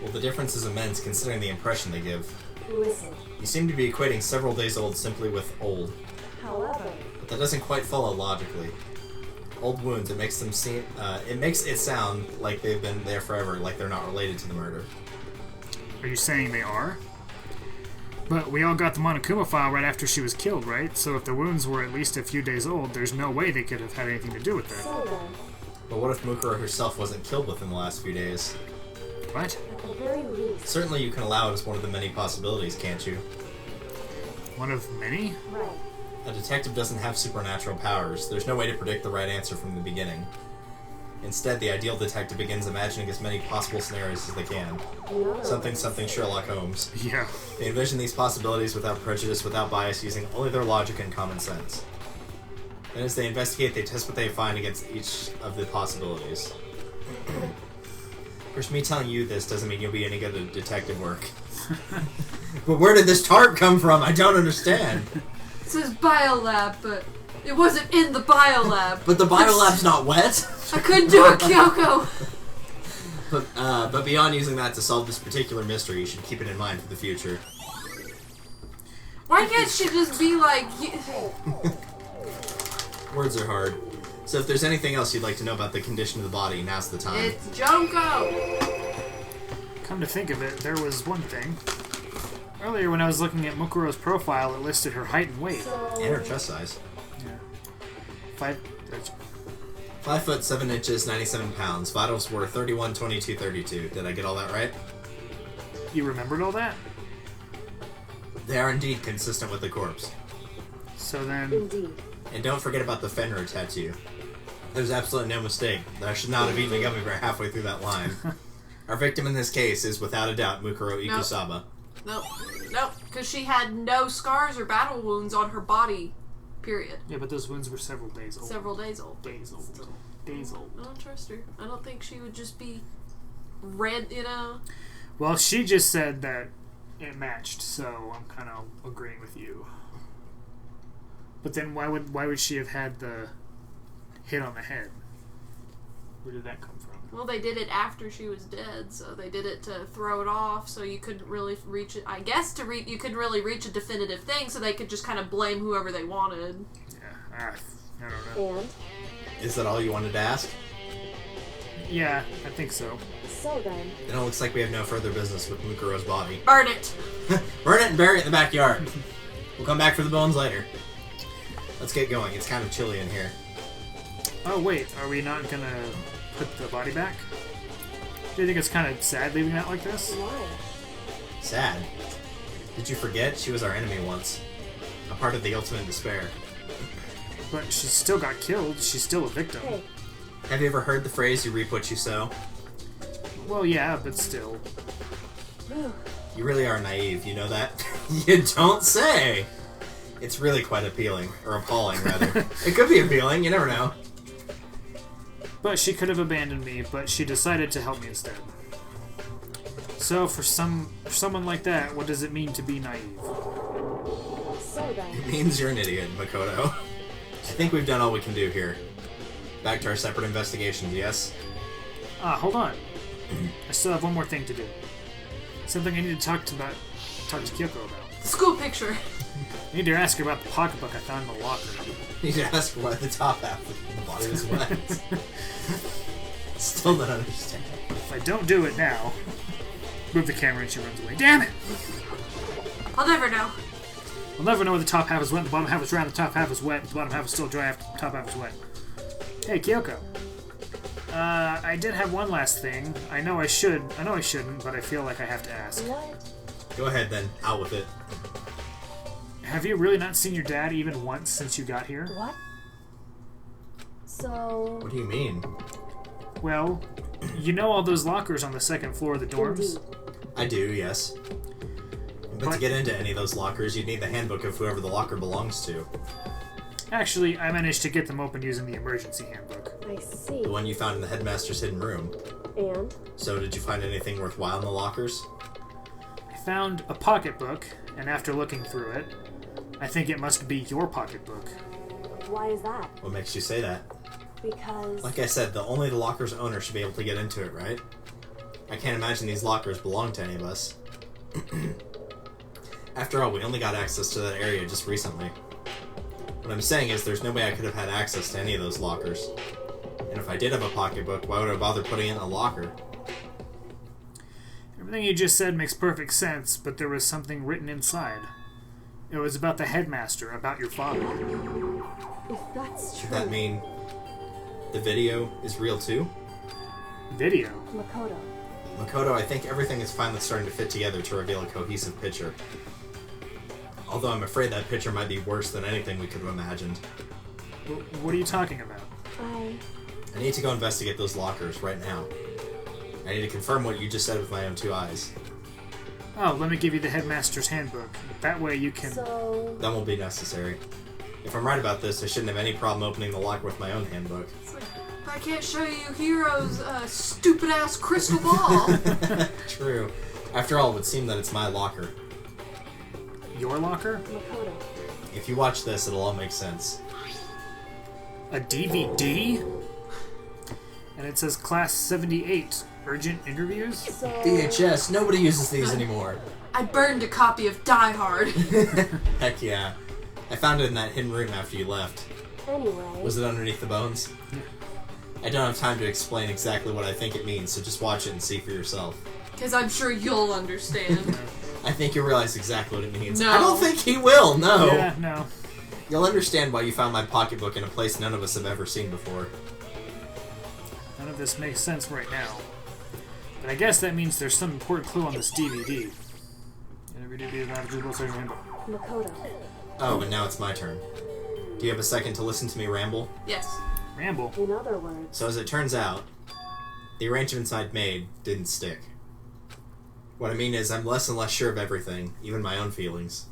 Well, the difference is immense considering the impression they give. Listen. You seem to be equating several days old simply with old, However, but that doesn't quite follow logically. Old wounds, it makes them seem, it makes it sound like they've been there forever, like they're not related to the murder. Are you saying they are? But we all got the Monokuma file right after she was killed, right? So if the wounds were at least a few days old, there's no way they could have had anything to do with that. so then, But what if Mukuro herself wasn't killed within the last few days? What? at the very least, Certainly you can allow it as one of the many possibilities, can't you? One of many? right. A detective doesn't have supernatural powers. There's no way to predict the right answer from the beginning. Instead, the ideal detective begins imagining as many possible scenarios as they can. In other Something words, Sherlock Holmes. Yeah. They envision these possibilities without prejudice, without bias, using only their logic and common sense. Then as they investigate, they test what they find against each of the possibilities. Of course, me telling you this doesn't mean you'll be any good at detective work. But where did this tarp come from? I don't understand. It says biolab, but it wasn't in the biolab. But the biolab's not wet. I couldn't do it, Kyoko. But beyond using that to solve this particular mystery, you should keep it in mind for the future. Why can't she just be like... Words are hard. So if there's anything else you'd like to know about the condition of the body, now's the time. It's Junko. Come to think of it, there was one thing. Earlier when I was looking at Mukuro's profile, it listed her height and weight. And her chest size. Yeah. 5 foot 7 inches, 97 pounds. Vitals were 31, 22, 32. Did I get all that right? You remembered all that? They are indeed consistent with the corpse. So then... indeed. And don't forget about the Fenrir tattoo. There's absolutely no mistake. I should not have eaten a gummy bear halfway through that line. Our victim in this case is without a doubt Mukuro Ikusaba. Nope, because she had no scars or battle wounds on her body, period. Yeah, but those wounds were several days old. Several days old. Days old. Days old. I don't trust her. I don't think she would just be red, you know? Well, she just said that it matched, so I'm kind of agreeing with you. But then why would she have had the hit on the head? Where did that come from? Well, they did it after she was dead, so they did it to throw it off, so you couldn't really reach it. I guess you couldn't really reach a definitive thing, so they could just kind of blame whoever they wanted. Yeah, I don't know. And Is that all you wanted to ask? Yeah, I think so. so then, Then it looks like we have no further business with Mukuro's body. Burn it! Burn it and bury it in the backyard. We'll come back for the bones later. Let's get going. It's kind of chilly in here. Oh wait, are we not gonna put the body back? Do you think it's kind of sad leaving that like this? why? Sad. Did you forget? She was our enemy once. A part of the ultimate despair. But she still got killed. She's still a victim. Hey, Have you ever heard the phrase, you reap what you sow? Well, yeah, but still. whew. You really are naive, you know that? You don't say! It's really quite appealing. Or appalling, rather. It could be appealing, you never know. But she could have abandoned me, but she decided to help me instead. So, for someone like that, what does it mean to be naive? So then, It means you're an idiot, Makoto. I think we've done all we can do here. Back to our separate investigations, yes? Hold on. I still have one more thing to do. Something I need to talk to Kyoko about. School picture. I need to ask her about the pocketbook I found in the locker. You need to ask her why the top half of the body was wet. Still don't understand. If I don't do it now, move the camera and she runs away. Damn it! I'll never know. I'll never know whether the top half is wet, the bottom half is dry, the top half is wet, the bottom half is still dry, the top half is wet. Hey, Kyoko. I did have one last thing. I know I shouldn't, but I feel like I have to ask. what? Go ahead then, out with it. Have you really not seen your dad even once since you got here? What? So, What do you mean? Well, you know all those lockers on the second floor of the dorms? indeed. I do, yes. But to get into any of those lockers, you'd need the handbook of whoever the locker belongs to. Actually, I managed to get them open using the emergency handbook. I see. The one you found in the headmaster's hidden room. And? So, did you find anything worthwhile in the lockers? I found a pocketbook, and after looking through it, I think it must be your pocketbook. Why is that? What makes you say that? Because... Like I said, only the locker's owner should be able to get into it, right? I can't imagine these lockers belong to any of us. After all, we only got access to that area just recently. What I'm saying is, there's no way I could have had access to any of those lockers. And if I did have a pocketbook, why would I bother putting it in a locker? Everything you just said makes perfect sense, but there was something written inside. It was about the headmaster, about your father. if that's true... Does that mean the video is real too? Video. Makoto. Makoto, I think everything is finally starting to fit together to reveal a cohesive picture. Although I'm afraid that picture might be worse than anything we could have imagined. What are you talking about? I need to go investigate those lockers right now. I need to confirm what you just said with my own two eyes. Oh, let me give you the headmaster's handbook. That way you can... So... That won't be necessary. If I'm right about this, I shouldn't have any problem opening the locker with my own handbook. It's like, I can't show you Hero's stupid ass crystal ball. True. After all, it would seem that it's my locker. Your locker? Makoto. If you watch this, it'll all make sense. A DVD? And it says Class 78, Urgent Interviews? So... VHS, nobody uses these anymore. I burned a copy of Die Hard. Heck yeah. I found it in that hidden room after you left. Anyway... Was it underneath the bones? I don't have time to explain exactly what I think it means, so just watch it and see for yourself. Because I'm sure you'll understand. I think you'll realize exactly what it means. No. I don't think he will, no! Yeah, no. You'll understand why you found my pocketbook in a place none of us have ever seen before. None of this makes sense right now. But I guess that means there's some important clue on this DVD. Makoto. Oh, and now it's my turn. Do you have a second to listen to me ramble? Yes. Ramble. In other words... So as it turns out, the arrangements I'd made didn't stick. What I mean is, I'm less and less sure of everything, even my own feelings.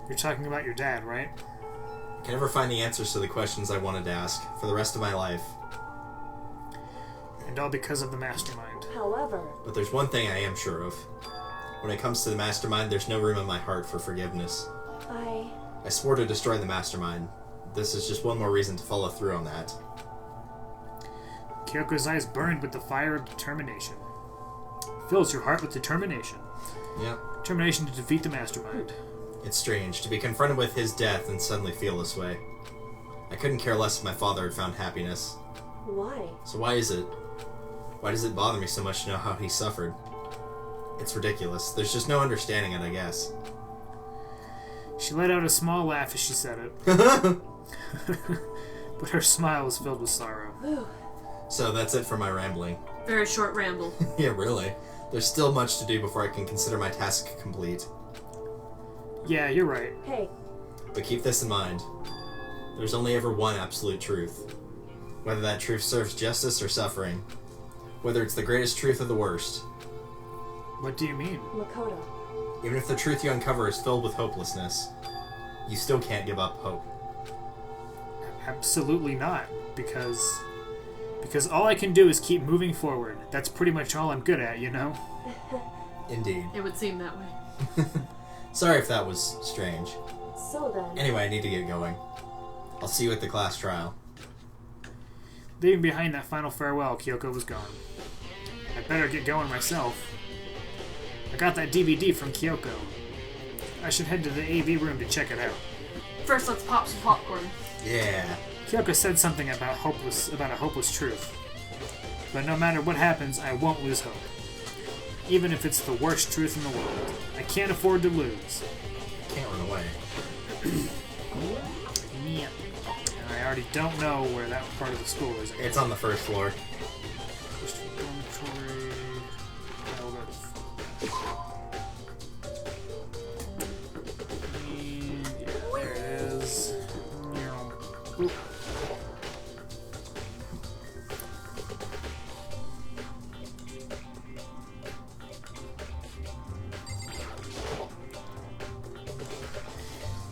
You're talking about your dad, right? I can never find the answers to the questions I wanted to ask for the rest of my life. And all because of the mastermind. However... But there's one thing I am sure of. When it comes to the mastermind, there's no room in my heart for forgiveness. I swore to destroy the mastermind. This is just one more reason to follow through on that. Kyoko's eyes burned with the fire of determination. Fills your heart with determination. Yep. Determination to defeat the mastermind. It's strange to be confronted with his death and suddenly feel this way. I couldn't care less if my father had found happiness. Why? So why is it? Why does it bother me so much to know how he suffered? It's ridiculous. There's just no understanding it, I guess. She let out a small laugh as she said it. But her smile was filled with sorrow. So that's it for my rambling. Very short ramble. Yeah, really. There's still much to do before I can consider my task complete. Yeah, you're right. Hey, But keep this in mind. There's only ever one absolute truth. Whether that truth serves justice or suffering. Whether it's the greatest truth or the worst. What do you mean? Makoto, Even if the truth you uncover is filled with hopelessness, you still can't give up hope. Absolutely not, because all I can do is keep moving forward. That's pretty much all I'm good at, you know? Indeed. It would seem that way. Sorry if that was strange. so then... Anyway, I need to get going. I'll see you at the class trial. Leaving behind that final farewell, Kyoko was gone. I'd better get going myself. I got that DVD from Kyoko. I should head to the AV room to check it out. First, let's pop some popcorn. Yeah. Kyoko said something about a hopeless truth. But no matter what happens, I won't lose hope. Even if it's the worst truth in the world. I can't afford to lose. Can't run away. Yeah. And I already don't know where that part of the school is. It's on the first floor. First dormitory. I'll go and yeah, there it is. Oop.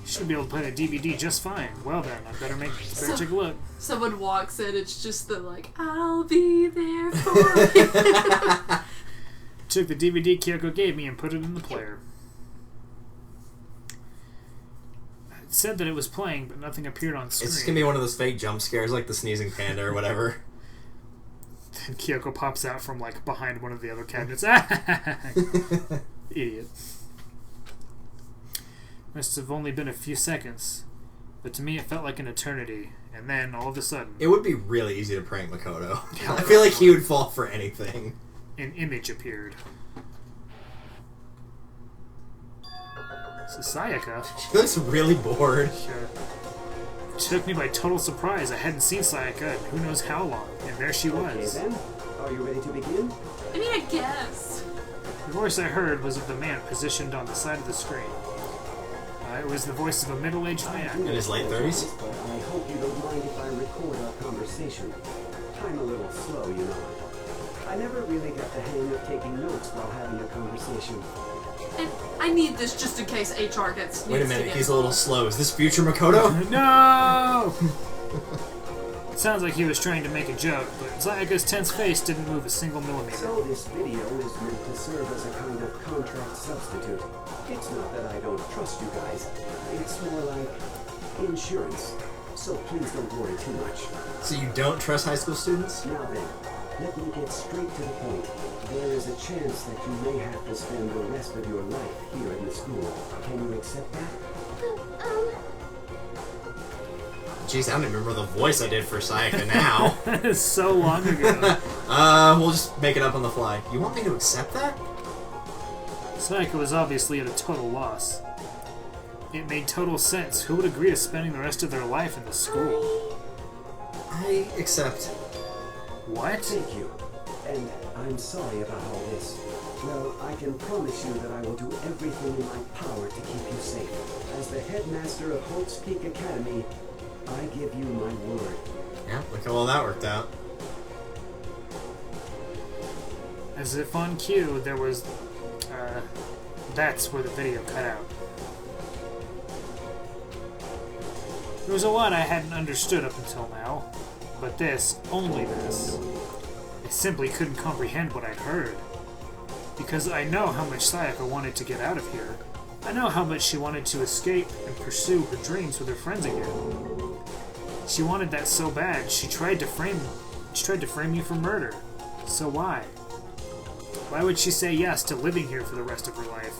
Should be able to play the DVD just fine. Well then, I better take a look. Someone walks in, it's just the I'll be there for you. Took the DVD Kyoko gave me and put it in the player. It said that it was playing, but nothing appeared on screen. It's just gonna be one of those fake jump scares like the sneezing panda or whatever. Then Kyoko pops out from behind one of the other cabinets. Idiot. Must have only been a few seconds, but to me it felt like an eternity. And then, all of a sudden... It would be really easy to prank Makoto. I feel like he would fall for anything. An image appeared. So Sayaka... She looks really bored. Took me by total surprise. I hadn't seen Sayaka in who knows how long, and there she was. Okay then, are you ready to begin? I mean, I guess. The voice I heard was of the man positioned on the side of the screen. It was the voice of a middle-aged man. In his late 30s? But I hope you don't mind if I record our conversation. I'm a little slow, you know. I never really got the hang of taking notes while having a conversation. And I need this just in case HR gets. Wait a minute, he's a little slow. Is this future Makoto? No! It sounds like he was trying to make a joke, but Sayaka's tense face didn't move a single millimeter. So this video is meant to serve as a kind of contract substitute. It's not that I don't trust you guys. It's more like insurance. So please don't worry too much. So you don't trust high school students? Now then, let me get straight to the point. There is a chance that you may have to spend the rest of your life here in the school. Can you accept that? Jeez, I don't even remember the voice I did for Sayaka now. So long ago. We'll just make it up on the fly. You want me to accept that? Sayaka was obviously at a total loss. It made total sense. Who would agree to spending the rest of their life in the school? I accept. What? Thank you. And I'm sorry about all this. Well, I can promise you that I will do everything in my power to keep you safe. As the headmaster of Hope's Peak Academy, I give you my word. Yeah, look how well that worked out. As if on cue, there was... that's where the video cut out. There was a lot I hadn't understood up until now, but this, only this, I simply couldn't comprehend what I'd heard. Because I know how much Sayaka wanted to get out of here. I know how much she wanted to escape and pursue her dreams with her friends again. She wanted that so bad, she tried to frame me for murder. So why? Why would she say yes to living here for the rest of her life?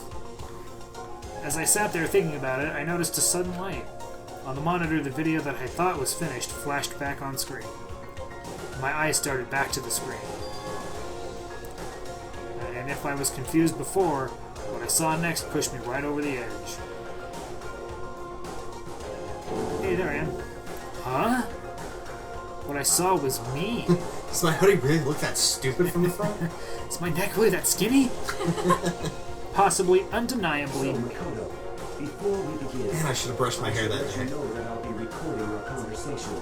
As I sat there thinking about it, I noticed a sudden light. On the monitor, the video that I thought was finished flashed back on screen. My eyes started back to the screen. And if I was confused before, what I saw next pushed me right over the edge. Hey, there I am. Huh? What I saw was me. Does my hoodie really look that stupid from the front? Is my neck really that skinny? Possibly, undeniably. So, Makoto, Before we begin, Man, I should have brushed my hair that let you day. know that I'll be recording our conversation.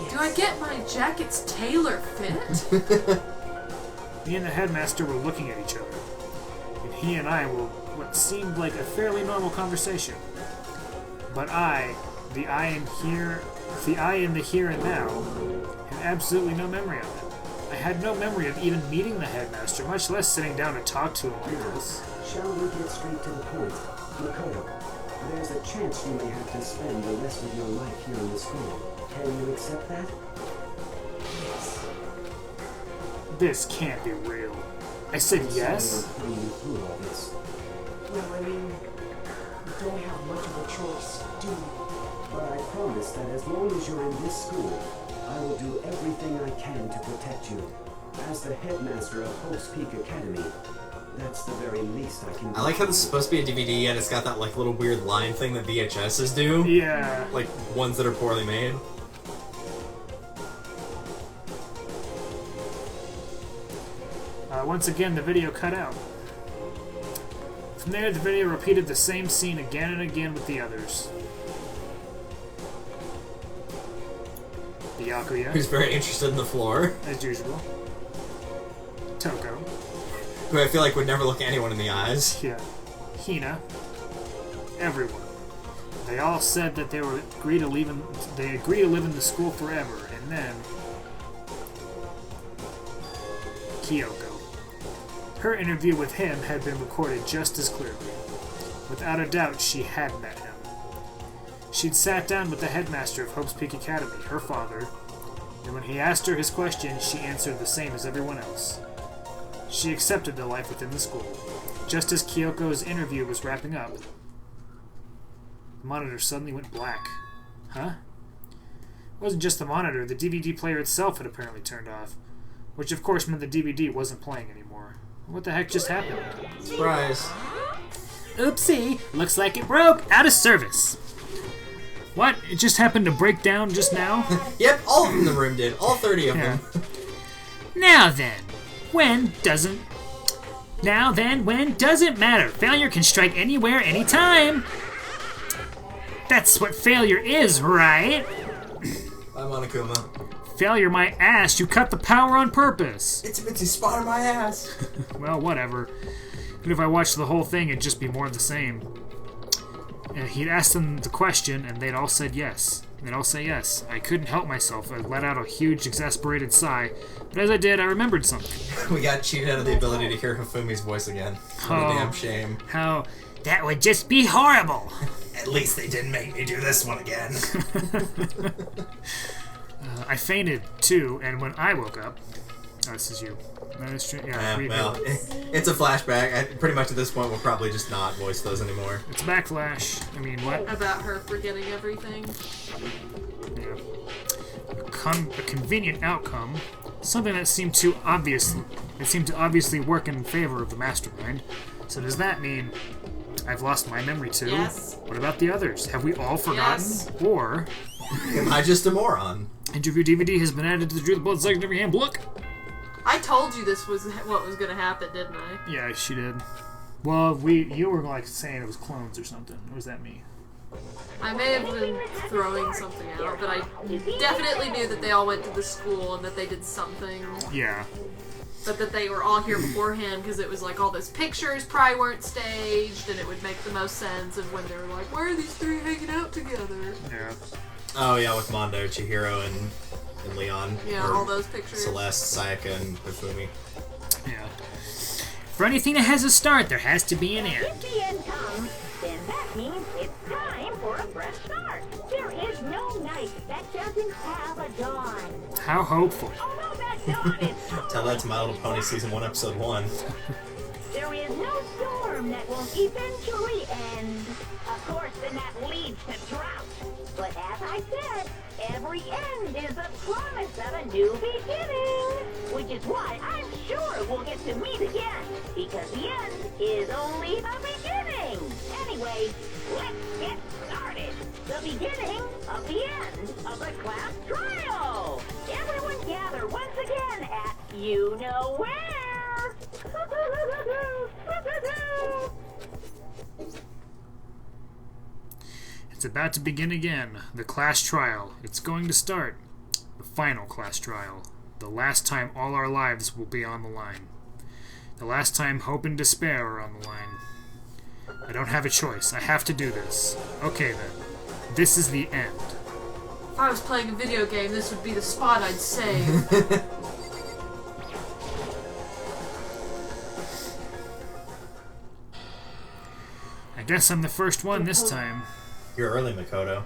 Do I get my jacket's tailor fit? Me and the headmaster were looking at each other, and he and I were what seemed like a fairly normal conversation. But the I in the here and now, had absolutely no memory of it. I had no memory of even meeting the headmaster, much less sitting down to talk to him like this. Shall we get straight to the point? Makoto, there's a chance you may have to spend the rest of your life here in the school. Can you accept that? Yes. This can't be real. I said I'm yes? sorry I'm putting you through all this. Well, I mean, we don't have much of a choice, do we? But I promise that as long as you're in this school, I will do everything I can to protect you. As the headmaster of Hope's Peak Academy, that's the very least I can do. I like how this is supposed to be a DVD and it's got that like little weird line thing that VHSs do. Yeah. Like ones that are poorly made. Once again, the video cut out. From there, the video repeated the same scene again and again with the others. The Yakuya, Who's very interested in the floor. as usual. Toko. Who I feel like would never look anyone in the eyes. Yeah. Hina. Everyone. They all said that they agreed to live in the school forever, and then Kyoko. Her interview with him had been recorded just as clearly. Without a doubt, she had met him. She'd sat down with the headmaster of Hope's Peak Academy, her father, and when he asked her his question, she answered the same as everyone else. She accepted the life within the school. Just as Kyoko's interview was wrapping up, the monitor suddenly went black. Huh? It wasn't just the monitor, the DVD player itself had apparently turned off, which of course meant the DVD wasn't playing anymore. What the heck just happened? Surprise. Oopsie, looks like it broke. Out of service. What? It just happened to break down just now? Yep, all of them in the room did. All 30 of Yeah. them. Now then, when doesn't matter. Failure can strike anywhere, anytime. That's what failure is, right? Bye, Monokuma. Failure my ass, you cut the power on purpose. It's a bitsy spot on my ass. Well, whatever. But if I watched the whole thing, it'd just be more of the same. He'd asked them the question, and they'd all said yes. They'd all say yes. I couldn't help myself. I let out a huge, exasperated sigh. But as I did, I remembered something. We got cheated out of the ability to hear Hifumi's voice again. What a damn shame. How that would just be horrible. At least they didn't make me do this one again. I fainted, too, and when I woke up... Oh, this is you. That is true. Yeah, Well, it's a flashback. Pretty much at this point, we'll probably just not voice those anymore. it's backflash. I mean, what? About her forgetting everything. Yeah. A convenient outcome. Something that seemed to obviously work in favor of the mastermind. So does that mean I've lost my memory too? Yes. What about the others? Have we all forgotten? Yes. Or Am I just a moron? interview DVD has been added to the Drew the Blood section of your handbook? I told you this was what was gonna happen, didn't I? Yeah, she did. Well, you were like saying it was clones or something. Or was that me? I may have been throwing something out, but I definitely knew that they all went to the school and that they did something. Yeah. But that they were all here beforehand because it was like all those pictures probably weren't staged, and it would make the most sense of when they were like, why are these three hanging out together? Yeah. Oh yeah, with Mondo, Chihiro, and Leon. Yeah, Or all those pictures. Celeste, Sayaka, and Hifumi. Yeah. For anything that has a start, there has to be an end. If the end comes, then that means it's time for a fresh start. There is no night that doesn't have a dawn. How hopeful. Although that dawn is Tell that to My Little Pony Season 1, Episode 1. there is no storm that won't eventually end. Of course, then that leads to drought. But as I said, every end is a promise of a new beginning. Which is why I'm sure we'll get to meet again. Because the end is only the beginning. Anyway, let's get started. The beginning of the end of the class trial. Everyone gather once again at you know where. It's about to begin again. The class trial. It's going to start. The final class trial. The last time all our lives will be on the line. The last time hope and despair are on the line. I don't have a choice. I have to do this. Okay then. This is the end. If I was playing a video game, this would be the spot I'd save. I guess I'm the first one this time. You're early, Makoto.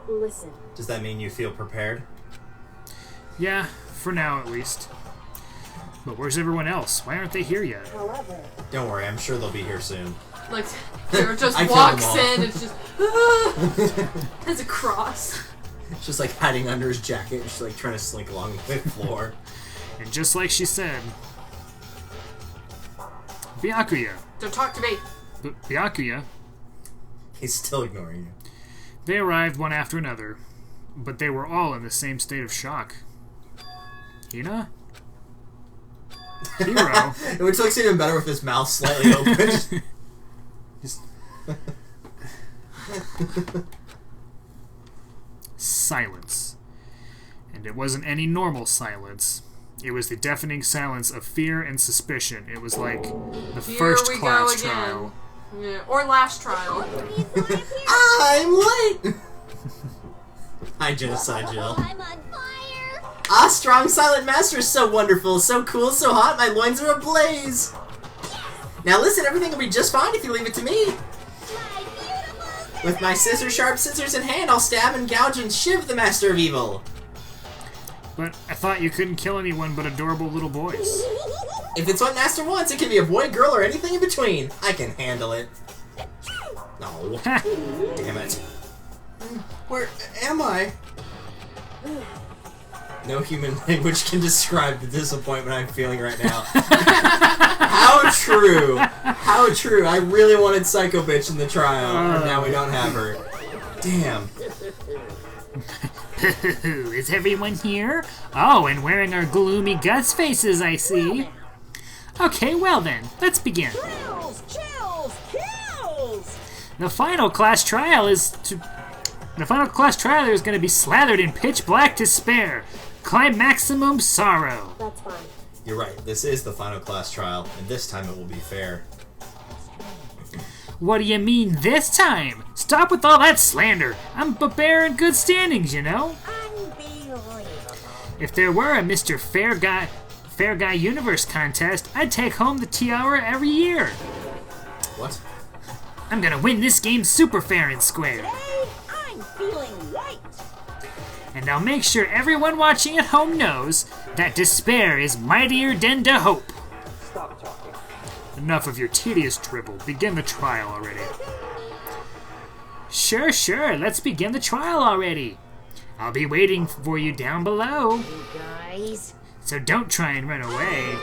Listen, Does that mean you feel prepared? Yeah, for now at least. But where's everyone else? Why aren't they here yet? however, Don't worry, I'm sure they'll be here soon. Like, Sarah just I killed walks them all. in, it's just, has a cross. Just like hiding under his jacket and just like trying to slink along the floor. And just like she said, Byakuya. Don't talk to me. Byakuya. He's still ignoring you. They arrived one after another, but they were all in the same state of shock. Hina? Hero? Which looks even better with his mouth slightly open. Just- Silence. And it wasn't any normal silence. It was the deafening silence of fear and suspicion. It was like the Here first we go class again. trial. Yeah, or last trial. I'm late! Hi, Genocide Jill. I'm on fire! Ah, strong silent master is so wonderful, so cool, so hot, my loins are ablaze! Now listen, everything will be just fine if you leave it to me. My beautiful With my sharp scissors in hand, I'll stab and gouge and shiv the master of evil. But I thought you couldn't kill anyone but adorable little boys. If it's what master wants, it can be a boy, girl, or anything in between. I can handle it. No. Ha! Damn it. Where am I? No human language can describe the disappointment I'm feeling right now. How true. How true. I really wanted Psycho Bitch in the trial, and now we don't have her. Damn. Is everyone here? Oh, and wearing our gloomy guts faces, I see. Okay, well then, let's begin. chills, chills, kills! The final class trial is going to be slathered in pitch black despair. Climaximum sorrow. that's fine. You're right. This is the final class trial, and this time it will be fair. What do you mean this time? Stop with all that slander. I'm a bear in good standings, you know. Unbelievable. If there were a Mr. Fair Guy Universe contest, I'd take home the tiara every year. What? I'm gonna win this game super fair and square. Today, I'm feeling right. And I'll make sure everyone watching at home knows that despair is mightier than the hope. Stop talking. Enough of your tedious dribble. Begin the trial already. Sure, let's begin the trial already. I'll be waiting for you down below. You guys. So don't try and run away.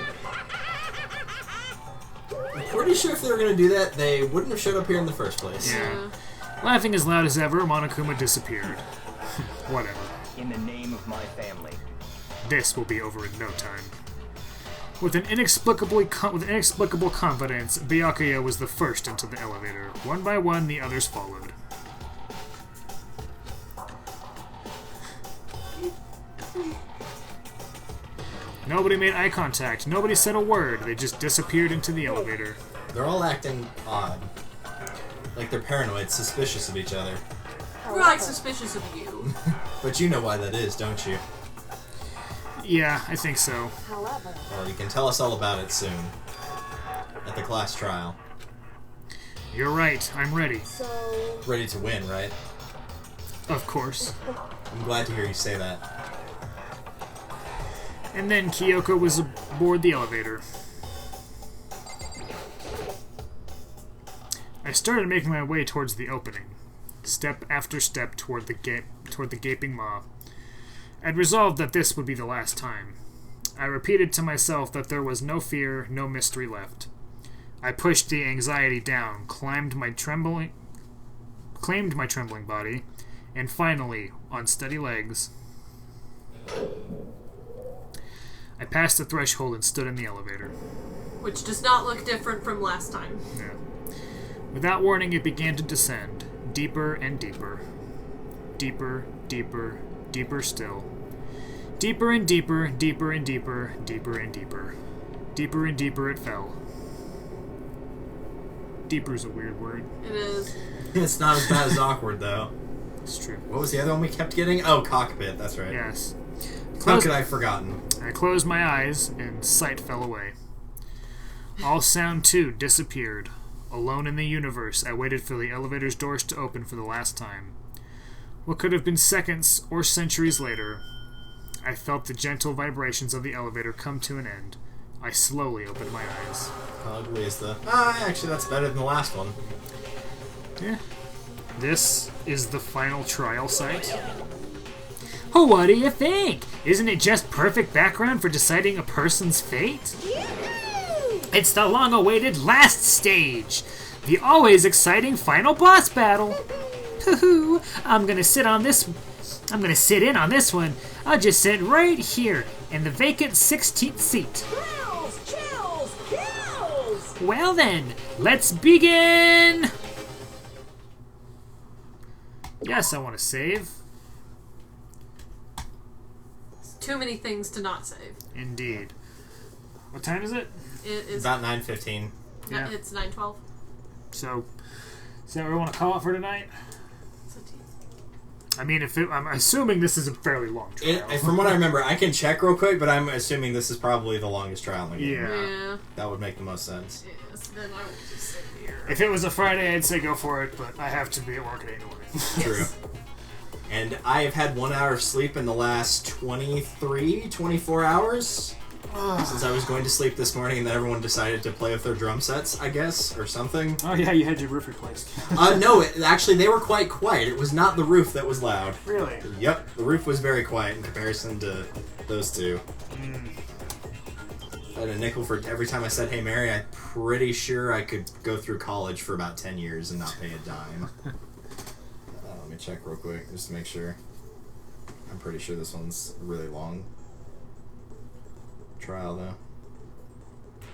I'm pretty sure if they were going to do that, they wouldn't have showed up here in the first place. Yeah. Laughing as loud as ever, Monokuma disappeared. Whatever. In the name of my family. This will be over in no time. With an inexplicable confidence, Byakuya was the first into the elevator. One by one, the others followed. Nobody made eye contact. Nobody said a word. They just disappeared into the elevator. They're all acting odd. Like they're paranoid, suspicious of each other. We're like suspicious of you. But you know why that is, don't you? Yeah, I think so. However, Well, you can tell us all about it soon. At the class trial. You're right. I'm ready. so Ready to win, right? Of course. I'm glad to hear you say that. And then Kyoko was aboard the elevator. I started making my way towards the opening, step after step toward the gaping maw. I'd resolved that this would be the last time. I repeated to myself that there was no fear, no mystery left. I pushed the anxiety down, claimed my trembling body, and finally, on steady legs, I passed the threshold and stood in the elevator. Which does not look different from last time. Yeah. Without warning, it began to descend. Deeper and deeper. Deeper, deeper, deeper still. Deeper and deeper, deeper and deeper, deeper and deeper. Deeper and deeper it fell. Deeper's a weird word. It is. It's not as bad as awkward, though. It's true. What was the other one we kept getting? Oh, cockpit. That's right. Yes. How could I have forgotten? I closed my eyes, and sight fell away. All sound, too, disappeared. Alone in the universe, I waited for the elevator's doors to open for the last time. What could have been seconds or centuries later, I felt the gentle vibrations of the elevator come to an end. I slowly opened my eyes. How ugly is the... actually, that's better than the last one. Yeah. This is the final trial site. Oh, what do you think? Isn't it just perfect background for deciding a person's fate? It's the long-awaited last stage. The always exciting final boss battle. Hoo-hoo. I'm gonna sit in on this one. I'll just sit right here in the vacant 16th seat. Thrills, chills, kills! Well then, let's begin! Yes, I want to save. Too many things to not save. Indeed. What time is it? It is. About 9:15. Yeah. It's 9:12. So, is that what we want to call it for tonight? I mean, I'm assuming this is a fairly long trial. From what I remember, I can check real quick, but I'm assuming this is probably the longest trial in the game. Yeah. That would make the most sense. Yes, then I will just sit here. If it was a Friday, I'd say go for it, but I have to be at work at 8 in the morning. True. And I have had 1 hour of sleep in the last 24 hours. Since I was going to sleep this morning and then everyone decided to play with their drum sets, I guess, or something. Oh yeah, you had your roof replaced. No, actually they were quite quiet. It was not the roof that was loud. Really? Yep, the roof was very quiet in comparison to those two. I had a nickel for every time I said Hey Mary. I'm pretty sure I could go through college for about 10 years and not pay a dime. Let me check real quick just to make sure. I'm pretty sure this one's really long. Trial though.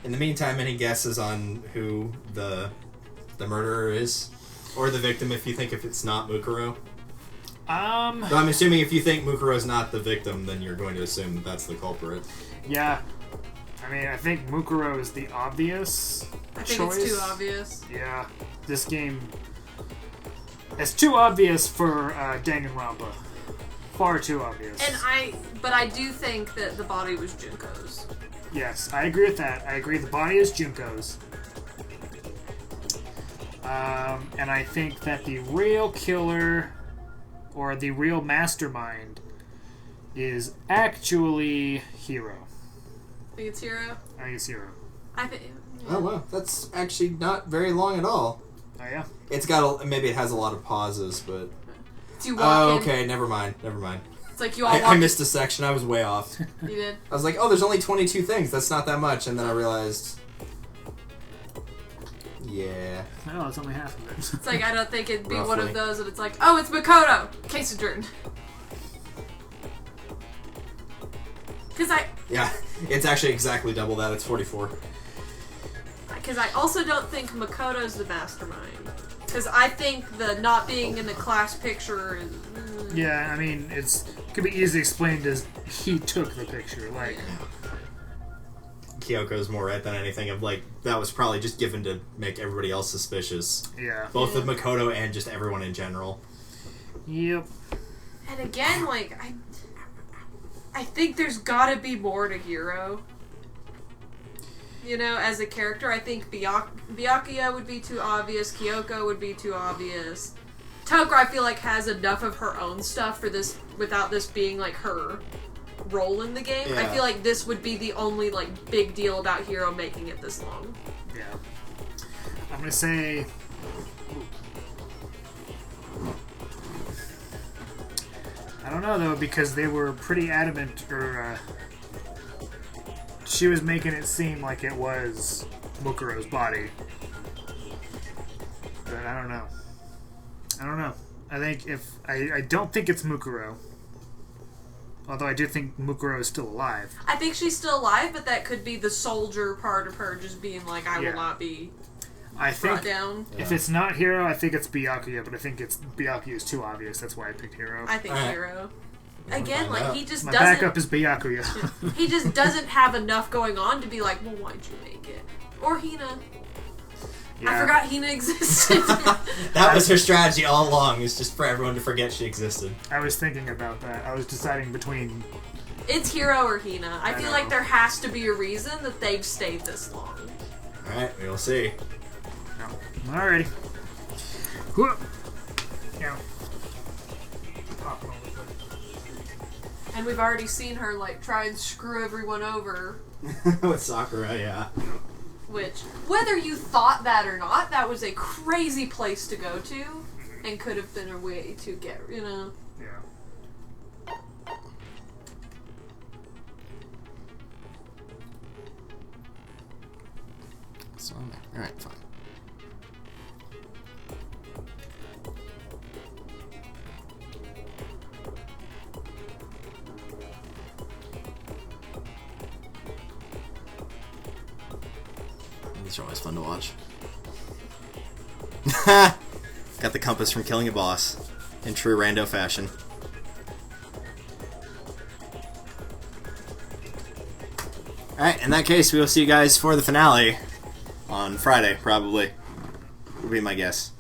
In the meantime, any guesses on who the murderer is, or the victim? If it's not Mukuro. So I'm assuming if you think Mukuro is not the victim, then you're going to assume that that's the culprit. Yeah. I mean, I think Mukuro is the obvious I think choice. it's too obvious. Yeah. This game. It's too obvious for Danganronpa. Far too obvious. But I do think that the body was Junko's. Yes, I agree with that. I agree the body is Junko's. And I think that the real killer, or the real mastermind, is actually Hiro. Think it's Hiro? I think it's Hiro. I think. Oh wow, that's actually not very long at all. Oh yeah? It's got maybe it has a lot of pauses, but. Do you walk in? Okay, never mind. It's like you all walk I missed a section. I was way off. You did? I was like, oh, there's only 22 things. That's not that much. And then I realized, yeah. No, it's only half of it. It's like, I don't think it'd be one Roughly. of those that it's like, oh, it's Makoto! Case adjourned. Yeah, it's actually exactly double that. It's 44. Because I also don't think Makoto's the mastermind. Because I think the not being in the class picture is... Yeah, I mean, it could be easily explained as he took the picture. Like, Kyoko's more right than anything of like, that was probably just given to make everybody else suspicious. yeah. Both of Makoto and just everyone in general. Yep. And again, like, I think there's gotta be more to Hiro. You know, as a character, I think Byakuya would be too obvious, Kyoko would be too obvious. Tokuro, I feel like, has enough of her own stuff for this, without this being, like, her role in the game. I Yeah. feel like this would be the only, like, big deal about Hiro making it this long. Yeah. I'm gonna say... I don't know, though, because they were pretty adamant, or, she was making it seem like it was Mukuro's body. But I don't know. I think I don't think it's Mukuro. Although I do think Mukuro is still alive. I think she's still alive, but that could be the soldier part of her just being like, I Yeah. will not be... I think brought down. if it's not Hero, I think it's Byakuya, but I think Byakuya is too obvious. That's why I picked Hero. I think Alright. Hero. Again, find like out. he just My doesn't. backup is Byakuya. He just doesn't have enough going on to be like, well, why'd you make it? Or Hina. I forgot Hina existed. That was her strategy all along, is just for everyone to forget she existed. I was thinking about that. I was deciding between... It's Hero or Hina. I feel know. like there has to be a reason that they've stayed this long. Alright, we'll see. No. Alrighty. Whoa. Yeah. Popping over the place. And we've already seen her like try and screw everyone over. With Sakura, yeah. Which, whether you thought that or not, that was a crazy place to go to, and could have been a way to get, you know. Yeah. So, alright, fine. These are always fun to watch. Got the compass from killing a boss in true rando fashion. Alright, in that case, we will see you guys for the finale on Friday, probably. Would be my guess.